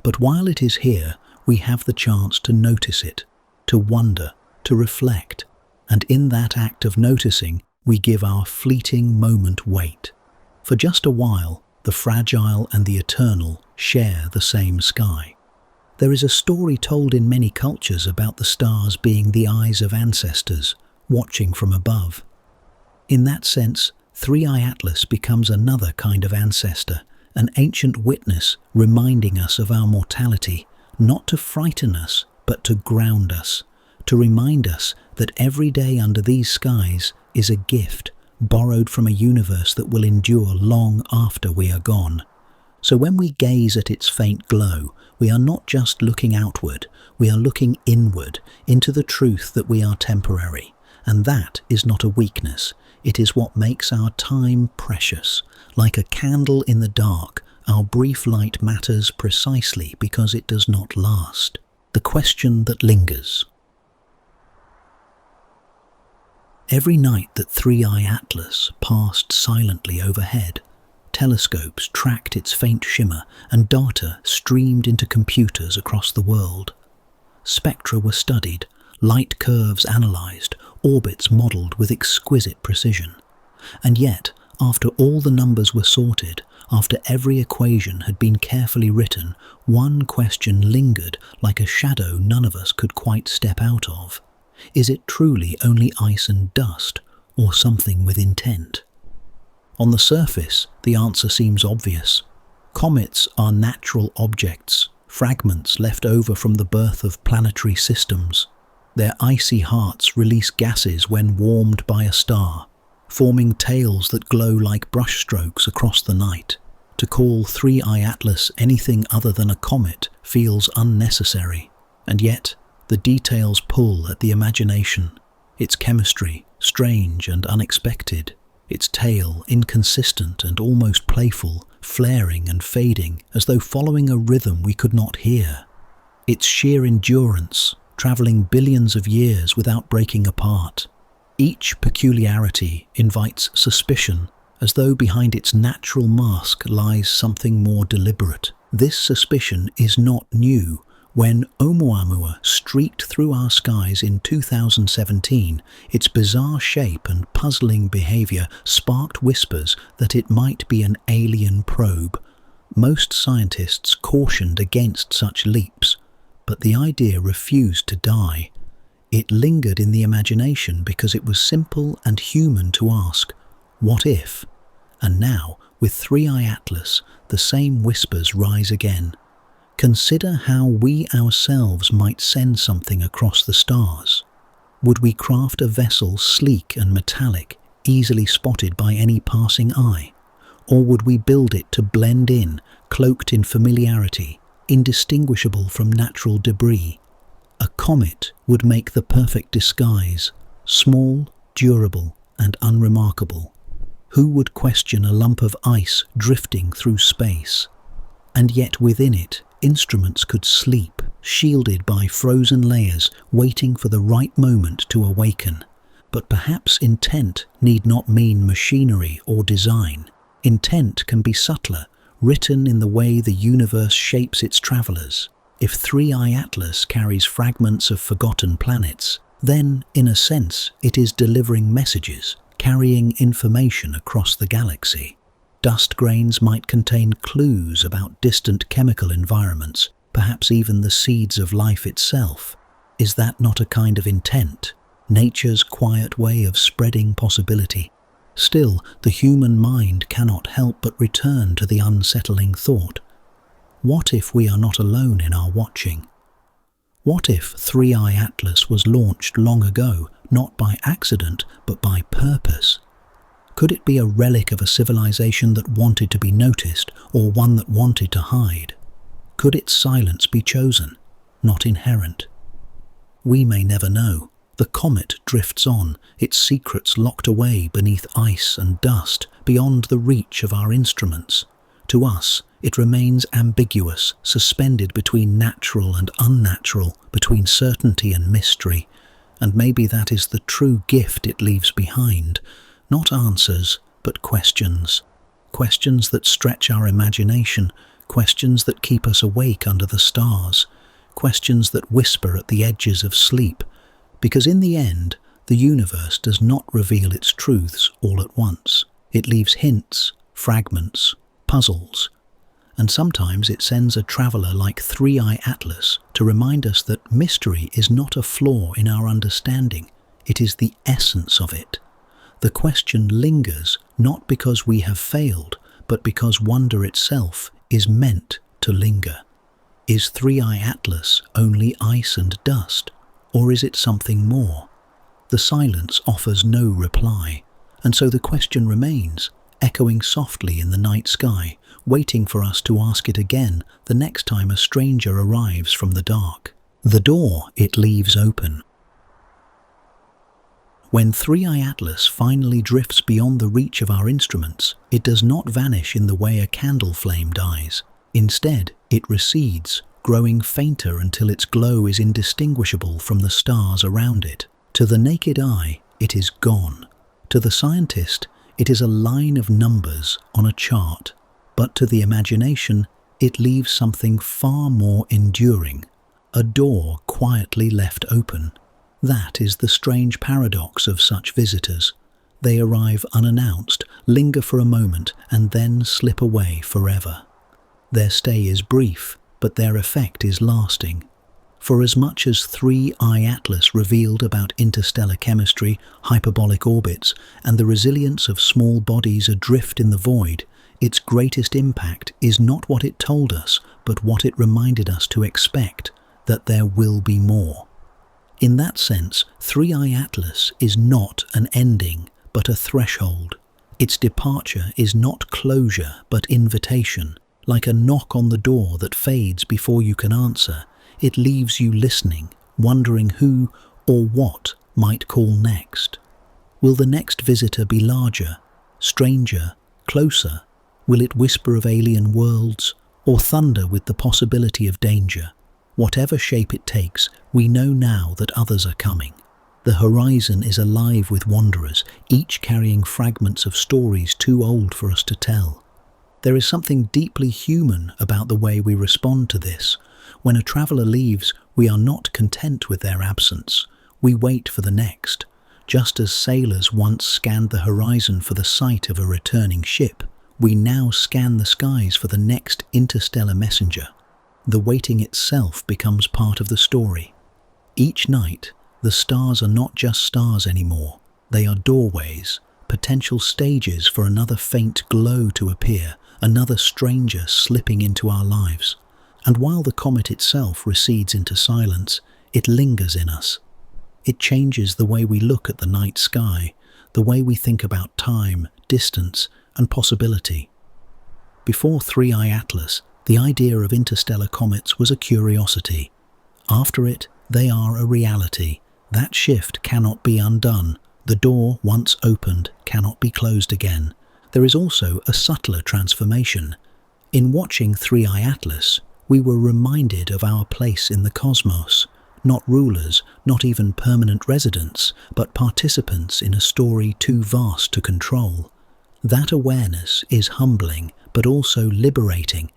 A: But while it is here, we have the chance to notice it, to wonder, to reflect, and in that act of noticing, we give our fleeting moment weight. For just a while, the fragile and the eternal share the same sky. There is a story told in many cultures about the stars being the eyes of ancestors, watching from above. In that sense, Three-Eye Atlas becomes another kind of ancestor, an ancient witness reminding us of our mortality, not to frighten us, but to ground us, to remind us that every day under these skies is a gift, borrowed from a universe that will endure long after we are gone. So when we gaze at its faint glow, we are not just looking outward, we are looking inward, into the truth that we are temporary. And that is not a weakness, it is what makes our time precious. Like a candle in the dark, our brief light matters precisely because it does not last. The question that lingers. Every night that Three-Eye Atlas passed silently overhead, telescopes tracked its faint shimmer and data streamed into computers across the world. Spectra were studied, light curves analyzed, orbits modelled with exquisite precision. And yet, After all the numbers were sorted, after every equation had been carefully written, one question lingered like a shadow none of us could quite step out of. Is it truly only ice and dust, or something with intent? On the surface, the answer seems obvious. Comets are natural objects, fragments left over from the birth of planetary systems. Their icy hearts release gases when warmed by a star, forming tails that glow like brushstrokes across the night. To call 3I Atlas anything other than a comet feels unnecessary, and yet the details pull at the imagination. Its chemistry, strange and unexpected. Its tail, inconsistent and almost playful, flaring and fading as though following a rhythm we could not hear. Its sheer endurance, travelling billions of years without breaking apart. Each peculiarity invites suspicion, as though behind its natural mask lies something more deliberate. This suspicion is not new. When Oumuamua streaked through our skies in 2017, its bizarre shape and puzzling behaviour sparked whispers that it might be an alien probe. Most scientists cautioned against such leaps, but the idea refused to die. It lingered in the imagination because it was simple and human to ask, what if? And now, with 3I Atlas, the same whispers rise again. Consider how we ourselves might send something across the stars. Would we craft a vessel sleek and metallic, easily spotted by any passing eye? Or would we build it to blend in, cloaked in familiarity, indistinguishable from natural debris? A comet would make the perfect disguise, small, durable, and unremarkable. Who would question a lump of ice drifting through space? And yet within it, instruments could sleep, shielded by frozen layers, waiting for the right moment to awaken. But perhaps intent need not mean machinery or design. Intent can be subtler, written in the way the universe shapes its travelers. If 3I Atlas carries fragments of forgotten planets, then, in a sense, it is delivering messages, carrying information across the galaxy. Dust grains might contain clues about distant chemical environments, perhaps even the seeds of life itself. Is that not a kind of intent? Nature's quiet way of spreading possibility? Still, the human mind cannot help but return to the unsettling thought. What if we are not alone in our watching? What if 3I Atlas was launched long ago, not by accident, but by purpose? Could it be a relic of a civilization that wanted to be noticed, or one that wanted to hide? Could its silence be chosen, not inherent? We may never know. The comet drifts on, its secrets locked away beneath ice and dust, beyond the reach of our instruments. To us, it remains ambiguous, suspended between natural and unnatural, between certainty and mystery. And maybe that is the true gift it leaves behind. Not answers, but questions. Questions that stretch our imagination, questions that keep us awake under the stars, questions that whisper at the edges of sleep. Because in the end, the universe does not reveal its truths all at once. It leaves hints, fragments, puzzles. And sometimes it sends a traveller like 3I Atlas to remind us that mystery is not a flaw in our understanding, it is the essence of it. The question lingers not because we have failed, but because wonder itself is meant to linger. Is 3I Atlas only ice and dust, or is it something more? The silence offers no reply, and so the question remains, echoing softly in the night sky, waiting for us to ask it again the next time a stranger arrives from the dark. The door it leaves open. When 3I Atlas finally drifts beyond the reach of our instruments, it does not vanish in the way a candle flame dies. Instead, it recedes, growing fainter until its glow is indistinguishable from the stars around it. To the naked eye, it is gone. To the scientist, it is a line of numbers on a chart. But to the imagination, it leaves something far more enduring, a door quietly left open. That is the strange paradox of such visitors. They arrive unannounced, linger for a moment, and then slip away forever. Their stay is brief, but their effect is lasting. For as much as 3I Atlas revealed about interstellar chemistry, hyperbolic orbits, and the resilience of small bodies adrift in the void, its greatest impact is not what it told us, but what it reminded us to expect, that there will be more. In that sense, 3I Atlas is not an ending, but a threshold. Its departure is not closure, but invitation. Like a knock on the door that fades before you can answer, it leaves you listening, wondering who or what might call next. Will the next visitor be larger, stranger, closer? Will it whisper of alien worlds, or thunder with the possibility of danger? Whatever shape it takes, we know now that others are coming. The horizon is alive with wanderers, each carrying fragments of stories too old for us to tell. There is something deeply human about the way we respond to this. When a traveller leaves, we are not content with their absence. We wait for the next. Just as sailors once scanned the horizon for the sight of a returning ship, we now scan the skies for the next interstellar messenger. The waiting itself becomes part of the story. Each night, the stars are not just stars anymore. They are doorways, potential stages for another faint glow to appear, another stranger slipping into our lives. And while the comet itself recedes into silence, it lingers in us. It changes the way we look at the night sky, the way we think about time, distance, and possibility. Before 3I Atlas, the idea of interstellar comets was a curiosity. After it, they are a reality. That shift cannot be undone. The door, once opened, cannot be closed again. There is also a subtler transformation. In watching 3I Atlas, we were reminded of our place in the cosmos, not rulers, not even permanent residents, but participants in a story too vast to control. That awareness is humbling, but also liberating.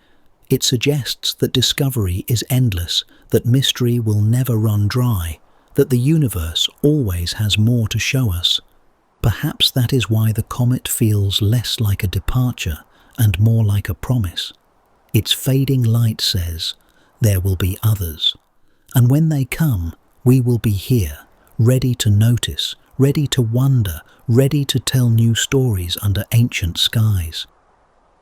A: It suggests that discovery is endless, that mystery will never run dry, that the universe always has more to show us. Perhaps that is why the comet feels less like a departure and more like a promise. Its fading light says, there will be others. And when they come, we will be here, ready to notice, ready to wonder, ready to tell new stories under ancient skies.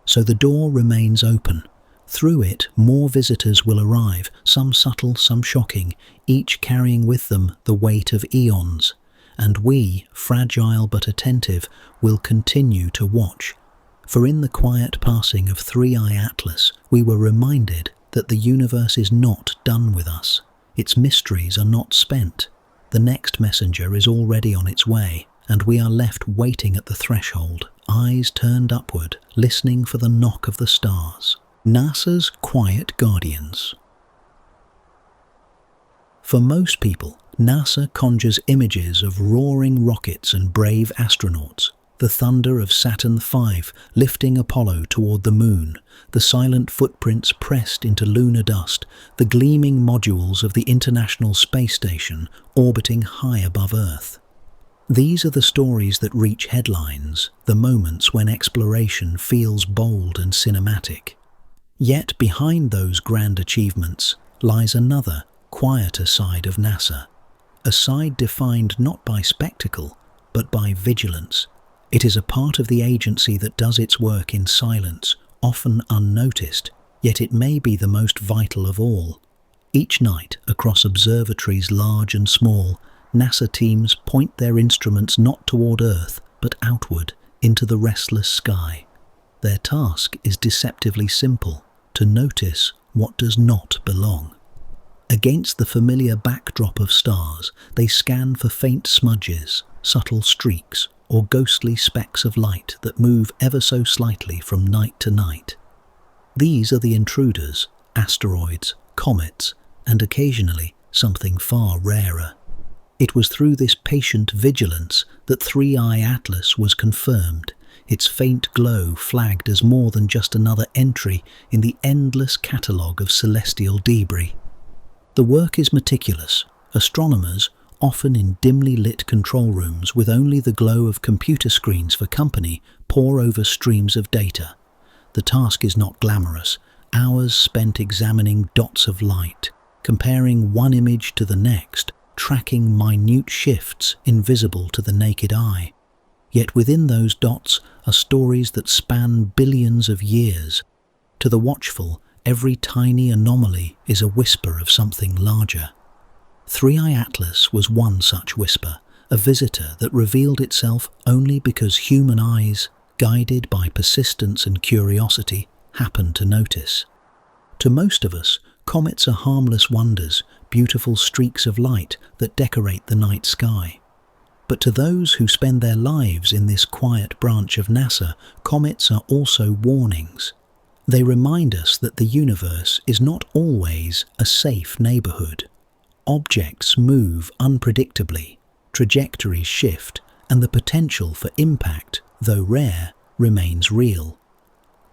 A: So the door remains open. Through it, more visitors will arrive, some subtle, some shocking, each carrying with them the weight of eons. And we, fragile but attentive, will continue to watch. For in the quiet passing of 3I Atlas, we were reminded that the universe is not done with us. Its mysteries are not spent. The next messenger is already on its way, and we are left waiting at the threshold, eyes turned upward, listening for the knock of the stars. NASA's quiet guardians. For most people, NASA conjures images of roaring rockets and brave astronauts, the thunder of Saturn V lifting Apollo toward the moon, the silent footprints pressed into lunar dust, the gleaming modules of the International Space Station orbiting high above Earth. These are the stories that reach headlines, the moments when exploration feels bold and cinematic. Yet behind those grand achievements lies another, quieter side of NASA, a side defined not by spectacle, but by vigilance. It is a part of the agency that does its work in silence, often unnoticed, yet it may be the most vital of all. Each night, across observatories large and small, NASA teams point their instruments not toward Earth, but outward, into the restless sky. Their task is deceptively simple: to notice what does not belong. Against the familiar backdrop of stars, they scan for faint smudges, subtle streaks, or ghostly specks of light that move ever so slightly from night to night. These are the intruders, asteroids, comets, and occasionally something far rarer. It was through this patient vigilance that 3I Atlas was confirmed, its faint glow flagged as more than just another entry in the endless catalogue of celestial debris. The work is meticulous. Astronomers, often in dimly lit control rooms with only the glow of computer screens for company, pore over streams of data. The task is not glamorous. Hours spent examining dots of light, comparing one image to the next, tracking minute shifts invisible to the naked eye. Yet within those dots are stories that span billions of years. To the watchful, every tiny anomaly is a whisper of something larger. 3i Atlas was one such whisper, a visitor that revealed itself only because human eyes, guided by persistence and curiosity, happened to notice. To most of us, comets are harmless wonders, beautiful streaks of light that decorate the night sky. But to those who spend their lives in this quiet branch of NASA, comets are also warnings. They remind us that the universe is not always a safe neighborhood. Objects move unpredictably, trajectories shift, and the potential for impact, though rare, remains real.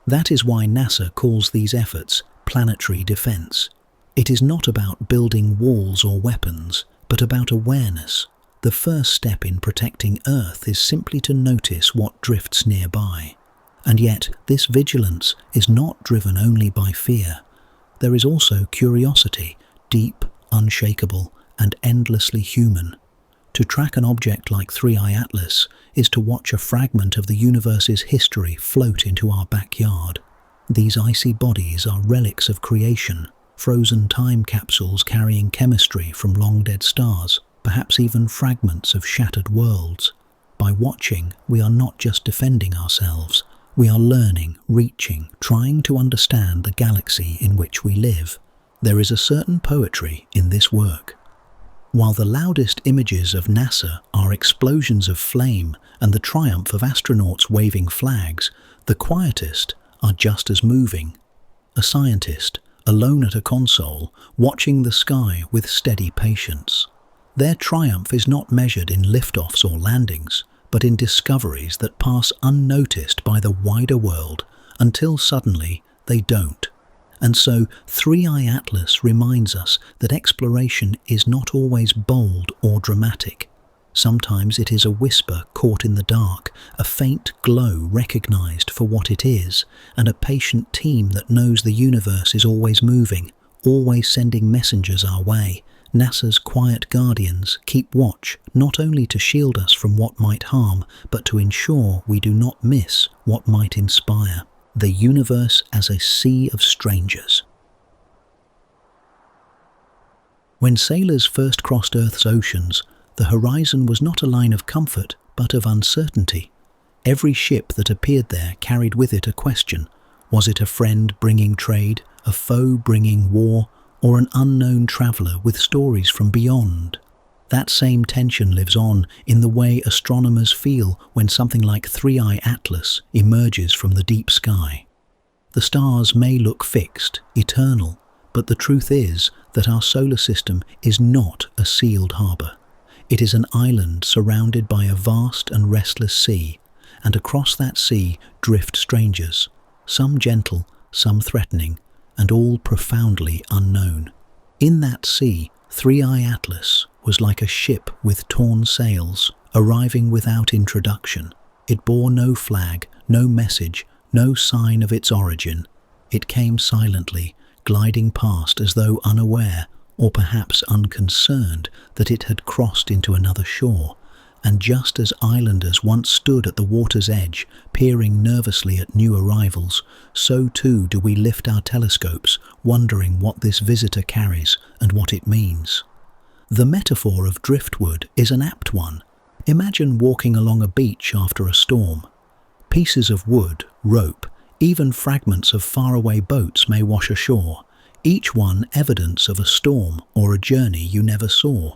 A: That is why NASA calls these efforts planetary defense. It is not about building walls or weapons, but about awareness. The first step in protecting Earth is simply to notice what drifts nearby. And yet, this vigilance is not driven only by fear. There is also curiosity, deep, unshakable, and endlessly human. To track an object like 3i Atlas is to watch a fragment of the universe's history float into our backyard. These icy bodies are relics of creation, frozen time capsules carrying chemistry from long-dead stars, perhaps even fragments of shattered worlds. By watching, we are not just defending ourselves. We are learning, reaching, trying to understand the galaxy in which we live. There is a certain poetry in this work. While the loudest images of NASA are explosions of flame and the triumph of astronauts waving flags, the quietest are just as moving. A scientist, alone at a console, watching the sky with steady patience. Their triumph is not measured in liftoffs or landings, but in discoveries that pass unnoticed by the wider world until suddenly they don't. And so 3i Atlas reminds us that exploration is not always bold or dramatic. Sometimes it is a whisper caught in the dark, a faint glow recognized for what it is, and a patient team that knows the universe is always moving, always sending messengers our way. NASA's quiet guardians keep watch not only to shield us from what might harm, but to ensure we do not miss what might inspire. The universe as a sea of strangers. When sailors first crossed Earth's oceans, the horizon was not a line of comfort, but of uncertainty. Every ship that appeared there carried with it a question. Was it a friend bringing trade, a foe bringing war, or an unknown traveller with stories from beyond? That same tension lives on in the way astronomers feel when something like 3i Atlas emerges from the deep sky. The stars may look fixed, eternal, but the truth is that our solar system is not a sealed harbour. It is an island surrounded by a vast and restless sea, and across that sea drift strangers, some gentle, some threatening, and all profoundly unknown. In that sea, 3i Atlas was like a ship with torn sails, arriving without introduction. It bore no flag, no message, no sign of its origin. It came silently, gliding past as though unaware, or perhaps unconcerned, that it had crossed into another shore. And just as islanders once stood at the water's edge, peering nervously at new arrivals, so too do we lift our telescopes, wondering what this visitor carries and what it means. The metaphor of driftwood is an apt one. Imagine walking along a beach after a storm. Pieces of wood, rope, even fragments of faraway boats may wash ashore, each one evidence of a storm or a journey you never saw.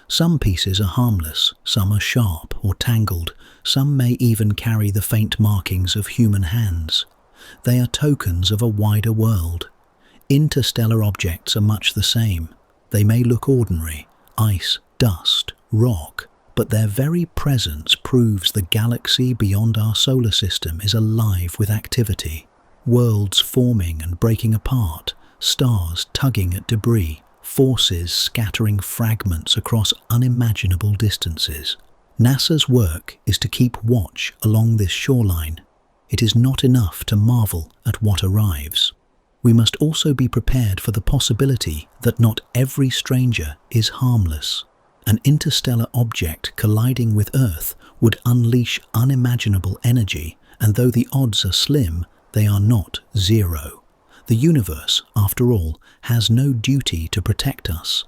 A: Some pieces are harmless, some are sharp or tangled, some may even carry the faint markings of human hands. They are tokens of a wider world. Interstellar objects are much the same. They may look ordinary, ice, dust, rock, but their very presence proves the galaxy beyond our solar system is alive with activity. Worlds forming and breaking apart, stars tugging at debris, forces scattering fragments across unimaginable distances. NASA's work is to keep watch along this shoreline. It is not enough to marvel at what arrives. We must also be prepared for the possibility that not every stranger is harmless. An interstellar object colliding with Earth would unleash unimaginable energy, and though the odds are slim, they are not zero. The universe, after all, has no duty to protect us.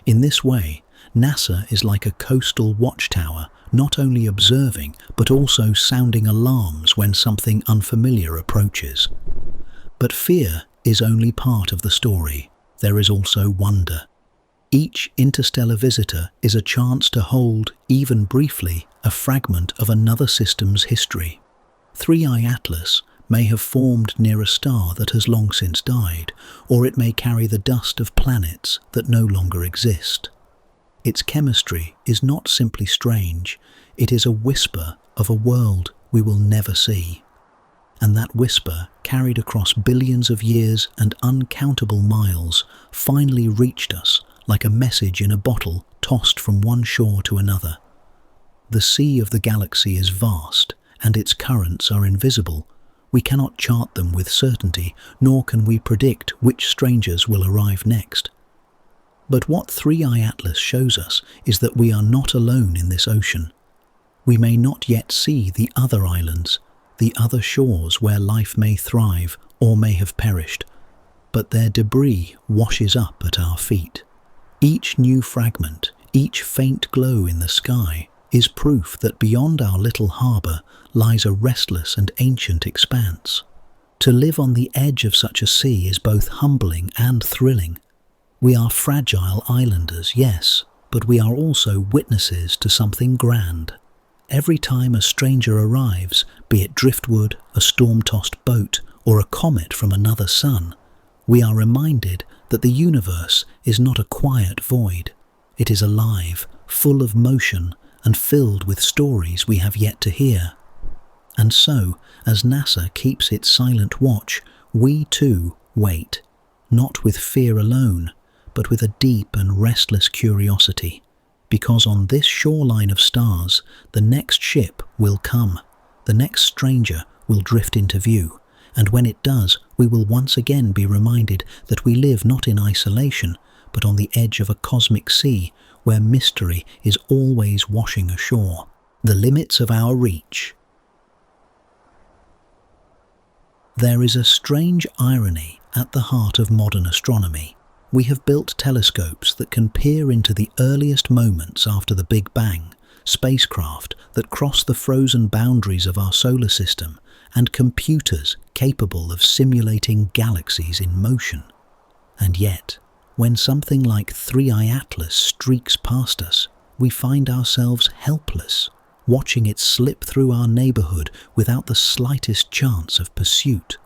A: In this way, NASA is like a coastal watchtower, not only observing but also sounding alarms when something unfamiliar approaches. But fear is only part of the story. There is also wonder. Each interstellar visitor is a chance to hold, even briefly, a fragment of another system's history. 3I Atlas may have formed near a star that has long since died, or it may carry the dust of planets that no longer exist. Its chemistry is not simply strange, it is a whisper of a world we will never see. And that whisper, carried across billions of years and uncountable miles, finally reached us like a message in a bottle tossed from one shore to another. The sea of the galaxy is vast, and its currents are invisible. We cannot chart them with certainty, nor can we predict which strangers will arrive next. But what 3I Atlas shows us is that we are not alone in this ocean. We may not yet see the other islands, the other shores where life may thrive or may have perished, but their debris washes up at our feet. Each new fragment, each faint glow in the sky, is proof that beyond our little harbour lies a restless and ancient expanse. To live on the edge of such a sea is both humbling and thrilling. We are fragile islanders, yes, but we are also witnesses to something grand. Every time a stranger arrives, be it driftwood, a storm-tossed boat, or a comet from another sun, we are reminded that the universe is not a quiet void. It is alive, full of motion, and filled with stories we have yet to hear. And so, as NASA keeps its silent watch, we too wait, not with fear alone, but with a deep and restless curiosity. Because on this shoreline of stars, the next ship will come, the next stranger will drift into view, and when it does, we will once again be reminded that we live not in isolation, but on the edge of a cosmic sea where mystery is always washing ashore. The limits of our reach. There is a strange irony at the heart of modern astronomy. We have built telescopes that can peer into the earliest moments after the Big Bang, spacecraft that cross the frozen boundaries of our solar system, and computers capable of simulating galaxies in motion. And yet, when something like 3I Atlas streaks past us, we find ourselves helpless, watching it slip through our neighborhood without the slightest chance of pursuit.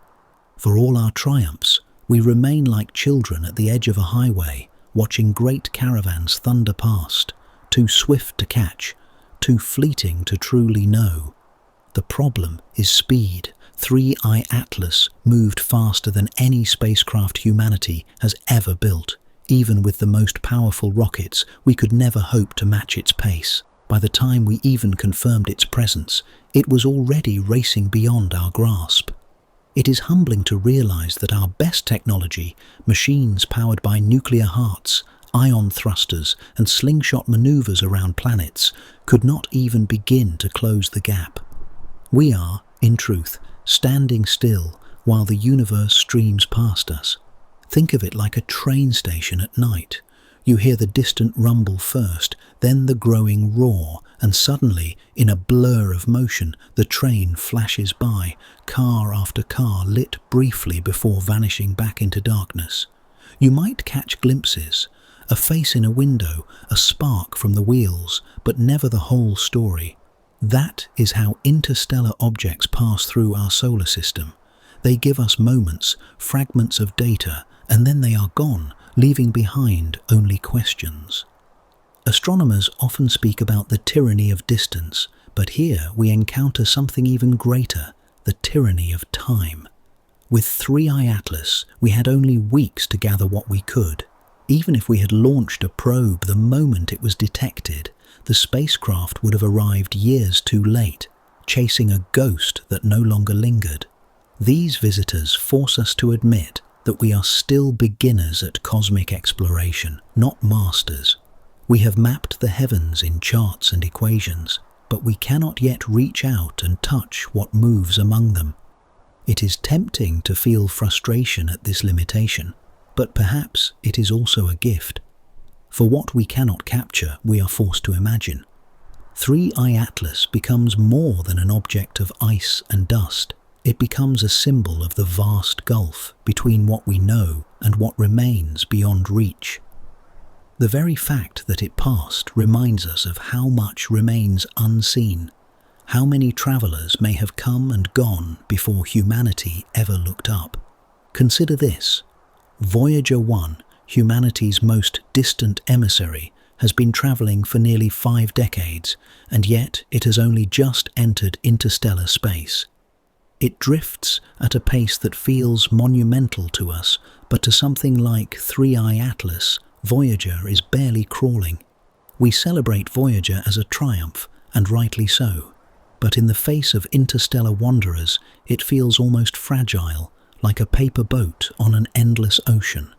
A: For all our triumphs, we remain like children at the edge of a highway, watching great caravans thunder past, too swift to catch, too fleeting to truly know. The problem is speed. 3I Atlas moved faster than any spacecraft humanity has ever built. Even with the most powerful rockets, we could never hope to match its pace. By the time we even confirmed its presence, it was already racing beyond our grasp. It is humbling to realize that our best technology, machines powered by nuclear hearts, ion thrusters, and slingshot maneuvers around planets, could not even begin to close the gap. We are, in truth, standing still while the universe streams past us. Think of it like a train station at night. You hear the distant rumble first, then the growing roar, and suddenly, in a blur of motion, the train flashes by, car after car lit briefly before vanishing back into darkness. You might catch glimpses, a face in a window, a spark from the wheels, but never the whole story. That is how interstellar objects pass through our solar system. They give us moments, fragments of data, and then they are gone, leaving behind only questions. Astronomers often speak about the tyranny of distance, but here we encounter something even greater, the tyranny of time. With 3I Atlas, we had only weeks to gather what we could. Even if we had launched a probe the moment it was detected, the spacecraft would have arrived years too late, chasing a ghost that no longer lingered. These visitors force us to admit that we are still beginners at cosmic exploration, not masters. We have mapped the heavens in charts and equations, but we cannot yet reach out and touch what moves among them. It is tempting to feel frustration at this limitation, but perhaps it is also a gift. For what we cannot capture, we are forced to imagine. 3i Atlas becomes more than an object of ice and dust. It becomes a symbol of the vast gulf between what we know and what remains beyond reach. The very fact that it passed reminds us of how much remains unseen. How many travelers may have come and gone before humanity ever looked up. Consider this. Voyager 1, humanity's most distant emissary, has been traveling for nearly 5 decades, and yet it has only just entered interstellar space. It drifts at a pace that feels monumental to us, but to something like 3i Atlas, Voyager is barely crawling. We celebrate Voyager as a triumph, and rightly so. But in the face of interstellar wanderers, it feels almost fragile, like a paper boat on an endless ocean.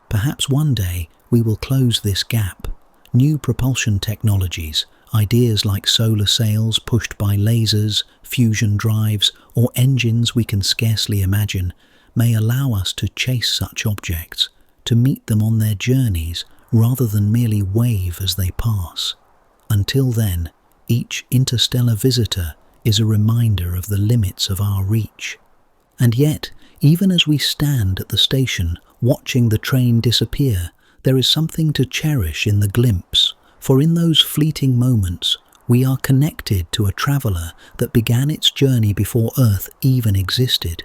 A: Perhaps one day we will close this gap. New propulsion technologies, ideas like solar sails pushed by lasers, fusion drives, or engines we can scarcely imagine, may allow us to chase such objects, to meet them on their journeys rather than merely wave as they pass. Until then, each interstellar visitor is a reminder of the limits of our reach. And yet, even as we stand at the station watching the train disappear, there is something to cherish in the glimpse, for in those fleeting moments, we are connected to a traveller that began its journey before Earth even existed.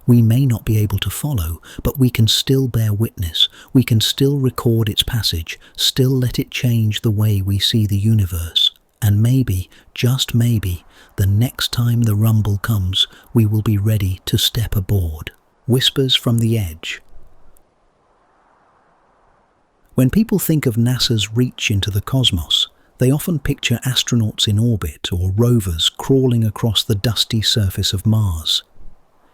A: We may not be able to follow, but we can still bear witness. We can still record its passage, still let it change the way we see the universe. And maybe, just maybe, the next time the rumble comes, we will be ready to step aboard. Whispers from the Edge. When people think of NASA's reach into the cosmos, they often picture astronauts in orbit or rovers crawling across the dusty surface of Mars.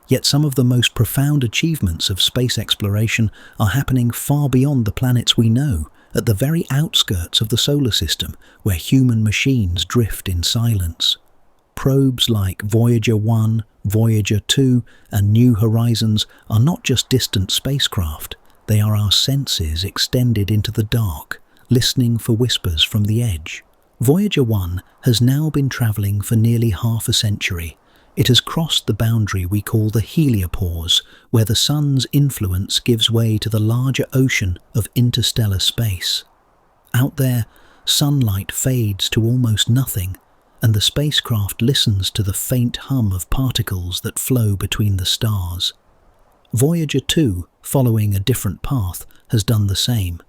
A: Yet some of the most profound achievements of space exploration are happening far beyond the planets we know, at the very outskirts of the solar system, where human machines drift in silence. Probes like Voyager 1, Voyager 2, and New Horizons are not just distant spacecraft, they are our senses extended into the dark, listening for whispers from the edge. Voyager 1 has now been travelling for nearly half a century. It has crossed the boundary we call the heliopause, where the sun's influence gives way to the larger ocean of interstellar space. Out there, sunlight fades to almost nothing, and the spacecraft listens to the faint hum of particles that flow between the stars. Voyager 2, following a different path, has done the same.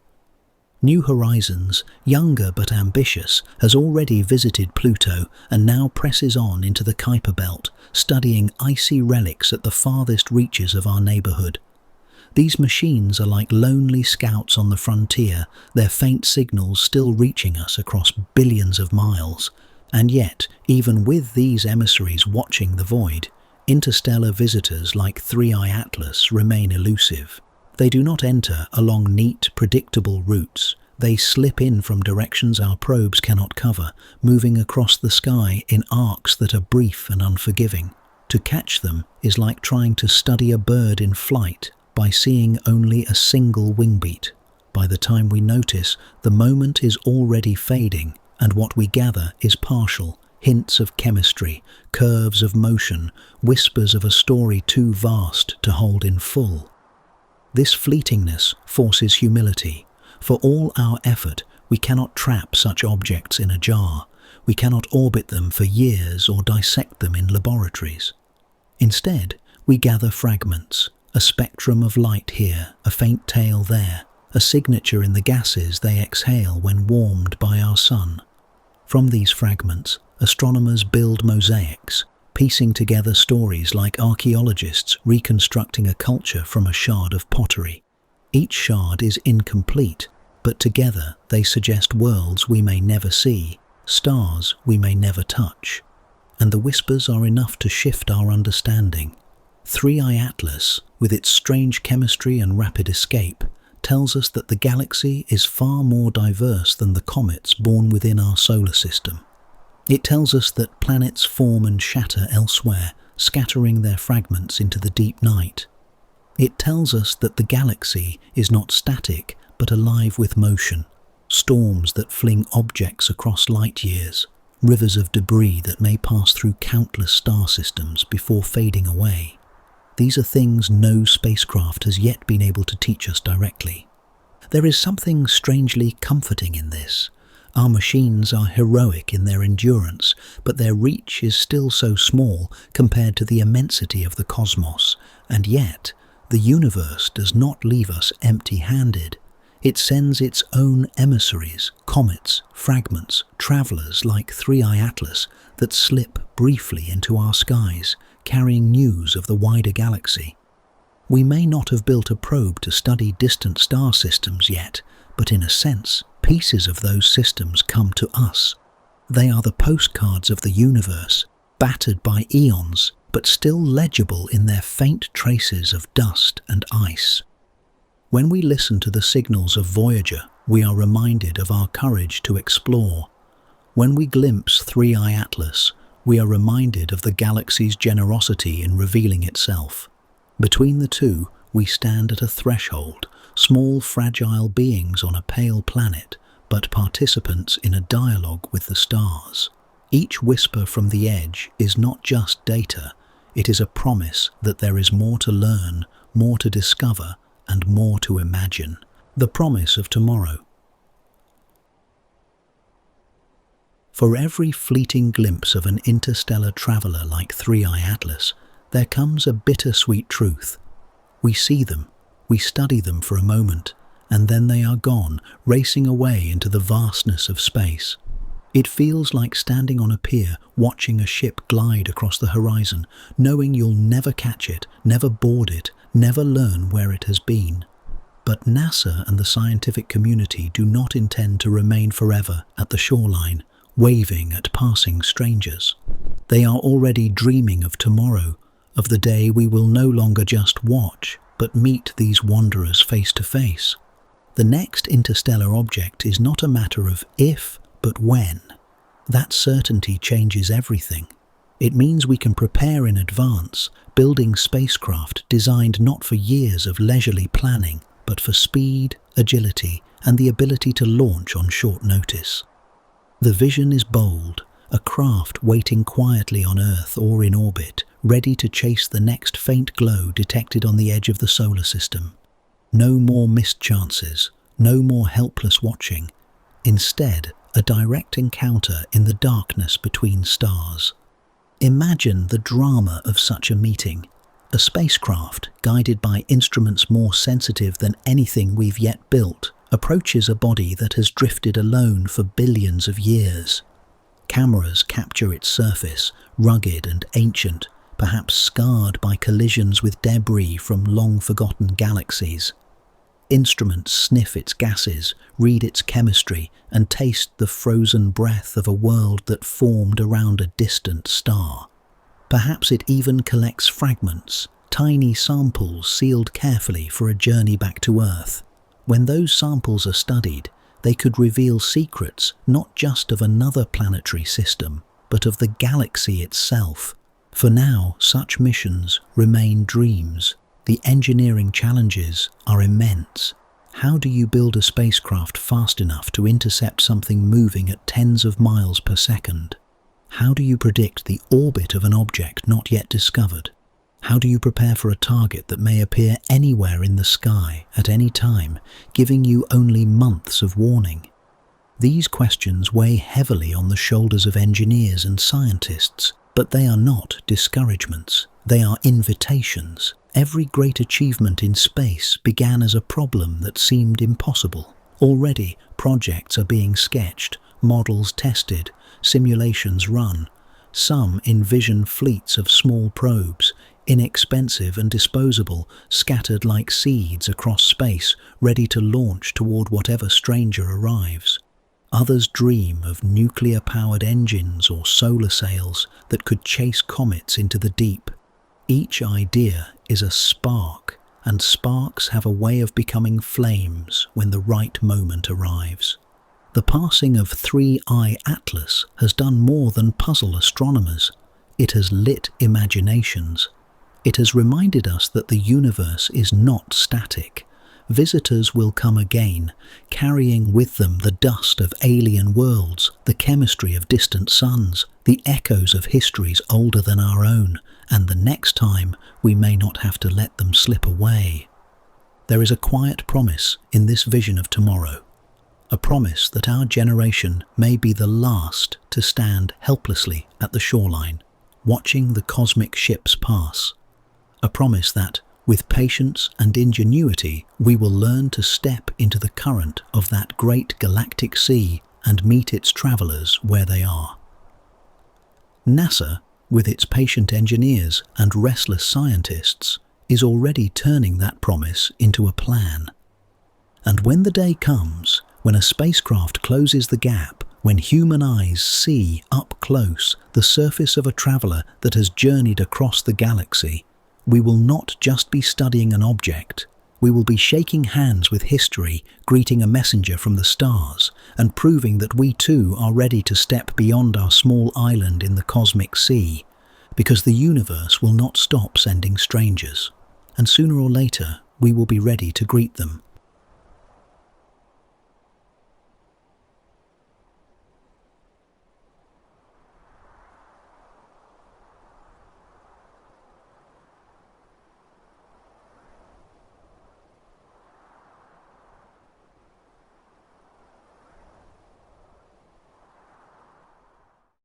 A: New Horizons, younger but ambitious, has already visited Pluto and now presses on into the Kuiper Belt, studying icy relics at the farthest reaches of our neighbourhood. These machines are like lonely scouts on the frontier, their faint signals still reaching us across billions of miles. And yet, even with these emissaries watching the void, interstellar visitors like 3i Atlas remain elusive. They do not enter along neat, predictable routes. They slip in from directions our probes cannot cover, moving across the sky in arcs that are brief and unforgiving. To catch them is like trying to study a bird in flight by seeing only a single wingbeat. By the time we notice, the moment is already fading, and what we gather is partial, hints of chemistry, curves of motion, whispers of a story too vast to hold in full. This fleetingness forces humility. For all our effort, we cannot trap such objects in a jar. We cannot orbit them for years or dissect them in laboratories. Instead, we gather fragments, a spectrum of light here, a faint tail there, a signature in the gases they exhale when warmed by our sun. From these fragments, astronomers build mosaics, piecing together stories like archaeologists reconstructing a culture from a shard of pottery. Each shard is incomplete, but together they suggest worlds we may never see, stars we may never touch. And the whispers are enough to shift our understanding. 3i Atlas, with its strange chemistry and rapid escape, tells us that the galaxy is far more diverse than the comets born within our solar system. It tells us that planets form and shatter elsewhere, scattering their fragments into the deep night. It tells us that the galaxy is not static, but alive with motion, storms that fling objects across light years, rivers of debris that may pass through countless star systems before fading away. These are things no spacecraft has yet been able to teach us directly. There is something strangely comforting in this. Our machines are heroic in their endurance, but their reach is still so small compared to the immensity of the cosmos, and yet the universe does not leave us empty-handed. It sends its own emissaries, comets, fragments, travelers like 3i Atlas that slip briefly into our skies, carrying news of the wider galaxy. We may not have built a probe to study distant star systems yet, but in a sense, pieces of those systems come to us. They are the postcards of the universe, battered by eons, but still legible in their faint traces of dust and ice. When we listen to the signals of Voyager, we are reminded of our courage to explore. When we glimpse 3i Atlas, we are reminded of the galaxy's generosity in revealing itself. Between the two, we stand at a threshold, small fragile beings on a pale planet, but participants in a dialogue with the stars. Each whisper from the edge is not just data, it is a promise that there is more to learn, more to discover, and more to imagine. The promise of tomorrow. For every fleeting glimpse of an interstellar traveler like 3i Atlas, there comes a bittersweet truth. We see them, we study them for a moment, and then they are gone, racing away into the vastness of space. It feels like standing on a pier, watching a ship glide across the horizon, knowing you'll never catch it, never board it, never learn where it has been. But NASA and the scientific community do not intend to remain forever at the shoreline, waving at passing strangers. They are already dreaming of tomorrow, of the day we will no longer just watch, but meet these wanderers face to face. The next interstellar object is not a matter of if, but when. That certainty changes everything. It means we can prepare in advance, building spacecraft designed not for years of leisurely planning, but for speed, agility, and the ability to launch on short notice. The vision is bold, a craft waiting quietly on Earth or in orbit, ready to chase the next faint glow detected on the edge of the solar system. No more missed chances, no more helpless watching. Instead, a direct encounter in the darkness between stars. Imagine the drama of such a meeting. A spacecraft, guided by instruments more sensitive than anything we've yet built, approaches a body that has drifted alone for billions of years. Cameras capture its surface, rugged and ancient, perhaps scarred by collisions with debris from long-forgotten galaxies. Instruments sniff its gases, read its chemistry, and taste the frozen breath of a world that formed around a distant star. Perhaps it even collects fragments, tiny samples sealed carefully for a journey back to Earth. When those samples are studied, they could reveal secrets not just of another planetary system, but of the galaxy itself. For now, such missions remain dreams. The engineering challenges are immense. How do you build a spacecraft fast enough to intercept something moving at tens of miles per second? How do you predict the orbit of an object not yet discovered? How do you prepare for a target that may appear anywhere in the sky at any time, giving you only months of warning? These questions weigh heavily on the shoulders of engineers and scientists, but they are not discouragements. They are invitations. Every great achievement in space began as a problem that seemed impossible. Already, projects are being sketched, models tested, simulations run. Some envision fleets of small probes, inexpensive and disposable, scattered like seeds across space, ready to launch toward whatever stranger arrives. Others dream of nuclear-powered engines or solar sails that could chase comets into the deep. Each idea is a spark, and sparks have a way of becoming flames when the right moment arrives. The passing of 3I Atlas has done more than puzzle astronomers. It has lit imaginations. It has reminded us that the universe is not static. Visitors will come again, carrying with them the dust of alien worlds, the chemistry of distant suns, the echoes of histories older than our own, and the next time we may not have to let them slip away. There is a quiet promise in this vision of tomorrow, a promise that our generation may be the last to stand helplessly at the shoreline, watching the cosmic ships pass. A promise that, with patience and ingenuity, we will learn to step into the current of that great galactic sea and meet its travelers where they are. NASA, with its patient engineers and restless scientists, is already turning that promise into a plan. And when the day comes, when a spacecraft closes the gap, when human eyes see up close the surface of a traveler that has journeyed across the galaxy, we will not just be studying an object. We will be shaking hands with history, greeting a messenger from the stars, and proving that we too are ready to step beyond our small island in the cosmic sea, because the universe will not stop sending strangers, and sooner or later we will be ready to greet them.